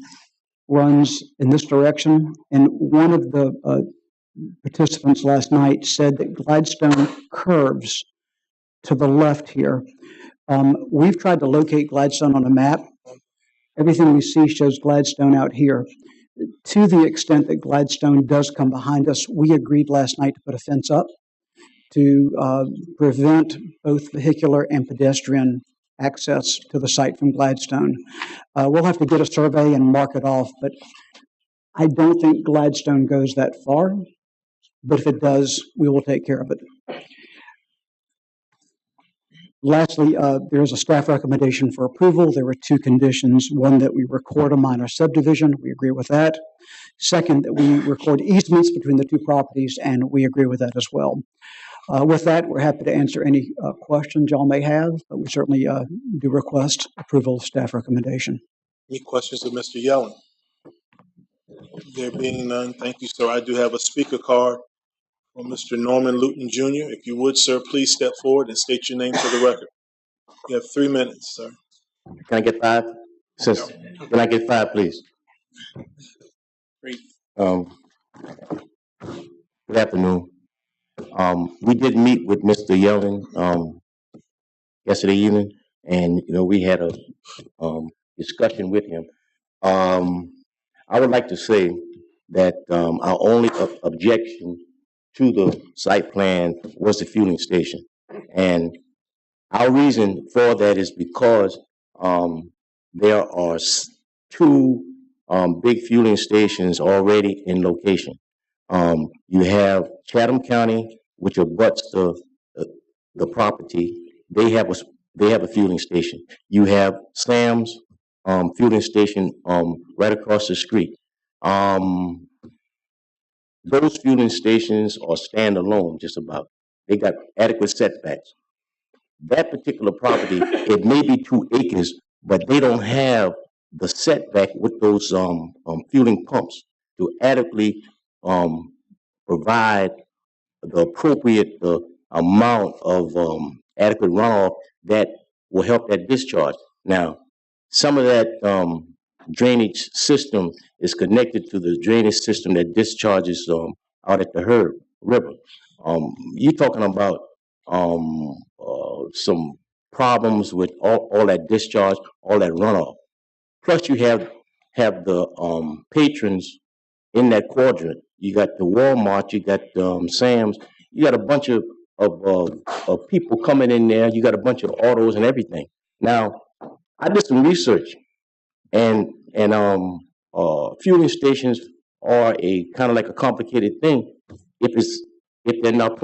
runs in this direction, and one of the participants last night said that Gladstone curves to the left here. We've tried to locate Gladstone on a map. Everything we see shows Gladstone out here. To the extent that Gladstone does come behind us, we agreed last night to put a fence up to prevent both vehicular and pedestrian access to the site from Gladstone. We'll have to get a survey and mark it off, but I don't think Gladstone goes that far. But if it does, we will take care of it. Lastly, there is a staff recommendation for approval. There were two conditions. One, that we record a minor subdivision. We agree with that. Second, that we record easements between the two properties, and we agree with that as well. With that, we're happy to answer any questions y'all may have, but we certainly do request approval of staff recommendation. Any questions of Mr. Yellen? There being none, thank you, sir. I do have a speaker card from Mr. Norman Luton Jr. If you would, sir, please step forward and state your name for the record. You have 3 minutes, sir. Can I get 5? Can I get 5, please? Great. Good afternoon. We did meet with Mr. Yellen yesterday evening, and we had a discussion with him. I would like to say that our only objection to the site plan was the fueling station, and our reason for that is because there are 2 big fueling stations already in location. You have Chatham County, which abuts the property. They have a fueling station. You have Sam's fueling station right across the street. Those fueling stations are standalone, just about. They got adequate setbacks. That particular property, it may be 2 acres, but they don't have the setback with those fueling pumps to adequately provide the appropriate amount of adequate runoff that will help that discharge. Now, some of that drainage system is connected to the drainage system that discharges out at the river. You're talking about some problems with all that discharge, all that runoff. Plus, you have the patrons in that quadrant. You got the Walmart, you got Sam's, you got a bunch of people coming in there. You got a bunch of autos and everything. Now, I did some research, and fueling stations are a kind of like a complicated thing. if they're not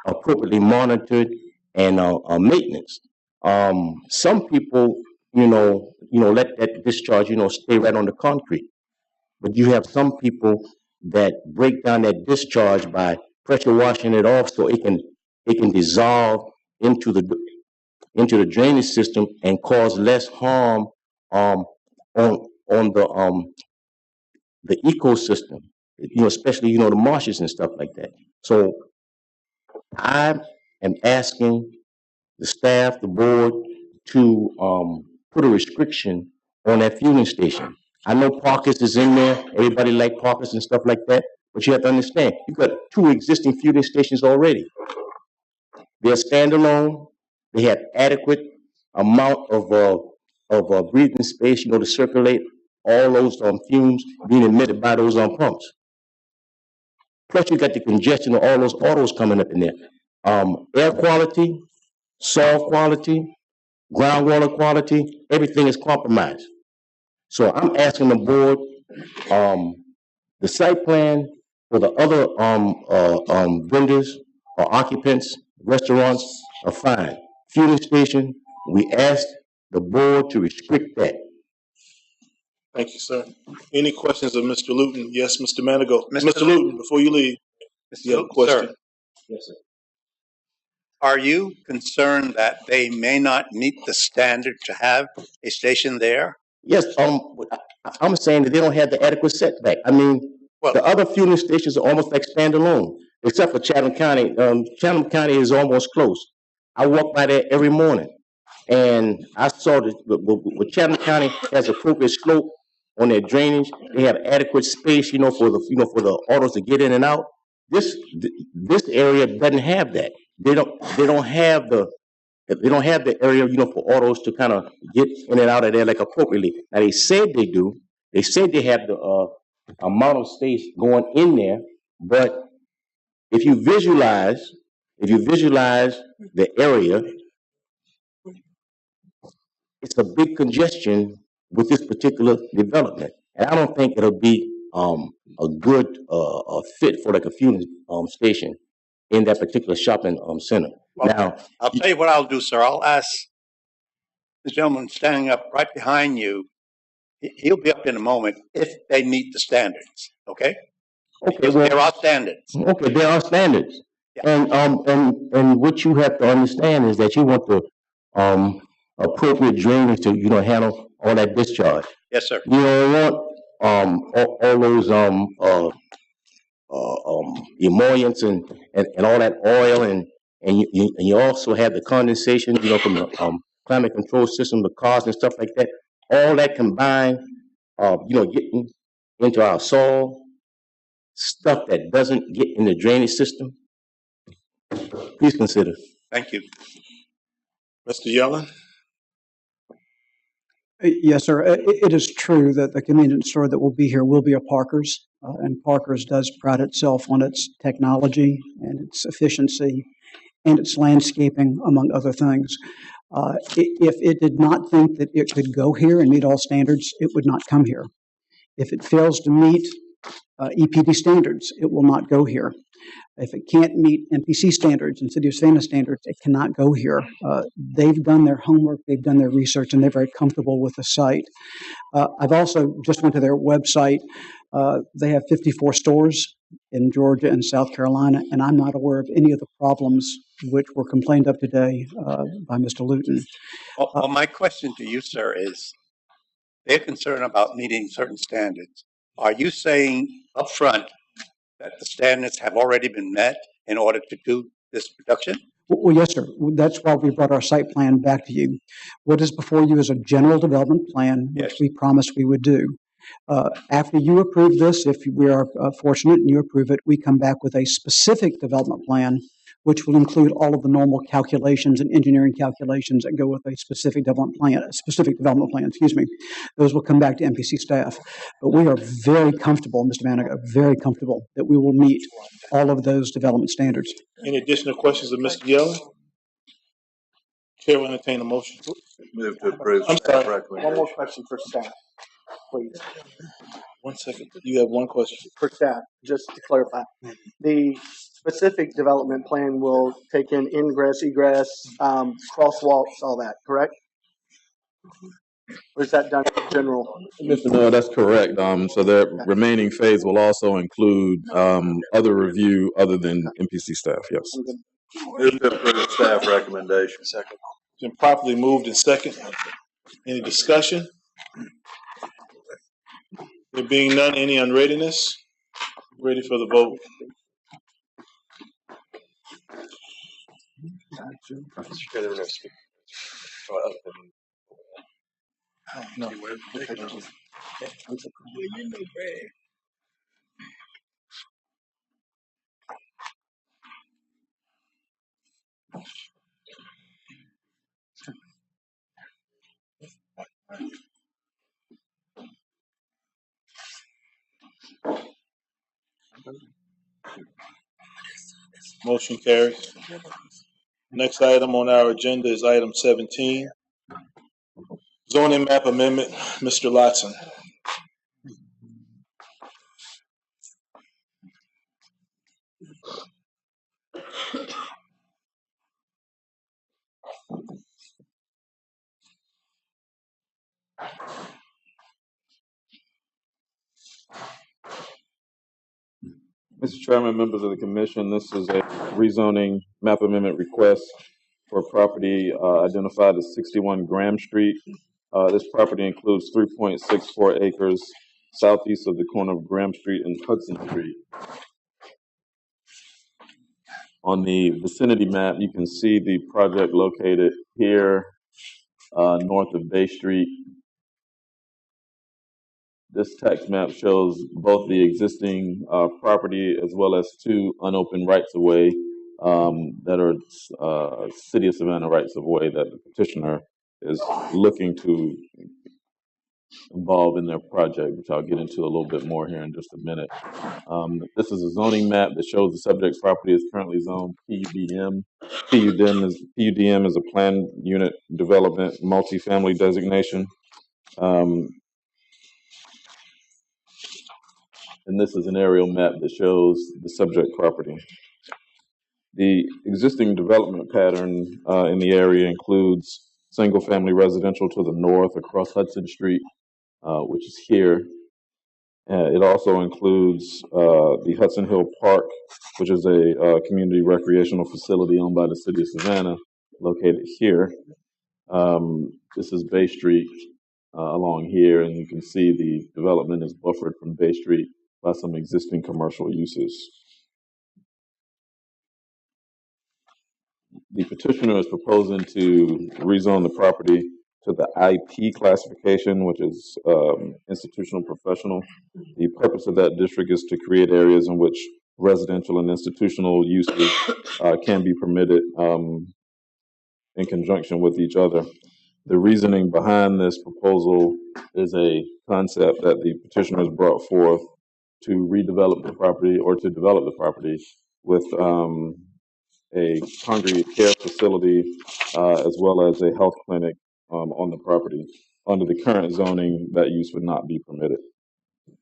appropriately monitored and maintenance. Some people, let that discharge, stay right on the concrete. But you have some people that break down that discharge by pressure washing it off so it can dissolve into the drainage system and cause less harm on the ecosystem, especially the marshes and stuff like that. So I am asking the staff, the board, to put a restriction on that fueling station. I know Parkers is in there. Everybody like Parkers and stuff like that. But you have to understand, you've got 2 existing fueling stations already. They're standalone. They have adequate amount of breathing space, to circulate all those fumes being emitted by those pumps. Plus, you got the congestion of all those autos coming up in there. Air quality, soil quality, groundwater quality, everything is compromised. So I'm asking the board, the site plan for the other vendors or occupants, restaurants are fine. Fueling station, we ask the board to restrict that. Thank you, sir. Any questions of Mr. Luton? Yes, Mr. Manigault. Mr. Luton, before you leave, you have a question. Sir, Yes, sir. are you concerned that they may not meet the standard to have a station there? Yes, I'm saying that they don't have the adequate setback. I mean, the other fueling stations are almost like standalone, except for Chatham County. Chatham County is almost close. I walk by there every morning, and I saw that with Chatham County has appropriate slope on their drainage. They have adequate space, for the autos to get in and out. This area doesn't have that. They don't have the area, for autos to kind of get in and out of there like appropriately. Now they said they do. They said they have the amount of space going in there, but if you visualize the area, it's a big congestion with this particular development, and I don't think it'll be a good fit for like a fueling station in that particular shopping center. Well, Now, I'll tell you what I'll do, sir. I'll ask the gentleman standing up right behind you. He'll be up in a moment if they meet the standards. Okay? okay, Because there are standards. okay, there are standards, and what you have to understand is that you want the appropriate drainage to handle all that discharge. Yes, sir. You don't want all those emollients and all that oil and you also have the condensation from the climate control system, the cars and stuff like that. All that combined, getting into our soil, stuff that doesn't get in the drainage system. Please consider. Thank you. Mr. Yellen? Yes, sir. It is true that the convenience store that will be here will be a Parker's, and Parker's does pride itself on its technology and its efficiency and its landscaping, among other things. If it did not think that it could go here and meet all standards, it would not come here. If it fails to meet EPD standards, it will not go here. If it can't meet MPC standards and City of Savannah standards, it cannot go here. They've done their homework, they've done their research, and they're very comfortable with the site. I've also just went to their website. They have 54 stores in Georgia and South Carolina, and I'm not aware of any of the problems which were complained of today by Mr. Luton. Well, my question to you, sir, is they're concerned about meeting certain standards. Are you saying up front that the standards have already been met in order to do this production? Well, yes, sir. That's why we brought our site plan back to you. What is before you is a general development plan, which we promised we would do. After you approve this, if we are fortunate and you approve it, we come back with a specific development plan, which will include all of the normal calculations and engineering calculations that go with a specific development plan, Those will come back to MPC staff. But we are very comfortable, Mr. Manigault, very comfortable that we will meet all of those development standards. Any additional questions of Mr. Yellen? Chair will entertain a motion. Move to approve. I'm sorry. One more question for staff, please. 1 second. You have one question. For staff, just to clarify, the specific development plan will take in ingress, egress, crosswalks, all that, correct? Or is that done in general? Mr. Miller, that's correct. So the remaining phase will also include other review other than MPC staff, yes. Move to approve staff recommendation. Second. It's been properly moved and second. Any discussion? There being none, any unreadiness? Ready for the vote. No. Motion carries. Next item on our agenda is item 17. Zoning map amendment, Mr. Lotson. Mr. Chairman, members of the commission, this is a rezoning map amendment request for property identified as 61 Graham Street. This property includes 3.64 acres southeast of the corner of Graham Street and Hudson Street. On the vicinity map, you can see the project located here north of Bay Street. This tax map shows both the existing property as well as two unopened rights-of-way that are City of Savannah rights-of-way that the petitioner is looking to involve in their project, which I'll get into a little bit more here in just a minute. This is a zoning map that shows the subject property is currently zoned PUDM. PUDM is a planned unit development multifamily designation. And this is an aerial map that shows the subject property. The existing development pattern in the area includes single-family residential to the north across Hudson Street, which is here. It also includes the Hudson Hill Park, which is a community recreational facility owned by the City of Savannah, located here. This is Bay Street along here, and you can see the development is buffered from Bay Street by some existing commercial uses. The petitioner is proposing to rezone the property to the IP classification, which is institutional professional. The purpose of that district is to create areas in which residential and institutional uses can be permitted in conjunction with each other. The reasoning behind this proposal is a concept that the petitioner has brought forth to redevelop the property or to develop the property with a congregate care facility as well as a health clinic on the property. Under the current zoning, that use would not be permitted.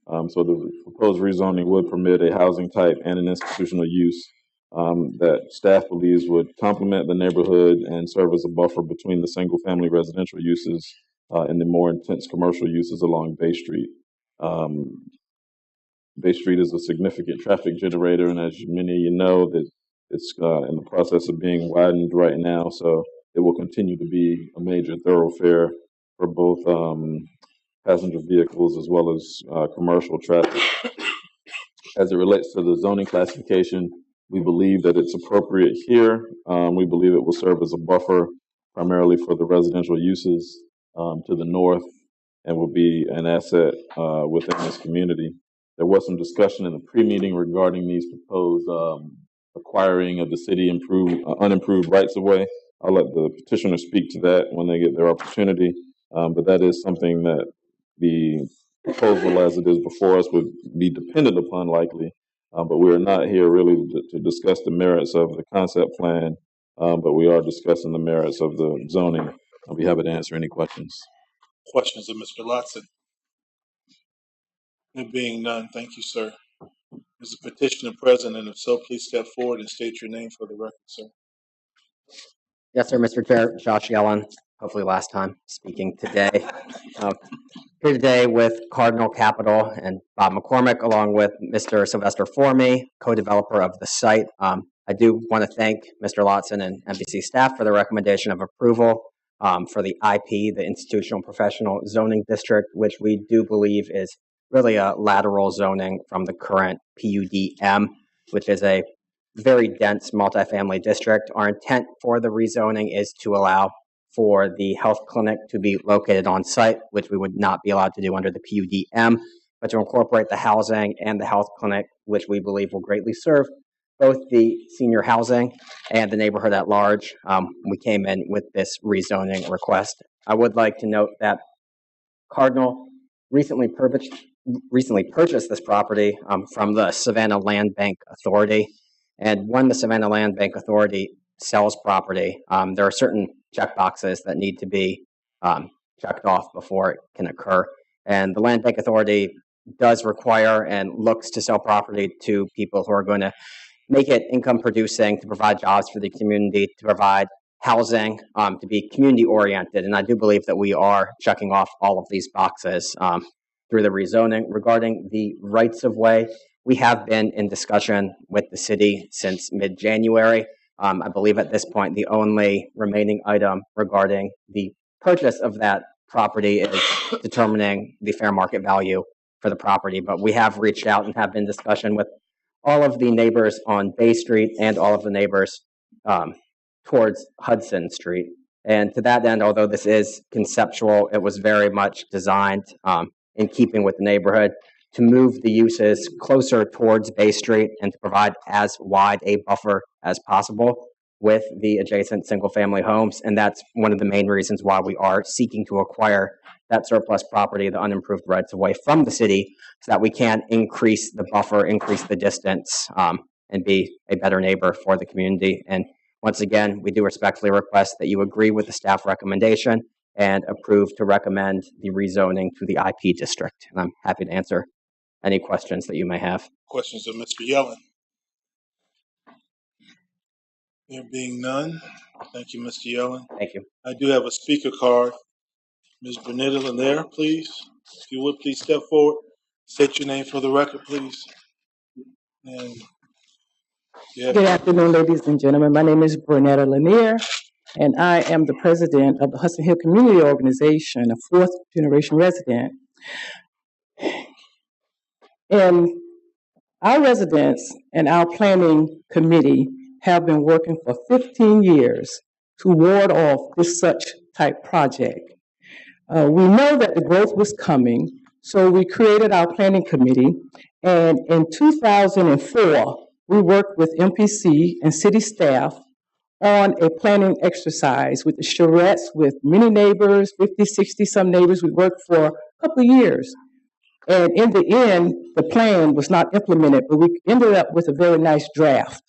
So the proposed rezoning would permit a housing type and an institutional use that staff believes would complement the neighborhood and serve as a buffer between the single family residential uses and the more intense commercial uses along Bay Street. Bay Street is a significant traffic generator, and as many of you know, that it's in the process of being widened right now, so it will continue to be a major thoroughfare for both passenger vehicles as well as commercial traffic. As it relates to the zoning classification, we believe that it's appropriate here. We believe it will serve as a buffer primarily for the residential uses to the north and will be an asset within this community. There was some discussion in the pre-meeting regarding these proposed acquiring of the city unimproved rights of way. I'll let the petitioner speak to that when they get their opportunity, but that is something that the proposal as it is before us would be dependent upon likely, but we are not here really to discuss the merits of the concept plan, but we are discussing the merits of the zoning. I'll be happy to answer any questions. Questions of Mr. Lotson? There being none, thank you, sir. Is the petitioner present, and if so, please step forward and state your name for the record, sir. Yes, sir, Mr. Chair. Josh Yellen, hopefully last time speaking today. Here today with Cardinal Capital and Bob McCormick, along with Mr. Sylvester Formy, co-developer of the site. I do want to thank Mr. Lotson and MPC staff for the recommendation of approval for the IP, the Institutional Professional Zoning District, which we do believe is really a lateral zoning from the current PUDM, which is a very dense multifamily district. Our intent for the rezoning is to allow for the health clinic to be located on site, which we would not be allowed to do under the PUDM, but to incorporate the housing and the health clinic, which we believe will greatly serve both the senior housing and the neighborhood at large. We came in with this rezoning request. I would like to note that Cardinal recently purchased this property from the Savannah Land Bank Authority. And when the Savannah Land Bank Authority sells property, there are certain check boxes that need to be checked off before it can occur. And the Land Bank Authority does require and looks to sell property to people who are going to make it income producing, to provide jobs for the community, to provide housing, to be community oriented. And I do believe that we are checking off all of these boxes through the rezoning. Regarding the rights of way, we have been in discussion with the city since mid-January. I believe at this point, the only remaining item regarding the purchase of that property is determining the fair market value for the property. But we have reached out and have been in discussion with all of the neighbors on Bay Street and all of the neighbors towards Hudson Street. And to that end, although this is conceptual, it was very much designed in keeping with the neighborhood to move the uses closer towards Bay Street and to provide as wide a buffer as possible with the adjacent single-family homes. And that's one of the main reasons why we are seeking to acquire that surplus property, the unimproved rights of way from the city, so that we can increase the buffer, increase the distance, and be a better neighbor for the community. And once again, we do respectfully request that you agree with the staff recommendation and approve to recommend the rezoning to the IP district. And I'm happy to answer any questions that you may have. Questions of Mr. Yellen? There being none, thank you, Mr. Yellen. Thank you. I do have a speaker card. Ms. Bernetta Lanier, please. If you would, please step forward. State your name for the record, please. And Good afternoon, ladies and gentlemen. My name is Bernetta Lanier, and I am the president of the Hudson Hill Community Organization, a fourth generation resident. And our residents and our planning committee have been working for 15 years to ward off this such type project. We know that the growth was coming, so we created our planning committee, and in 2004, we worked with MPC and city staff on a planning exercise with the charrettes, with many neighbors, 50, 60 some neighbors. We worked for a couple of years. And in the end, the plan was not implemented, but we ended up with a very nice draft.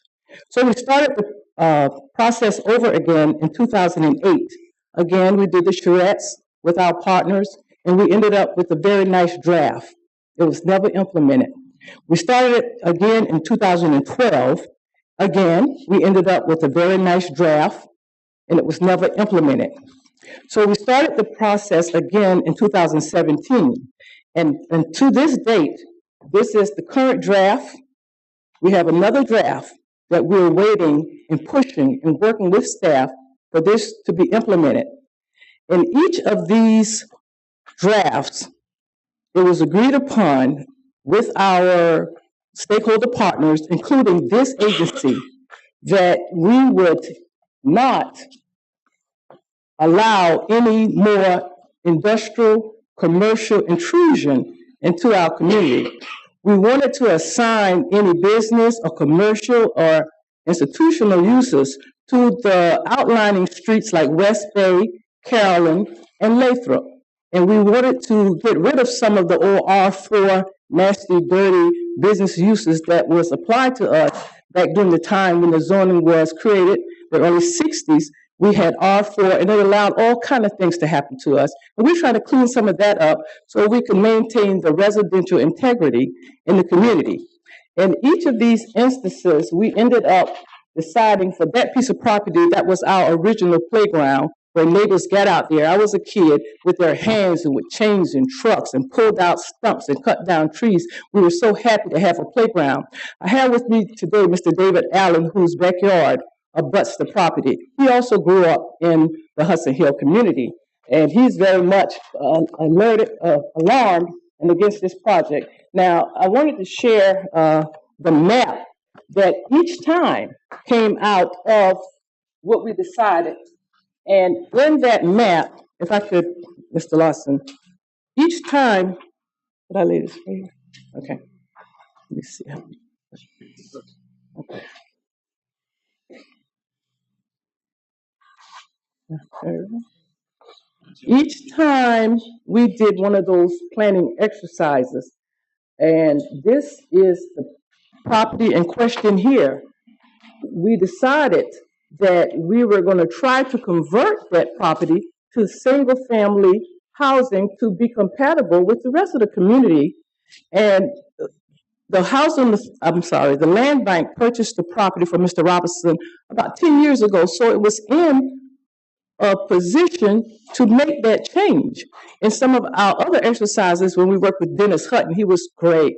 So we started the process over again in 2008. Again, we did the charrettes with our partners, and we ended up with a very nice draft. It was never implemented. We started it again in 2012. Again, we ended up with a very nice draft, and it was never implemented. So we started the process again in 2017. And to this date, this is the current draft. We have another draft that we're waiting and pushing and working with staff for this to be implemented. In each of these drafts, it was agreed upon with our stakeholder partners, including this agency, that we would not allow any more industrial commercial intrusion into our community. We wanted to assign any business or commercial or institutional uses to the outlining streets like West Bay, Carolyn, and Lathrop. And we wanted to get rid of some of the old R4 nasty, dirty business uses that was applied to us back during the time when the zoning was created, the early 60s, We had R4, and it allowed all kind of things to happen to us. And we're trying to clean some of that up so we can maintain the residential integrity in the community. In each of these instances, we ended up deciding for that piece of property that was our original playground where neighbors got out there. I was a kid with their hands and with chains and trucks and pulled out stumps and cut down trees. We were so happy to have a playground. I have with me today Mr. David Allen, whose backyard abuts the property. He also grew up in the Hudson Hill community, and he's very much alarmed and against this project. Now, I wanted to share the map that each time came out of what we decided. And in that map, if I could, Mr. Lawson, each time, did I lay this for you? Okay, let me see. Okay. Each time we did one of those planning exercises, and this is the property in question here, we decided that we were going to try to convert that property to single-family housing to be compatible with the rest of the community. And the land bank purchased the property from Mr. Robinson about 10 years ago, so it was in a position to make that change. In some of our other exercises, when we worked with Dennis Hutton, he was great.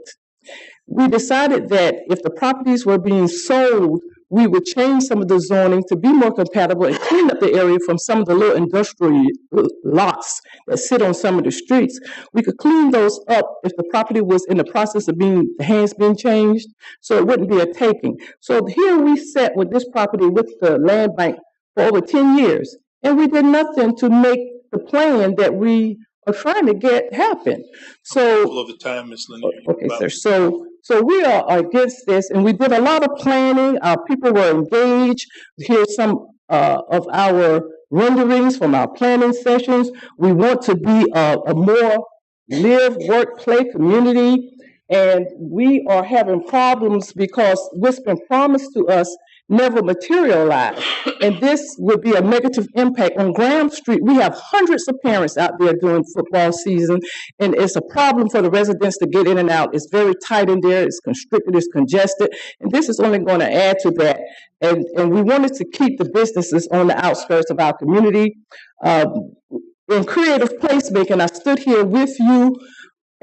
We decided that if the properties were being sold, we would change some of the zoning to be more compatible and clean up the area from some of the little industrial lots that sit on some of the streets. We could clean those up if the property was in the process of the hands being changed, so it wouldn't be a taking. So here we sat with this property with the land bank for over 10 years, and we did nothing to make the plan that we are trying to get happen. So, of the time, Ms. Lanier. Okay, sir. So we are against this, and we did a lot of planning. Our people were engaged. Here's some of our renderings from our planning sessions. We want to be a more live, work, play community, and we are having problems because what's been promised to us never materialized. And this would be a negative impact on Graham Street. We have hundreds of parents out there during football season, and it's a problem for the residents to get in and out. It's very tight in there. It's constricted. It's congested. And this is only going to add to that. And we wanted to keep the businesses on the outskirts of our community. In creative placemaking, I stood here with you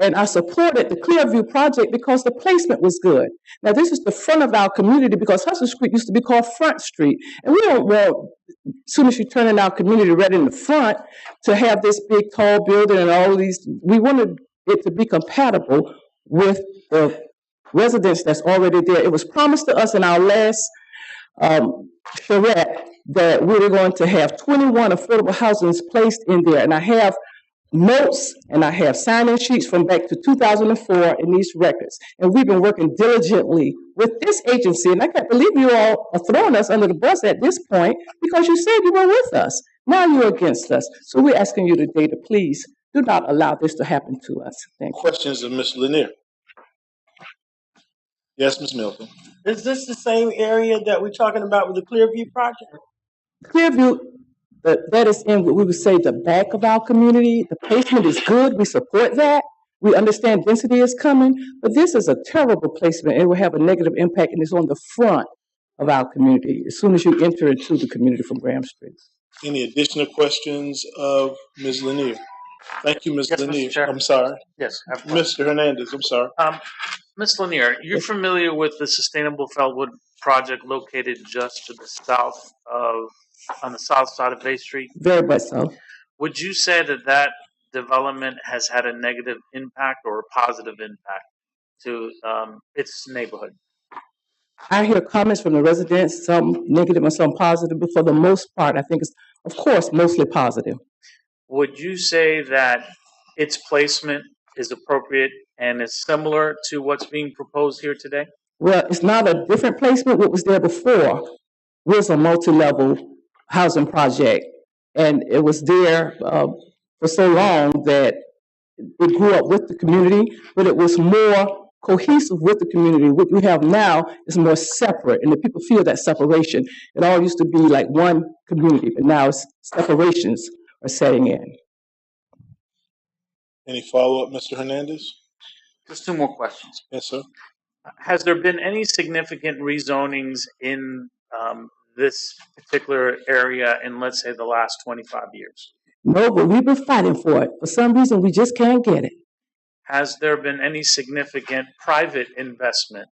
and I supported the Clearview project because the placement was good. Now, this is the front of our community because Hudson Street used to be called Front Street. And we don't want, as soon as you turn in our community right in the front, to have this big, tall building and all of these. We wanted it to be compatible with the residents that's already there. It was promised to us in our last charrette that we were going to have 21 affordable housings placed in there. And I have notes and I have sign-in sheets from back to 2004 in these records. And we've been working diligently with this agency. And I can't believe you all are throwing us under the bus at this point because you said you were with us. Now you're against us. So we're asking you today to please do not allow this to happen to us. Thank you. Questions of Ms. Lanier? Yes, Ms. Milton. Is this the same area that we're talking about with the Clearview project? Clearview, that is in what we would say the back of our community. The placement is good. We support that. We understand density is coming, but this is a terrible placement. It will have a negative impact, and it's on the front of our community as soon as you enter into the community from Graham Street. Any additional questions of Ms. Lanier? Thank you, Ms. Yes, Lanier. Mr. Chair. I'm sorry. Yes. Mr. Hernandez, I'm sorry. Ms. Lanier, you're familiar with the Sustainable Felwood project located just to the south of, on the south side of Bay Street? Very much so. Would you say that that development has had a negative impact or a positive impact to its neighborhood? I hear comments from the residents, some negative and some positive, but for the most part, I think it's, of course, mostly positive. Would you say that its placement is appropriate and is similar to what's being proposed here today? Well, it's not a different placement. What was there before was a multi-level housing project, and it was there for so long that it grew up with the community, but it was more cohesive with the community. What we have now is more separate, and the people feel that separation. It all used to be like one community, but now separations are setting in. Any follow-up, Mr. Hernandez? Just two more questions. Yes, sir. Has there been any significant rezonings in this particular area in, let's say, the last 25 years? No, but we've been fighting for it. For some reason, we just can't get it. Has there been any significant private investment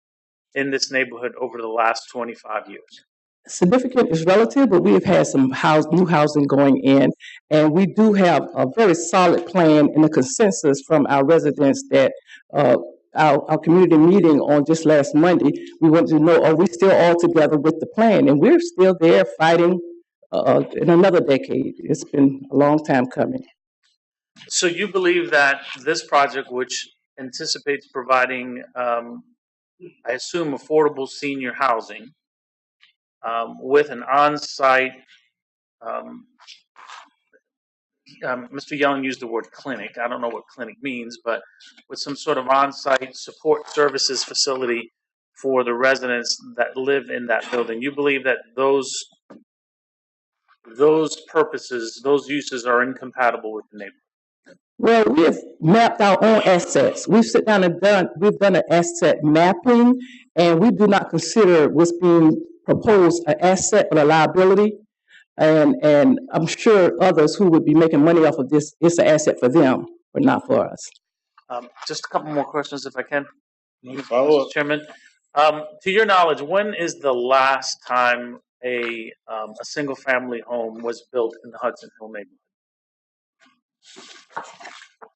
in this neighborhood over the last 25 years? Significant is relative, but we have had some new housing going in, and we do have a very solid plan and a consensus from our residents that our community meeting on just last Monday, we wanted to know, are we still all together with the plan? And we're still there fighting in another decade. It's been a long time coming. So you believe that this project, which anticipates providing, I assume, affordable senior housing with an on-site, Mr. Young used the word clinic. I don't know what clinic means, but with some sort of on-site support services facility for the residents that live in that building. You believe that those purposes, those uses are incompatible with the neighborhood? Well, we have mapped our own assets. We've sit down and we've done an asset mapping, and we do not consider what's being proposed an asset but a liability. And I'm sure others who would be making money off of this, it's an asset for them, but not for us. Just a couple more questions, if I can. Follow up. Chairman, to your knowledge, when is the last time a single-family home was built in the Hudson Hill neighborhood?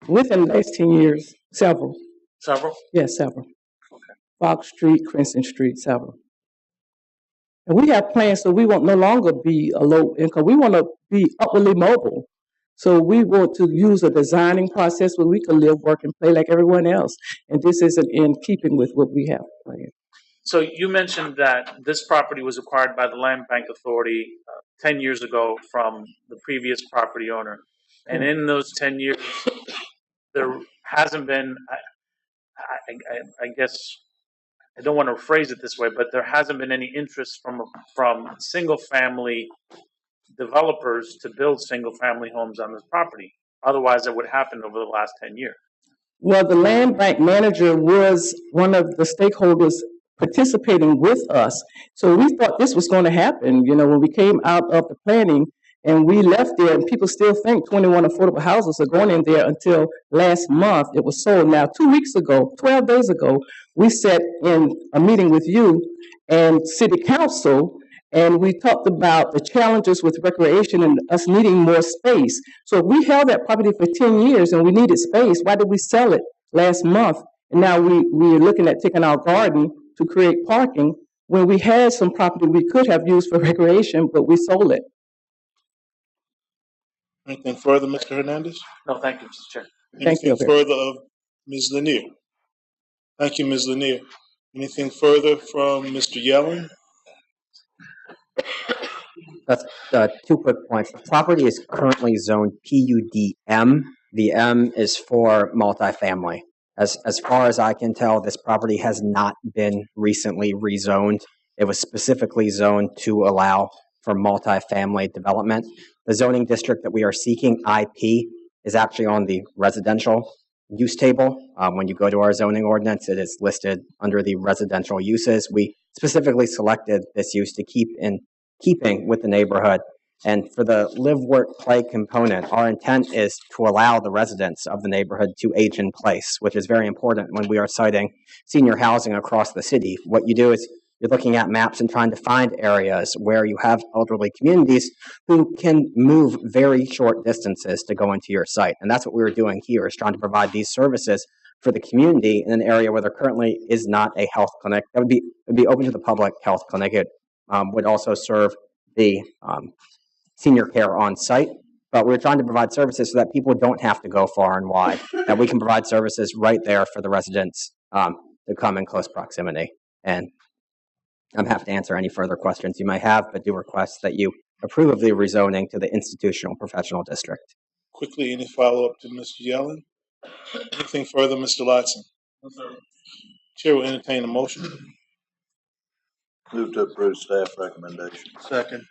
Within the last 10 years, several. Several? Yes, several. Okay. Fox Street, Crimson Street, several. And we have plans so we won't no longer be a low income. We want to be upwardly mobile. So we want to use a designing process where we can live, work, and play like everyone else. And this isn't in keeping with what we have planned. So you mentioned that this property was acquired by the Land Bank Authority 10 years ago from the previous property owner. And in those 10 years, there hasn't been, I guess, I don't want to phrase it this way, but there hasn't been any interest from single-family developers to build single-family homes on this property. Otherwise, it would happen over the last 10 years. Well, the land bank manager was one of the stakeholders participating with us. So we thought this was going to happen, you know, when we came out of the planning and we left there, and people still think 21 affordable houses are going in there until last month it was sold. Now, 2 weeks ago, 12 days ago, we sat in a meeting with you and city council, and we talked about the challenges with recreation and us needing more space. So if we held that property for 10 years and we needed space, why did we sell it last month? And now we're looking at taking our garden to create parking when we had some property we could have used for recreation, but we sold it. Anything further, Mr. Hernandez? No, thank you, Mr. Chair. Anything further of Ms. Lanier? Thank you, Ms. Lanier. Anything further from Mr. Yellen? That's two quick points. The property is currently zoned PUDM. The M is for multifamily. As far as I can tell, this property has not been recently rezoned. It was specifically zoned to allow for multifamily development. The zoning district that we are seeking, IP, is actually on the residential use table. When you go to our zoning ordinance, it is listed under the residential uses. We specifically selected this use to keep in keeping with the neighborhood. And for the live, work, play component, our intent is to allow the residents of the neighborhood to age in place, which is very important when we are citing senior housing across the city. What you do is you're looking at maps and trying to find areas where you have elderly communities who can move very short distances to go into your site. And that's what we were doing here, is trying to provide these services for the community in an area where there currently is not a health clinic. That would be open to the public health clinic. It would also serve the senior care on site, but we're trying to provide services so that people don't have to go far and wide, that we can provide services right there for the residents to come in close proximity. And I'm happy to answer any further questions you might have, but do request that you approve of the rezoning to the institutional professional district. Quickly, any follow-up to Mr. Yellen? Anything further, Mr. Lotson? No, sir. Chair will entertain a motion. Move to approve staff recommendation. Second.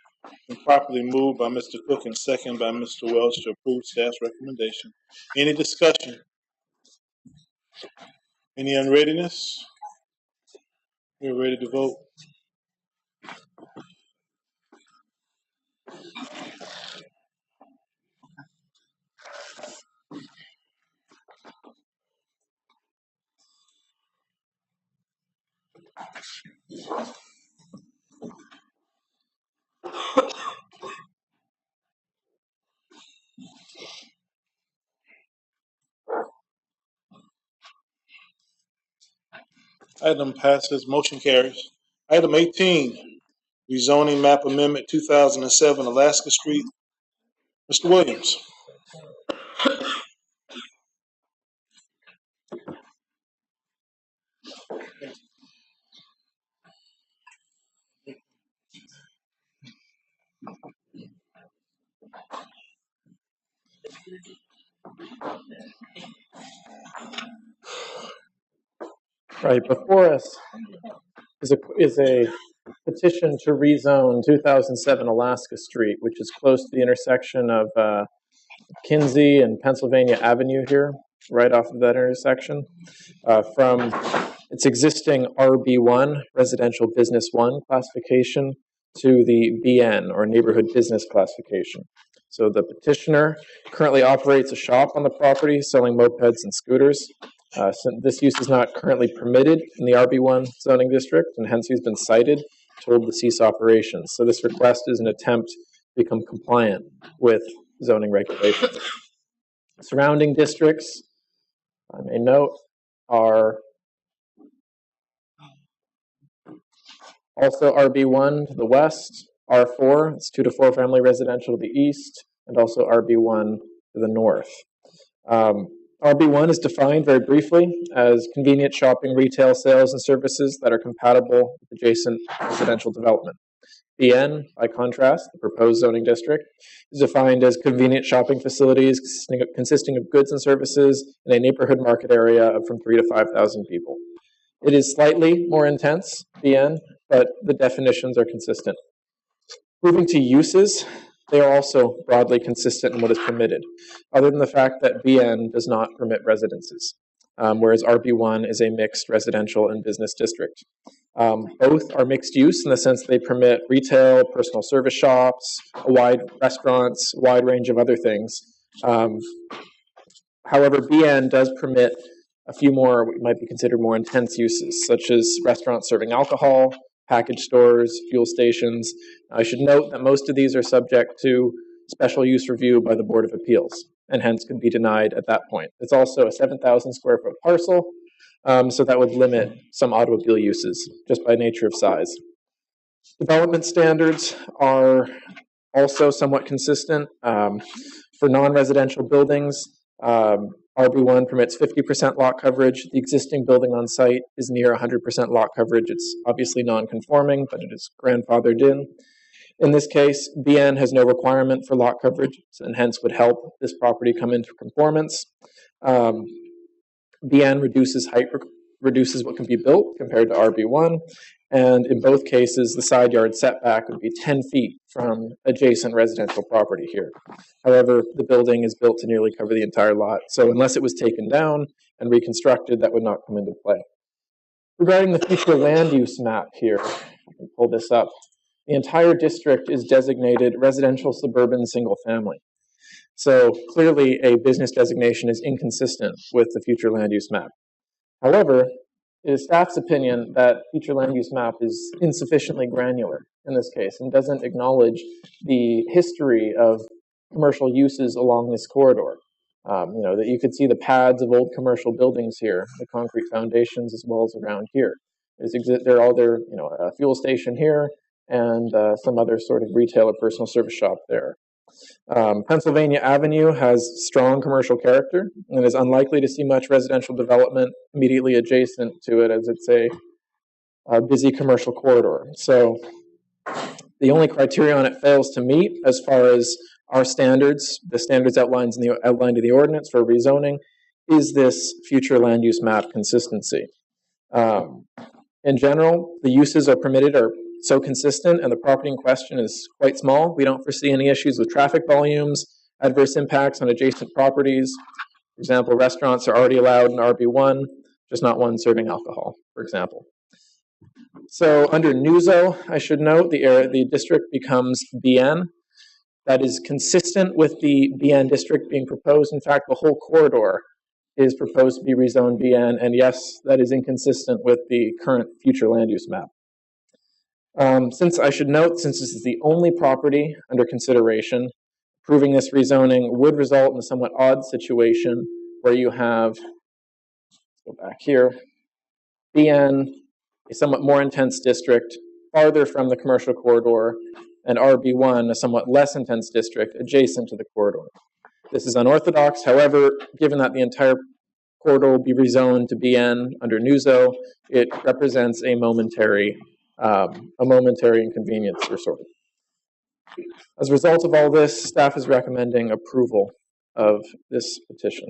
Been properly moved by Mr. Cook and second by Mr. Welch to approve staff's recommendation. Any discussion? Any unreadiness? We're ready to vote. Item passes. Motion carries. Item 18, rezoning map amendment 2007 Alaska Street. Mr. Williams. Right, before us is a petition to rezone 2007 Alaska Street, which is close to the intersection of Kinsey and Pennsylvania Avenue here, right off of that intersection, from its existing RB1, Residential Business 1 classification, to the BN, or Neighborhood Business classification. So the petitioner currently operates a shop on the property selling mopeds and scooters. So this use is not currently permitted in the RB1 zoning district, and hence he's been cited, told to cease operations. So this request is an attempt to become compliant with zoning regulations. Surrounding districts, I may note, are also RB1 to the west, R4, it's 2 to 4 family residential to the east, and also RB1 to the north. RB1 is defined very briefly as convenient shopping, retail, sales, and services that are compatible with adjacent residential development. BN, by contrast, the proposed zoning district, is defined as convenient shopping facilities consisting of goods and services in a neighborhood market area of from 3,000 to 5,000 people. It is slightly more intense, BN, but the definitions are consistent. Moving to uses, they are also broadly consistent in what is permitted, other than the fact that BN does not permit residences, whereas RB1 is a mixed residential and business district. Both are mixed use in the sense they permit retail, personal service shops, restaurants, a wide range of other things. However, BN does permit a few more what might be considered more intense uses, such as restaurants serving alcohol, package stores, fuel stations. I should note that most of these are subject to special use review by the Board of Appeals, and hence could be denied at that point. It's also a 7,000 square foot parcel, so that would limit some automobile uses just by nature of size. Development standards are also somewhat consistent. For non-residential buildings, RB1 permits 50% lot coverage. The existing building on site is near 100% lot coverage. It's obviously non-conforming, but it is grandfathered in. In this case, BN has no requirement for lot coverage, and hence would help this property come into conformance. BN reduces what can be built compared to RB1, and in both cases, the side yard setback would be 10 feet from adjacent residential property here. However, the building is built to nearly cover the entire lot, so unless it was taken down and reconstructed, that would not come into play. Regarding the future land use map here, let me pull this up. The entire district is designated residential suburban single family. So clearly a business designation is inconsistent with the future land use map. However, it is staff's opinion that future land use map is insufficiently granular in this case and doesn't acknowledge the history of commercial uses along this corridor. That you could see the pads of old commercial buildings here, the concrete foundations as well as around here. There are a fuel station here and some other sort of retail or personal service shop there. Pennsylvania Avenue has strong commercial character and is unlikely to see much residential development immediately adjacent to it, as it's a busy commercial corridor. So the only criterion it fails to meet as far as our standards, the standards outlined in the ordinance for rezoning, is this future land use map consistency. In general, the uses are permitted are so consistent and the property in question is quite small. We don't foresee any issues with traffic volumes, adverse impacts on adjacent properties. For example, restaurants are already allowed in RB1, just not one serving alcohol, for example. So under NUZO, I should note the district becomes BN. That is consistent with the BN district being proposed. In fact, the whole corridor is proposed to be rezoned BN, and yes, that is inconsistent with the current future land use map. Since this is the only property under consideration, approving this rezoning would result in a somewhat odd situation where you have, let's go back here, BN, a somewhat more intense district, farther from the commercial corridor, and RB1, a somewhat less intense district adjacent to the corridor. This is unorthodox. However, given that the entire corridor will be rezoned to BN under NUZO, it represents a momentary inconvenience for sort of. As a result of all this, staff is recommending approval of this petition.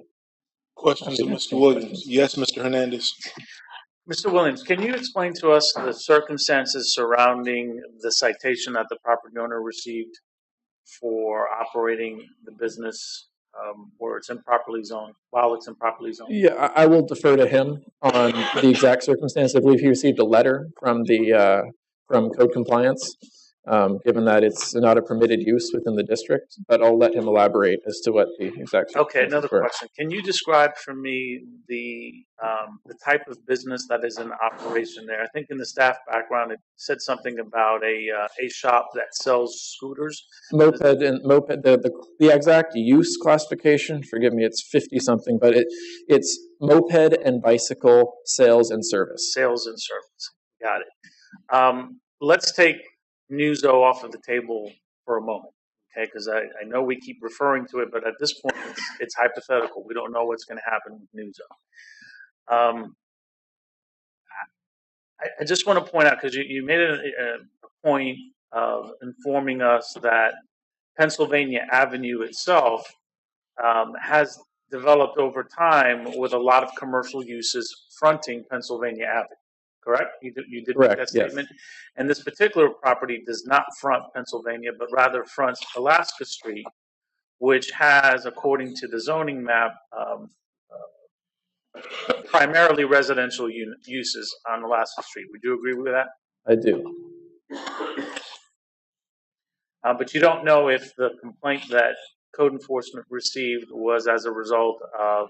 Questions of Mr. Williams? Yes, Mr. Hernandez. Mr. Williams, can you explain to us the circumstances surrounding the citation that the property owner received for operating the business where it's improperly zoned, while it's improperly zoned? Yeah, I will defer to him on the exact circumstance. I believe he received a letter from from code compliance, given that it's not a permitted use within the district, but I'll let him elaborate as to what the exact circumstances Okay, another were. question. Can you describe for me the type of business that is in operation there? I think in the staff background it said something about a shop that sells scooters. Moped. The exact use classification, forgive me, it's 50 something, but it's moped and bicycle sales and service. Sales and service. Got it. Let's take NUZO off of the table for a moment, okay? Because I know we keep referring to it, but at this point it's hypothetical. We don't know what's going to happen with NUZO. I just want to point out, because you made a point of informing us that Pennsylvania Avenue itself has developed over time with a lot of commercial uses fronting Pennsylvania Avenue. Correct? You did Correct, make that yes. statement. And this particular property does not front Pennsylvania, but rather fronts Alaska Street, which has, according to the zoning map, primarily residential uses on Alaska Street. Would you agree with that? I do. But you don't know if the complaint that code enforcement received was as a result of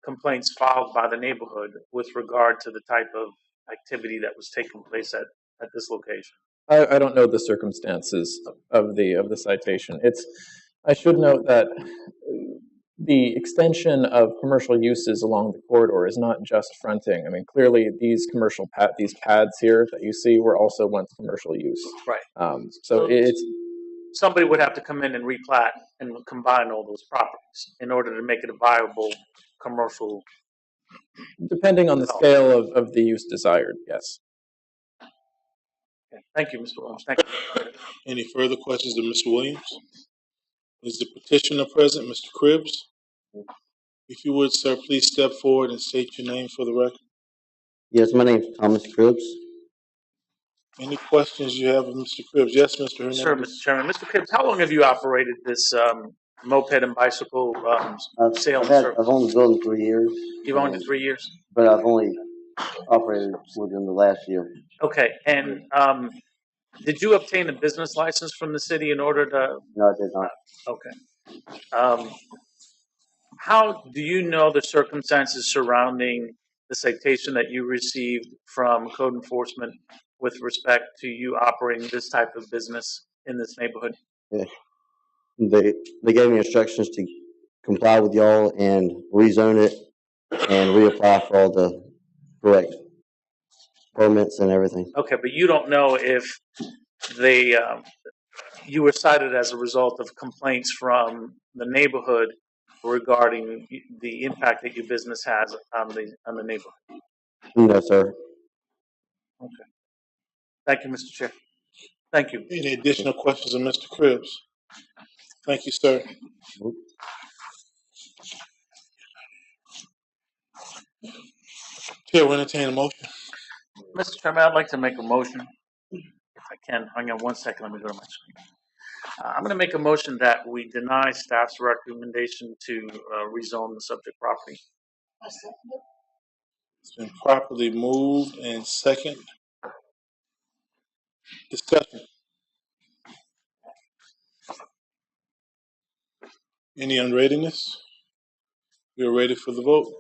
complaints filed by the neighborhood with regard to the type of activity that was taking place at this location. I don't know the circumstances of the citation. I should note that the extension of commercial uses along the corridor is not just fronting. I mean, clearly these commercial these pads here that you see were also once commercial use. Right. So it's somebody would have to come in and replat and combine all those properties in order to make it a viable commercial. Depending on the scale of the use desired, yes. Okay. Thank you, Mr. Williams. Thank you. Any further questions of Mr. Williams? Is the petitioner present, Mr. Cribbs? If you would, sir, please step forward and state your name for the record. Yes, my name is Thomas Cribbs. Any questions you have of Mr. Cribbs? Yes, Mr. Hernandez. Sure, Mr. Chairman. Mr. Cribbs, how long have you operated this moped and bicycle sale and service? I've only built it 3 years. You've owned it 3 years? But I've only operated within the last year. Okay, and did you obtain a business license from the city in order to? No, I did not. Okay. How do you know the circumstances surrounding the citation that you received from code enforcement with respect to you operating this type of business in this neighborhood? Yeah. They gave me instructions to comply with y'all and rezone it and reapply for all the correct permits and everything. Okay, but you don't know if you were cited as a result of complaints from the neighborhood regarding the impact that your business has on the neighborhood? No, sir. Okay. Thank you, Mr. Chair. Thank you. Any additional questions of Mr. Cribbs? Thank you, sir. Chair will entertain a motion. Mr. Chairman, I'd like to make a motion, if I can. Hang on one second, let me go to my screen. I'm going to make a motion that we deny staff's recommendation to rezone the subject property. It's been properly moved and second. Discussion. Any unreadiness? We are ready for the vote.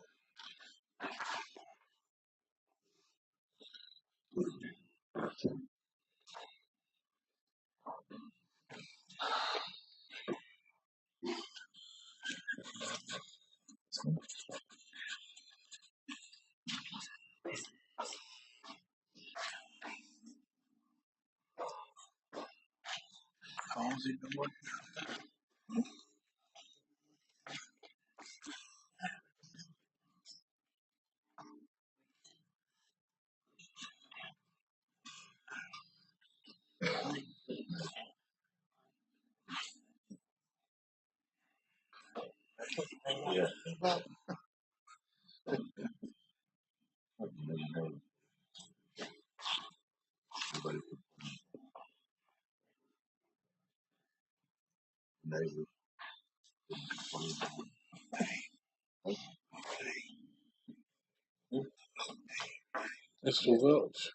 Mr. Welch.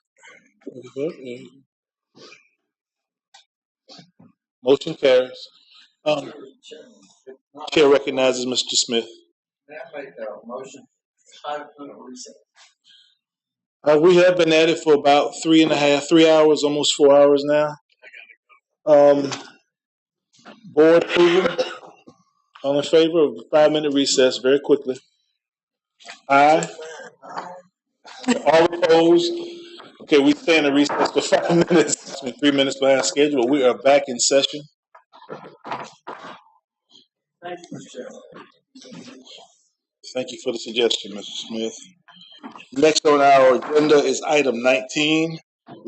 Motion carries. Chair recognizes Mr. Smith. May I make a motion? 5-minute recess. We have been at it for about 3 hours, almost 4 hours now. Board approval. All in favor of the 5-minute recess? Very quickly. Aye. All opposed? Okay, we stay in a recess for 5 minutes. It's been 3 minutes behind schedule. We are back in session. Thank you, Chair. Thank you for the suggestion, Mr. Smith. Next on our agenda is item 19,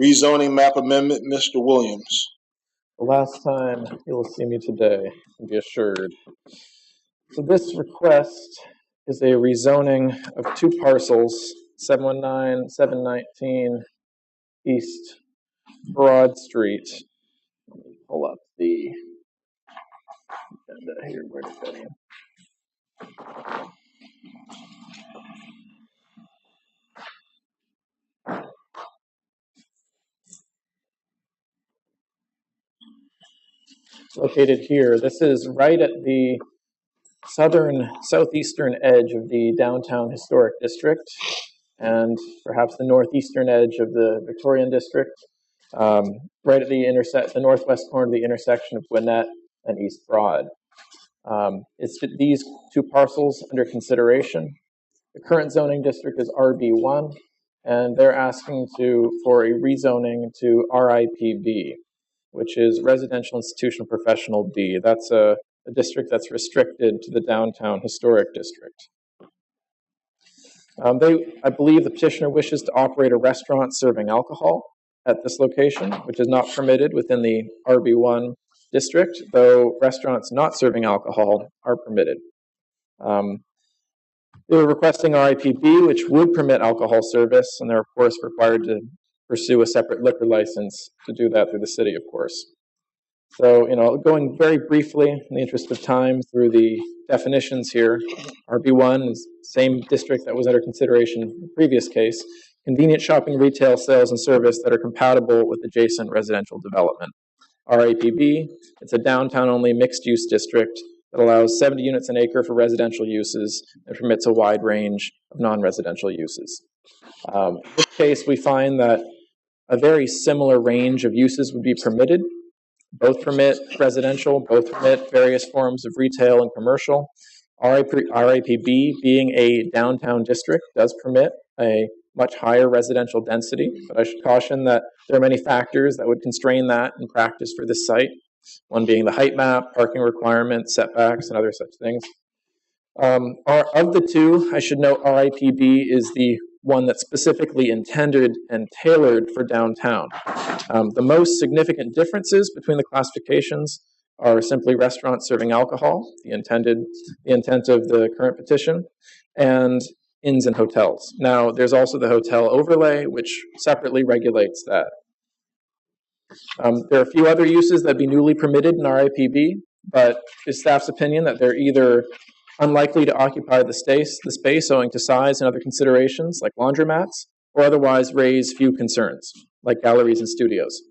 rezoning map amendment, Mr. Williams. The last time you will see me today, be assured. So this request is a rezoning of two parcels, 719, 719 East Broad Street. Let me pull up the agenda here. Where did that go? Located here. This is right at the southeastern edge of the downtown historic district and perhaps the northeastern edge of the Victorian district, right at the northwest corner of the intersection of Gwinnett and East Broad. It's these two parcels under consideration. The current zoning district is RB1, and they're asking for a rezoning to RIPB, which is Residential Institutional Professional B. That's a district that's restricted to the downtown historic district. I believe the petitioner wishes to operate a restaurant serving alcohol at this location, which is not permitted within the RB1 district, though restaurants not serving alcohol are permitted. They were requesting RIPB, which would permit alcohol service, and they're, of course, required to pursue a separate liquor license to do that through the city, of course. So, going very briefly, in the interest of time, through the definitions here, RB1 is the same district that was under consideration in the previous case, convenient shopping, retail, sales, and service that are compatible with adjacent residential development. RIPB, it's a downtown-only mixed-use district that allows 70 units an acre for residential uses and permits a wide range of non-residential uses. In this case, we find that a very similar range of uses would be permitted. Both permit residential, both permit various forms of retail and commercial. RIPB, being a downtown district, does permit a much higher residential density, but I should caution that there are many factors that would constrain that in practice for this site, one being the height map, parking requirements, setbacks, and other such things. Of the two, I should note RIPB is the one that's specifically intended and tailored for downtown. The most significant differences between the classifications are simply restaurants serving alcohol, the intent of the current petition, and inns and hotels. Now, there's also the hotel overlay, which separately regulates that. There are a few other uses that be newly permitted in RIPB, but it's staff's opinion that they're either unlikely to occupy the space owing to size and other considerations like laundromats, or otherwise raise few concerns like galleries and studios.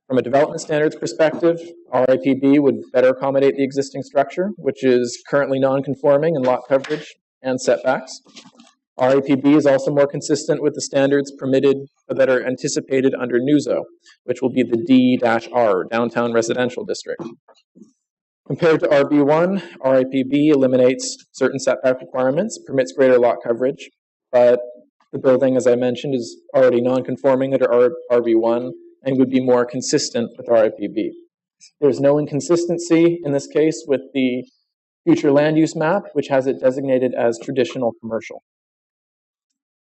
From a development standards perspective, RIPB would better accommodate the existing structure, which is currently non-conforming in lot coverage and setbacks. RIPB is also more consistent with the standards permitted that are anticipated under NUZO, which will be the D-R, Downtown Residential District. Compared to RB1, RIPB eliminates certain setback requirements, permits greater lot coverage, but the building, as I mentioned, is already non-conforming under RB1 and would be more consistent with RIPB. There's no inconsistency in this case with the future land use map, which has it designated as traditional commercial.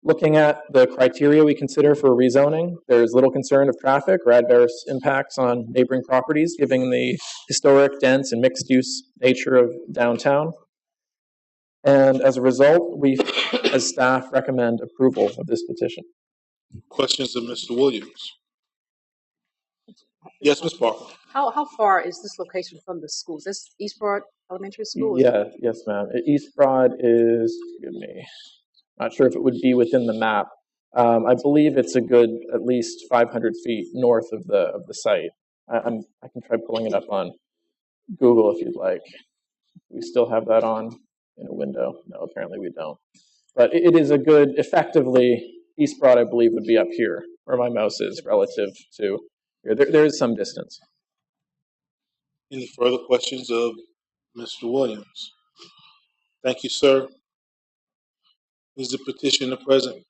Looking at the criteria we consider for rezoning, there's little concern of traffic or adverse impacts on neighboring properties, given the historic, dense, and mixed-use nature of downtown. And as a result, we, as staff, recommend approval of this petition. Questions of Mr. Williams? Yes, Ms. Parker. How far is this location from the schools? This East Broad Elementary School? Yeah, yes, ma'am. East Broad is, forgive me, not sure if it would be within the map. I believe it's a good at least 500 feet north of the site. I can try pulling it up on Google if you'd like. We still have that on in a window. No, apparently we don't. But it is a good, effectively, East Broad, I believe, would be up here, where my mouse is relative to here. There is some distance. Any further questions of Mr. Williams? Thank you, sir. Is the petitioner present?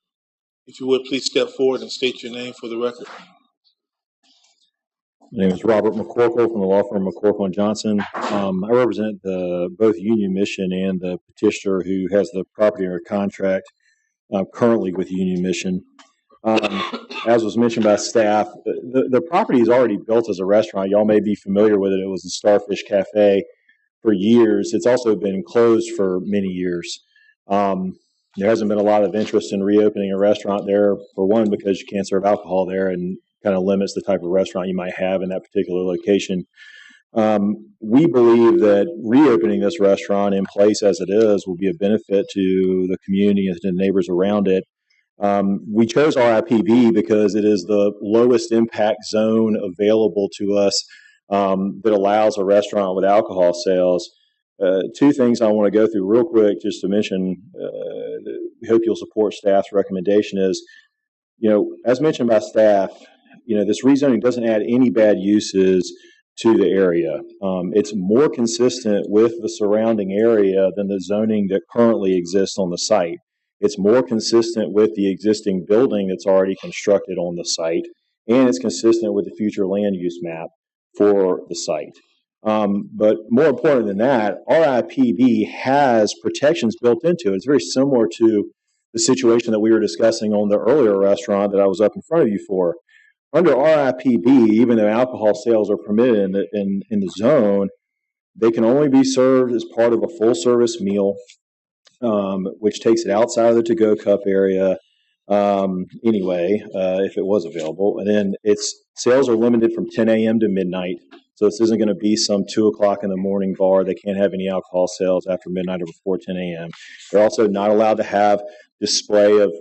If you would, please step forward and state your name for the record. My name is Robert McCorkle from the law firm McCorkle and Johnson. I represent both Union Mission and the petitioner who has the property under contract currently with Union Mission. As was mentioned by staff, the property is already built as a restaurant. Y'all may be familiar with it. It was the Starfish Cafe for years. It's also been closed for many years. There hasn't been a lot of interest in reopening a restaurant there, for one, because you can't serve alcohol there and kind of limits the type of restaurant you might have in that particular location. We believe that reopening this restaurant in place as it is will be a benefit to the community and to the neighbors around it. We chose RIPB because it is the lowest impact zone available to us that allows a restaurant with alcohol sales. Two things I want to go through real quick just to mention. We hope you'll support staff's recommendation is, as mentioned by staff, this rezoning doesn't add any bad uses to the area. It's more consistent with the surrounding area than the zoning that currently exists on the site. It's more consistent with the existing building that's already constructed on the site, and it's consistent with the future land use map for the site. But more important than that, RIPB has protections built into it. It's very similar to the situation that we were discussing on the earlier restaurant that I was up in front of you for. Under RIPB, even though alcohol sales are permitted in the zone, they can only be served as part of a full-service meal, which takes it outside of the to-go cup area anyway, if it was available. And then sales are limited from 10 a.m. to midnight. So this isn't going to be some 2 o'clock in the morning bar. They can't have any alcohol sales after midnight or before 10 a.m. They're also not allowed to have display of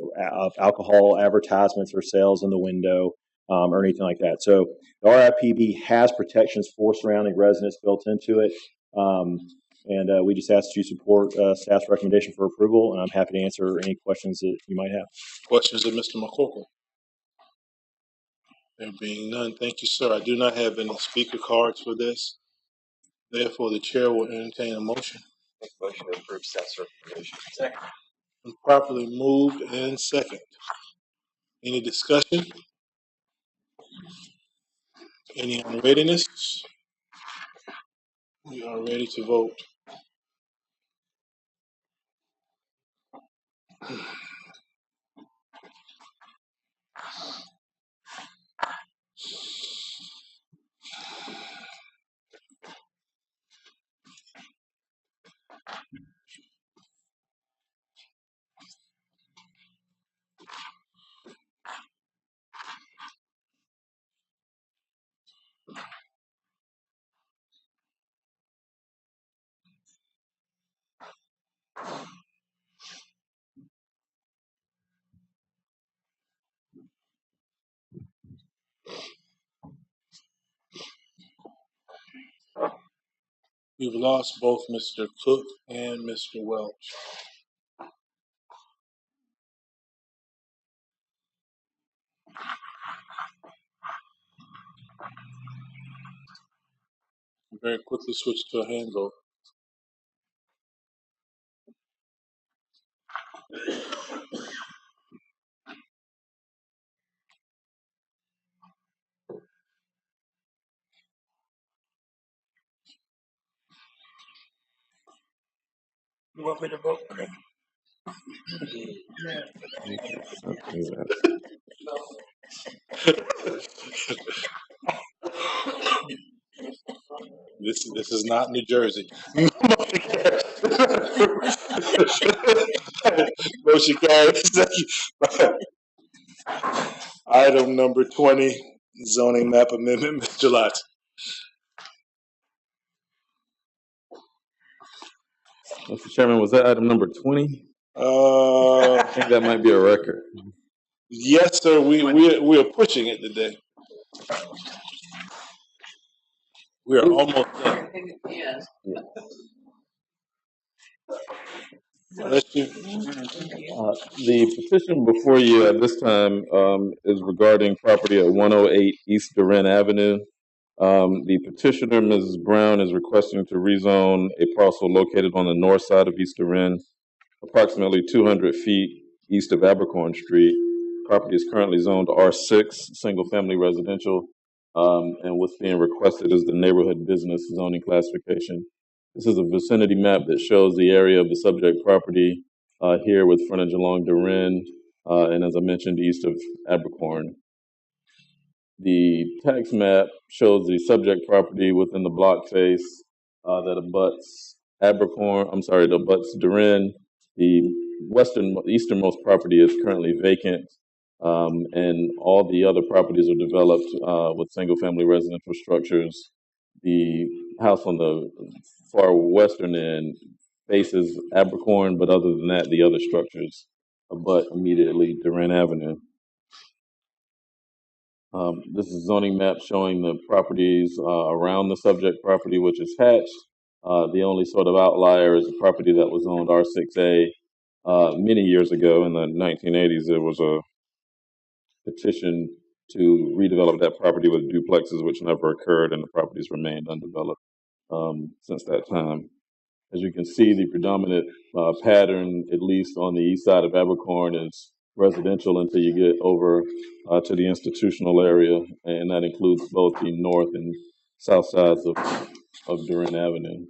alcohol advertisements or sales in the window or anything like that. So the RIPB has protections for surrounding residents built into it. And we just ask that you support staff's recommendation for approval, and I'm happy to answer any questions that you might have. Questions of Mr. McCorkle? There being none, thank you, sir. I do not have any speaker cards for this. Therefore, the chair will entertain a motion. Make a motion to approve staff's recommendation. Second. Properly moved and second. Any discussion? Any unreadiness? We are ready to vote. We've lost both Mr. Cook and Mr. Welch. Very quickly switch to a hand vote. You want me to vote for them? This is not New Jersey. Motion carries. Item number 20, zoning map amendment, Mr. Lott. Mr. Chairman, was that item number 20? I think that might be a record. Yes, sir. We are pushing it today. We are almost done. The petition before you at this time is regarding property at 108 East Duran Avenue. The petitioner, Mrs. Brown, is requesting to rezone a parcel located on the north side of East Duran, approximately 200 feet east of Abercorn Street. Property is currently zoned R6, single-family residential, and what's being requested is the neighborhood business zoning classification. This is a vicinity map that shows the area of the subject property here with frontage along Duran, and as I mentioned, east of Abercorn. The tax map shows the subject property within the block face that abuts that abuts Duran. The easternmost property is currently vacant, and all the other properties are developed with single-family residential structures. The house on the far western end faces Abercorn, but other than that, the other structures abut immediately Duran Avenue. This is a zoning map showing the properties around the subject property, which is hatched. The only sort of outlier is a property that was owned R6A many years ago in the 1980s. There was a petition to redevelop that property with duplexes, which never occurred, and the properties remained undeveloped since that time. As you can see, the predominant pattern, at least on the east side of Abercorn, is residential until you get over to the institutional area, and that includes both the north and south sides of Duran Avenue.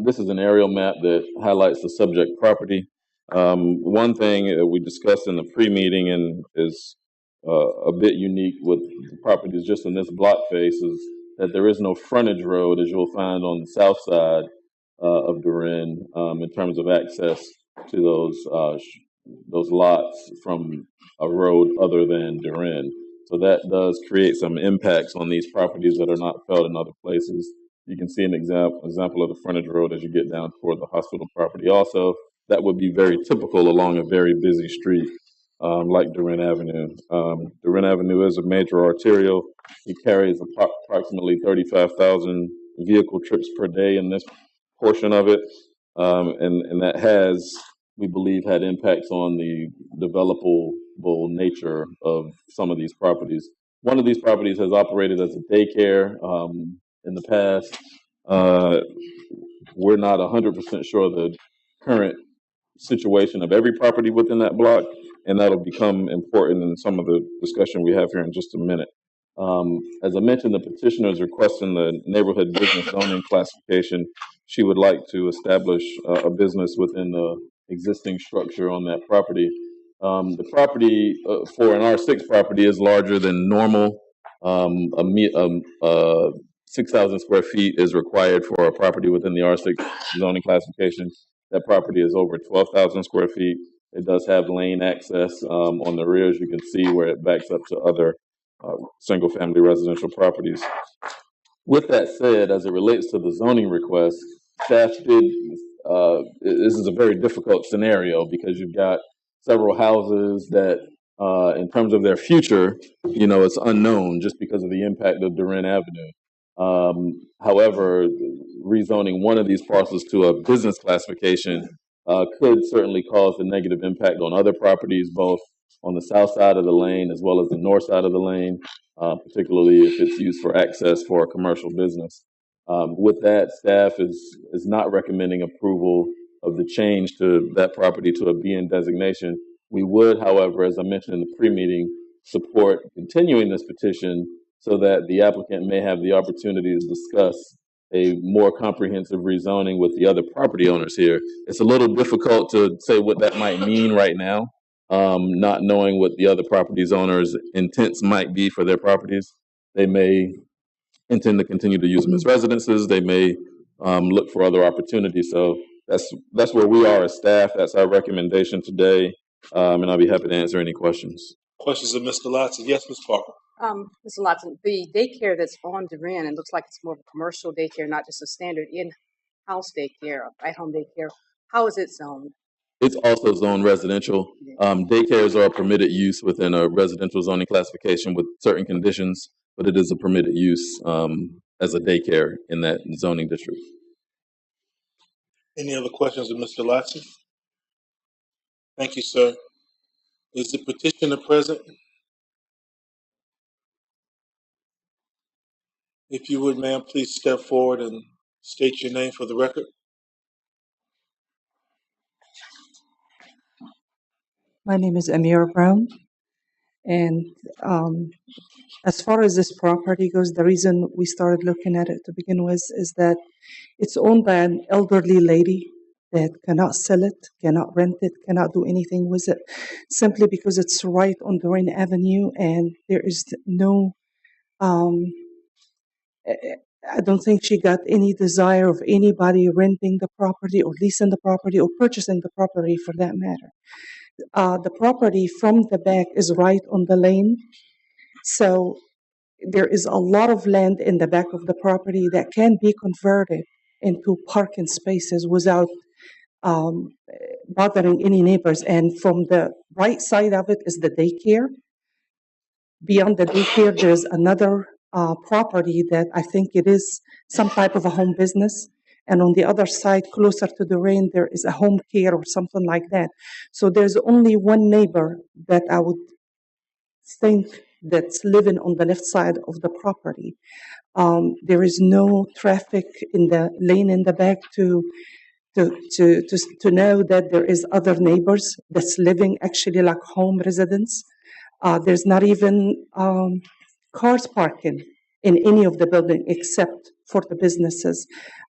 This is an aerial map that highlights the subject property. One thing that we discussed in the pre-meeting and is a bit unique with the properties just in this block face is that there is no frontage road, as you'll find on the south side of Duran, in terms of access to those lots from a road other than Duran. So that does create some impacts on these properties that are not felt in other places. You can see an example of the frontage road as you get down toward the hospital property. Also, that would be very typical along a very busy street like Duran Avenue. Duran Avenue is a major arterial. It carries approximately 35,000 vehicle trips per day in this portion of it, and that has, we believe, had impacts on the developable nature of some of these properties. One of these properties has operated as a daycare in the past. We're not 100% sure the current situation of every property within that block, and that'll become important in some of the discussion we have here in just a minute. As I mentioned, the petitioner is requesting the neighborhood business zoning classification. She would like to establish a business within the existing structure on that property. The property for an R6 property is larger than normal. 6,000 square feet is required for a property within the R6 zoning classification. That property is over 12,000 square feet. It does have lane access on the rear, as you can see, where it backs up to other single-family residential properties. With that said, as it relates to the zoning request, staff did, this is a very difficult scenario because you've got several houses that, in terms of their future, it's unknown just because of the impact of Duran Avenue. However, rezoning one of these parcels to a business classification could certainly cause a negative impact on other properties, both on the south side of the lane as well as the north side of the lane, particularly if it's used for access for a commercial business. With that, staff is not recommending approval of the change to that property to a BN designation. We would, however, as I mentioned in the pre-meeting, support continuing this petition so that the applicant may have the opportunity to discuss a more comprehensive rezoning with the other property owners here. It's a little difficult to say what that might mean right now, not knowing what the other properties owners' intents might be for their properties. They may intend to continue to use them as residences. They may look for other opportunities. So that's where we are as staff. That's our recommendation today, and I'll be happy to answer any questions. Questions of Mr. Latson? Yes, Ms. Parker. Mr. Lawson, the daycare that's on Duran, it looks like it's more of a commercial daycare, not just a standard in-house daycare, at-home daycare. How is it zoned? It's also zoned residential. Daycares are a permitted use within a residential zoning classification with certain conditions, but it is a permitted use as a daycare in that zoning district. Any other questions of Mr. Latson? Thank you, sir. Is the petitioner present? If you would, ma'am, please step forward and state your name for the record. My name is Amira Brown, and as far as this property goes, the reason we started looking at it to begin with is that it's owned by an elderly lady that cannot sell it, cannot rent it, cannot do anything with it, simply because it's right on Doreen Avenue, and there is no I don't think she got any desire of anybody renting the property or leasing the property or purchasing the property for that matter. The property from the back is right on the lane, so there is a lot of land in the back of the property that can be converted into parking spaces without bothering any neighbors. And from the right side of it is the daycare. Beyond the daycare, there's another property that I think it is some type of a home business. And on the other side, closer to the rain, there is a home care or something like that. So there's only one neighbor that I would think that's living on the left side of the property. There is no traffic in the lane in the back to know that there is other neighbors that's living actually like home residents. There's not even cars parking in any of the building except for the businesses.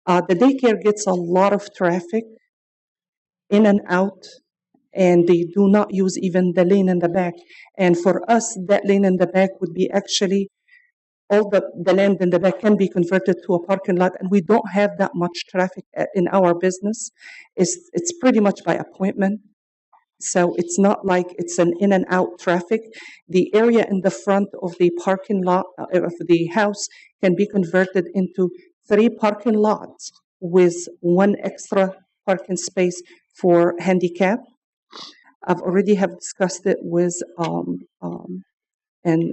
The daycare gets a lot of traffic in and out, and they do not use even the lane in the back. And for us, that lane in the back would be actually all the land in the back can be converted to a parking lot, and we don't have that much traffic in our business. It's pretty much by appointment. So it's not like it's an in and out traffic. The area in the front of the parking lot of the house can be converted into 3 parking lots with 1 extra parking space for handicap. I've already have discussed it with an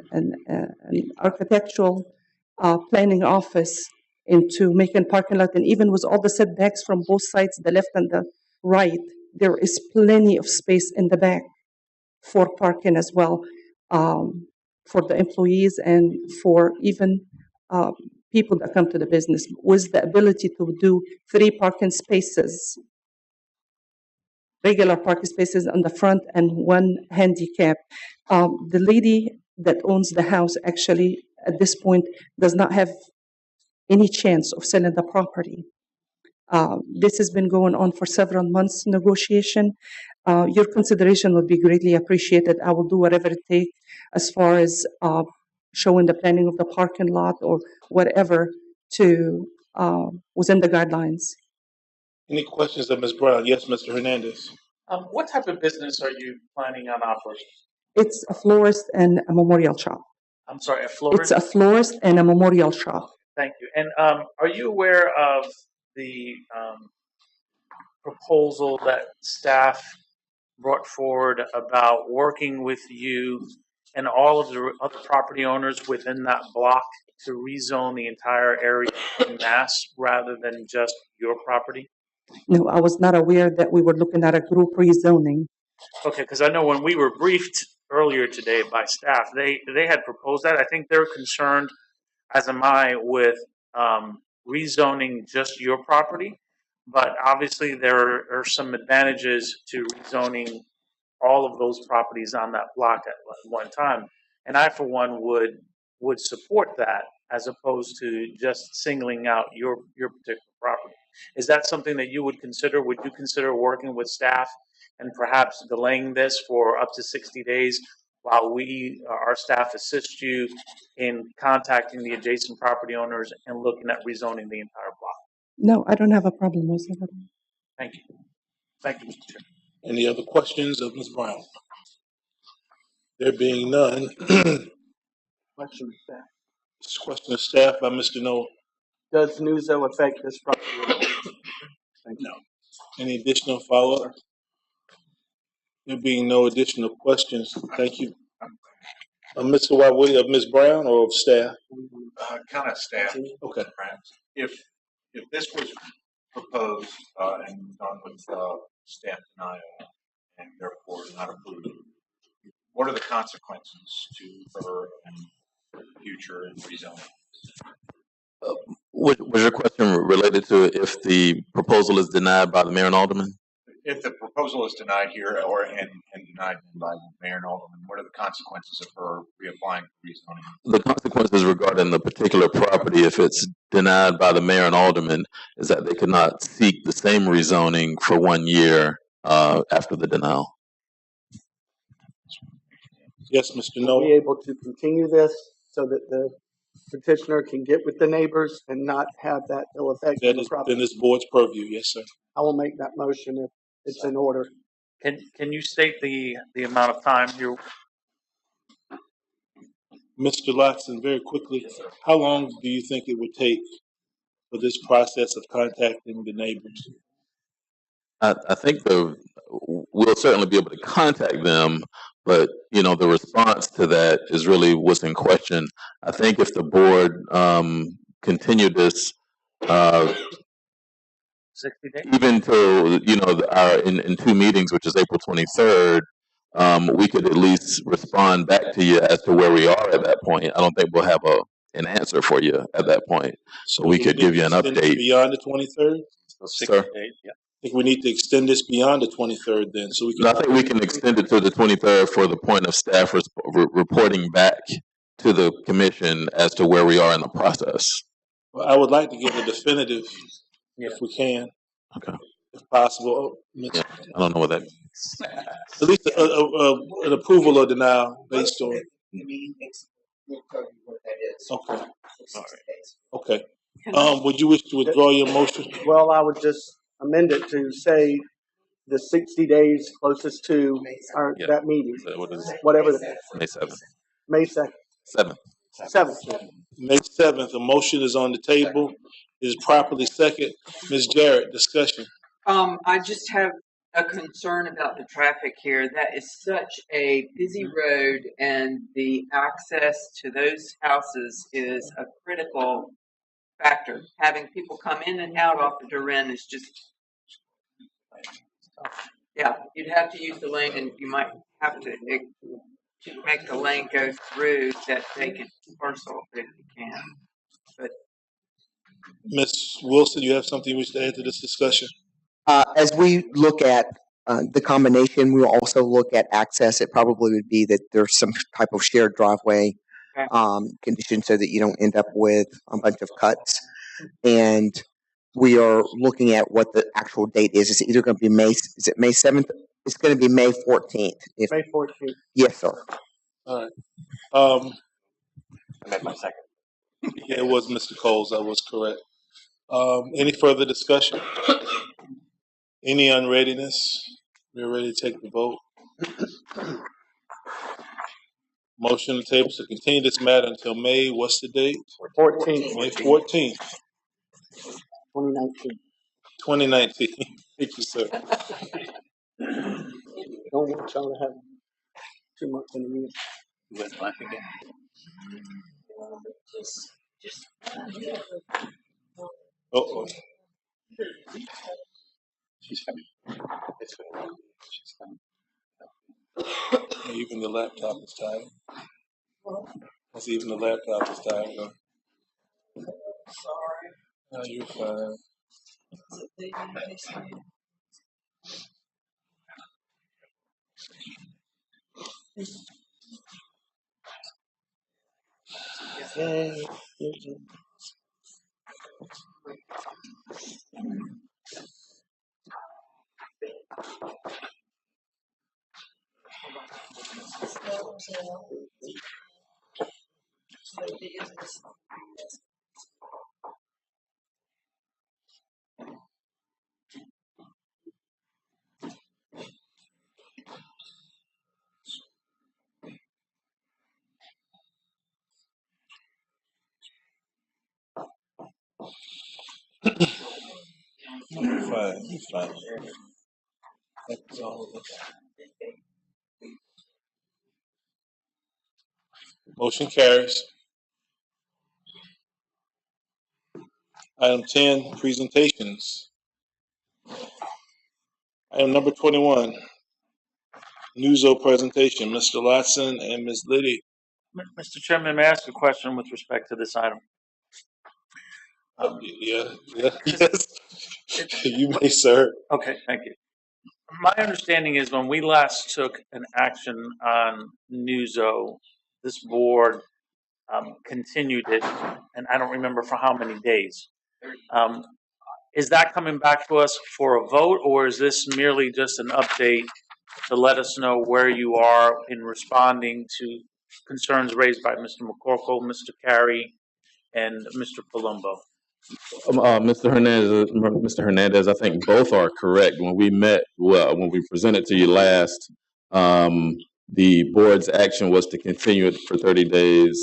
architectural planning office into making parking lot, and even with all the setbacks from both sides, the left and the right, there is plenty of space in the back for parking as well, for the employees and for even people that come to the business, with the ability to do 3 parking spaces, regular parking spaces on the front and 1 handicap. The lady that owns the house actually at this point does not have any chance of selling the property. This has been going on for several months, negotiation. Your consideration would be greatly appreciated. I will do whatever it takes as far as showing the planning of the parking lot or whatever to within the guidelines. Any questions of Ms. Brown? Yes, Mr. Hernandez. What type of business are you planning on operating? It's a florist and a memorial shop. I'm sorry, a florist? It's a florist and a memorial shop. Thank you. And are you aware of the proposal that staff brought forward about working with you and all of the other property owners within that block to rezone the entire area in mass rather than just your property? No, I was not aware that we were looking at a group rezoning. Okay, because I know when we were briefed earlier today by staff, they had proposed that. I think they're concerned, as am I, with rezoning just your property. But obviously, there are some advantages to rezoning all of those properties on that block at one time. And I, for one, would support that as opposed to just singling out your particular property. Is that something that you would consider? Would you consider working with staff and perhaps delaying this for up to 60 days while our staff assist you in contacting the adjacent property owners and looking at rezoning the entire block? No, I don't have a problem with it. Thank you. Thank you, Mr. Chair. Any other questions of Ms. Brown? There being none, Question of staff. question of staff by Mr. Noel. Does NUZO affect this property? Thank you. No. Any additional follow-up? There being no additional questions, thank you. Mr. White, of Ms. Brown or of staff? Kind of staff. Okay. If this was proposed and done with staff denial and therefore not approved, what are the consequences to her and future in rezoning? Was your question related to if the proposal is denied by the mayor and alderman? If the proposal is denied here and denied by the mayor and alderman, what are the consequences of her reapplying for rezoning? The consequences regarding the particular property, if it's denied by the mayor and alderman, is that they could not seek the same rezoning for 1 year after the denial. Yes, Mr. Are Noel. we able to continue this so that the petitioner can get with the neighbors and not have that ill effect on That the is property? within this board's purview, yes, sir. I will make that motion if it's in order. Can you state the amount of time here? Mr. Loxton, very quickly, how long do you think it would take for this process of contacting the neighbors? I think we'll certainly be able to contact them, but the response to that is really what's in question. I think if the board continued this 60 days? even till in 2 meetings, which is April 23rd, we could at least respond back to you as to where we are at that point. I don't think we'll have an answer for you at that point, so we could give you an update beyond the 23rd. Sir? Days, yeah. I think we need to extend this beyond the 23rd then, so we can. No, I think we can extend it to the 23rd for the point of staff reporting back to the commission as to where we are in the process. Well, I would like to give a definitive, if we can. Okay. If possible. Yeah, I don't know what that means. At least an approval or denial based on. Okay. All right. Okay. Would you wish to withdraw your motion? Well, I would just amend it to say the 60 days closest to that meeting. So what is it? Whatever. May 7th. May 2nd. 7th. 7th. May 7th. A motion is on the table. It is properly second. Ms. Jarrett, discussion. I just have a concern about the traffic here. That is such a busy road, and the access to those houses is a critical factor. Having people come in and out off the Durin is just, yeah, you'd have to use the lane, and you might have to make the lane go through that vacant parcel if you can. But Ms. Wilson, you have something you wish to add to this discussion? As we look at the combination, we will also look at access. It probably would be that there's some type of shared driveway condition so that you don't end up with a bunch of cuts. And we are looking at what the actual date is. It's either going to be May 7th? It's going to be May 14th. May 14th. Yes, sir. All right. I made my second. Yeah, it was Mr. Coles. I was correct. Any further discussion? Any unreadiness? We're ready to take the vote. Motion on the table to continue this matter until May, what's the date? 14th. May 14th, 2019. 2019. Thank you, sir. Don't want y'all to have too much in the meeting. Oh, She's coming. It's coming. She's coming. even the laptop is tired. I see even the laptop is tired. No, you're fine. You're fine. You're fine. That's all. Motion carries. Item 10, presentations. Item number 21, Newso presentation. Mr. Latson and Ms. Liddy. Mr. Chairman, may I ask a question with respect to this item? Yes. You may, sir. Okay, thank you. My understanding is when we last took an action on Newso, this board continued it, and I don't remember for how many days. Is that coming back to us for a vote, or is this merely just an update to let us know where you are in responding to concerns raised by Mr. McCorkle, Mr. Carey, and Mr. Palumbo? Mr. Hernandez, I think both are correct. When we met, well, when we presented to you last, the board's action was to continue it for 30 days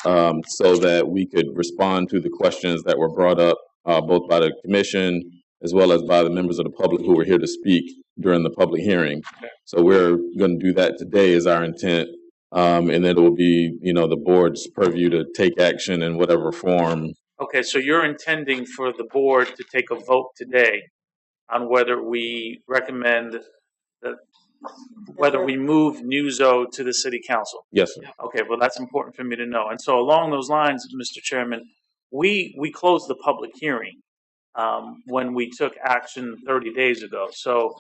so that we could respond to the questions that were brought up both by the commission as well as by the members of the public who were here to speak during the public hearing. So we're going to do that today is our intent. And it will be, the board's purview to take action in whatever form. Okay, so you're intending for the board to take a vote today on whether we recommend whether we move Newso to the city council? Yes, sir. Okay, well, that's important for me to know. And so along those lines, Mr. Chairman, we closed the public hearing when we took action 30 days ago. So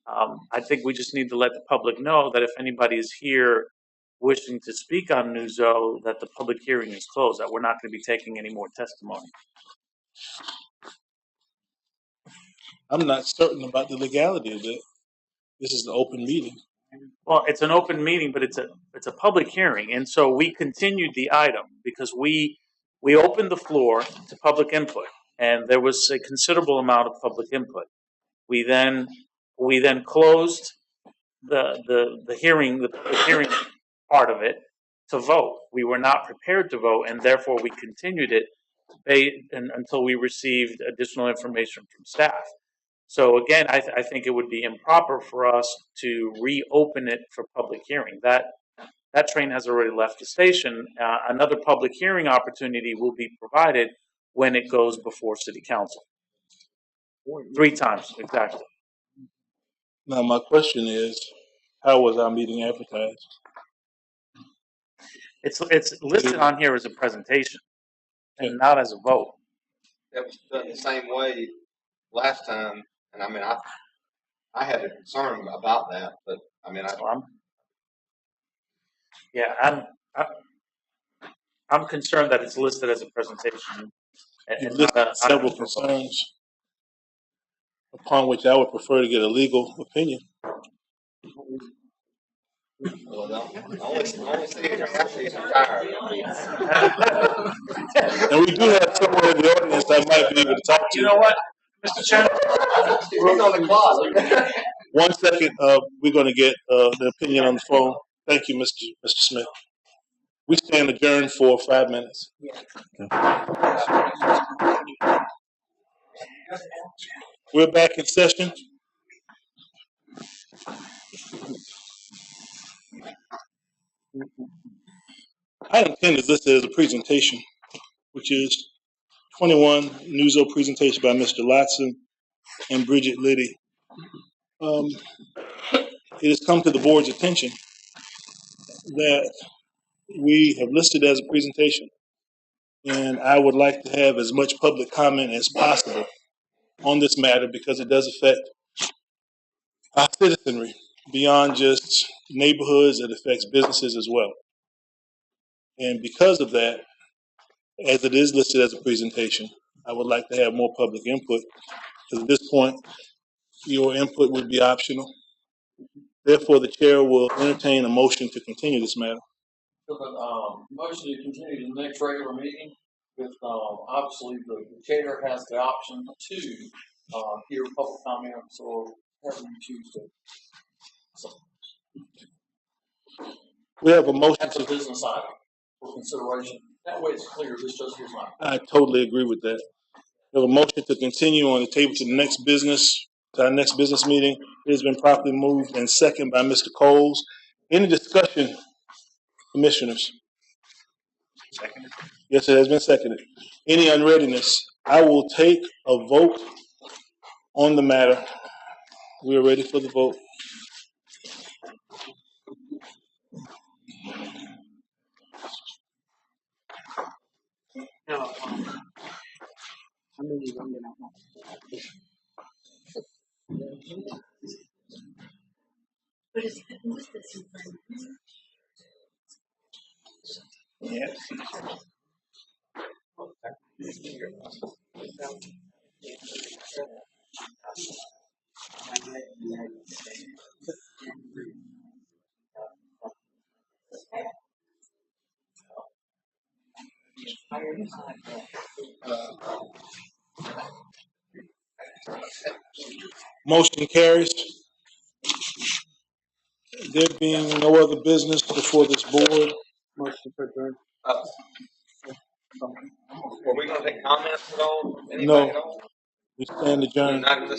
I think we just need to let the public know that if anybody is here wishing to speak on Newso, that the public hearing is closed, that we're not going to be taking any more testimony. I'm not certain about the legality of it. This is an open meeting. Well, it's an open meeting, but it's a public hearing, and so we continued the item because we opened the floor to public input, and there was a considerable amount of public input. We then closed the hearing part of it to vote. We were not prepared to vote, and therefore we continued it until we received additional information from staff. So again, I think it would be improper for us to reopen it for public hearing. That train has already left the station. Another public hearing opportunity will be provided when it goes before City Council. 3 times, exactly. Now, my question is, how was our meeting advertised? It's listed on here as a presentation and not as a vote. That was done the same way last time, and I mean, I had a concern about that, but I mean, I'm concerned that it's listed as a presentation. You've listed several concerns upon which I would prefer to get a legal opinion. Well, only actually retired. And we do have someone in the audience that might be able to talk to. You know what, Mr. Chairman? He's on the clock. 1 second, we're going to get the opinion on the phone. Thank you, Mr. Smith. We stand adjourned for 5 minutes. We're back in session. Item 10 is listed as a presentation. which is 21 Newso presentation by Mr. Lotson and Bridget Liddy. It has come to the board's attention that we have listed as a presentation, and I would like to have as much public comment as possible on this matter because it does affect our citizenry beyond just neighborhoods. It affects businesses as well. And because of that, as it is listed as a presentation, I would like to have more public input because at this point, your input would be optional. Therefore, the chair will entertain a motion to continue this matter. So the motion to continue to the next regular meeting with, obviously the chair has the option to, hear public comments or whatever you choose to. So We have a motion. that's a business item for consideration. That way it's clear, this just is not. I totally agree with that. We have a motion to continue on the table to the next business, to our next business meeting. It has been properly moved and seconded by Mr. Coles. Any discussion, commissioners? Second. Yes, it has been seconded. Any unreadiness? I will take a vote on the matter. We are ready for the vote. No, Yes. Motion carries. There being no other business before this board. Motion to adjourn. Were we gonna take comments at all? Anybody No. at all? We stand adjourned. Not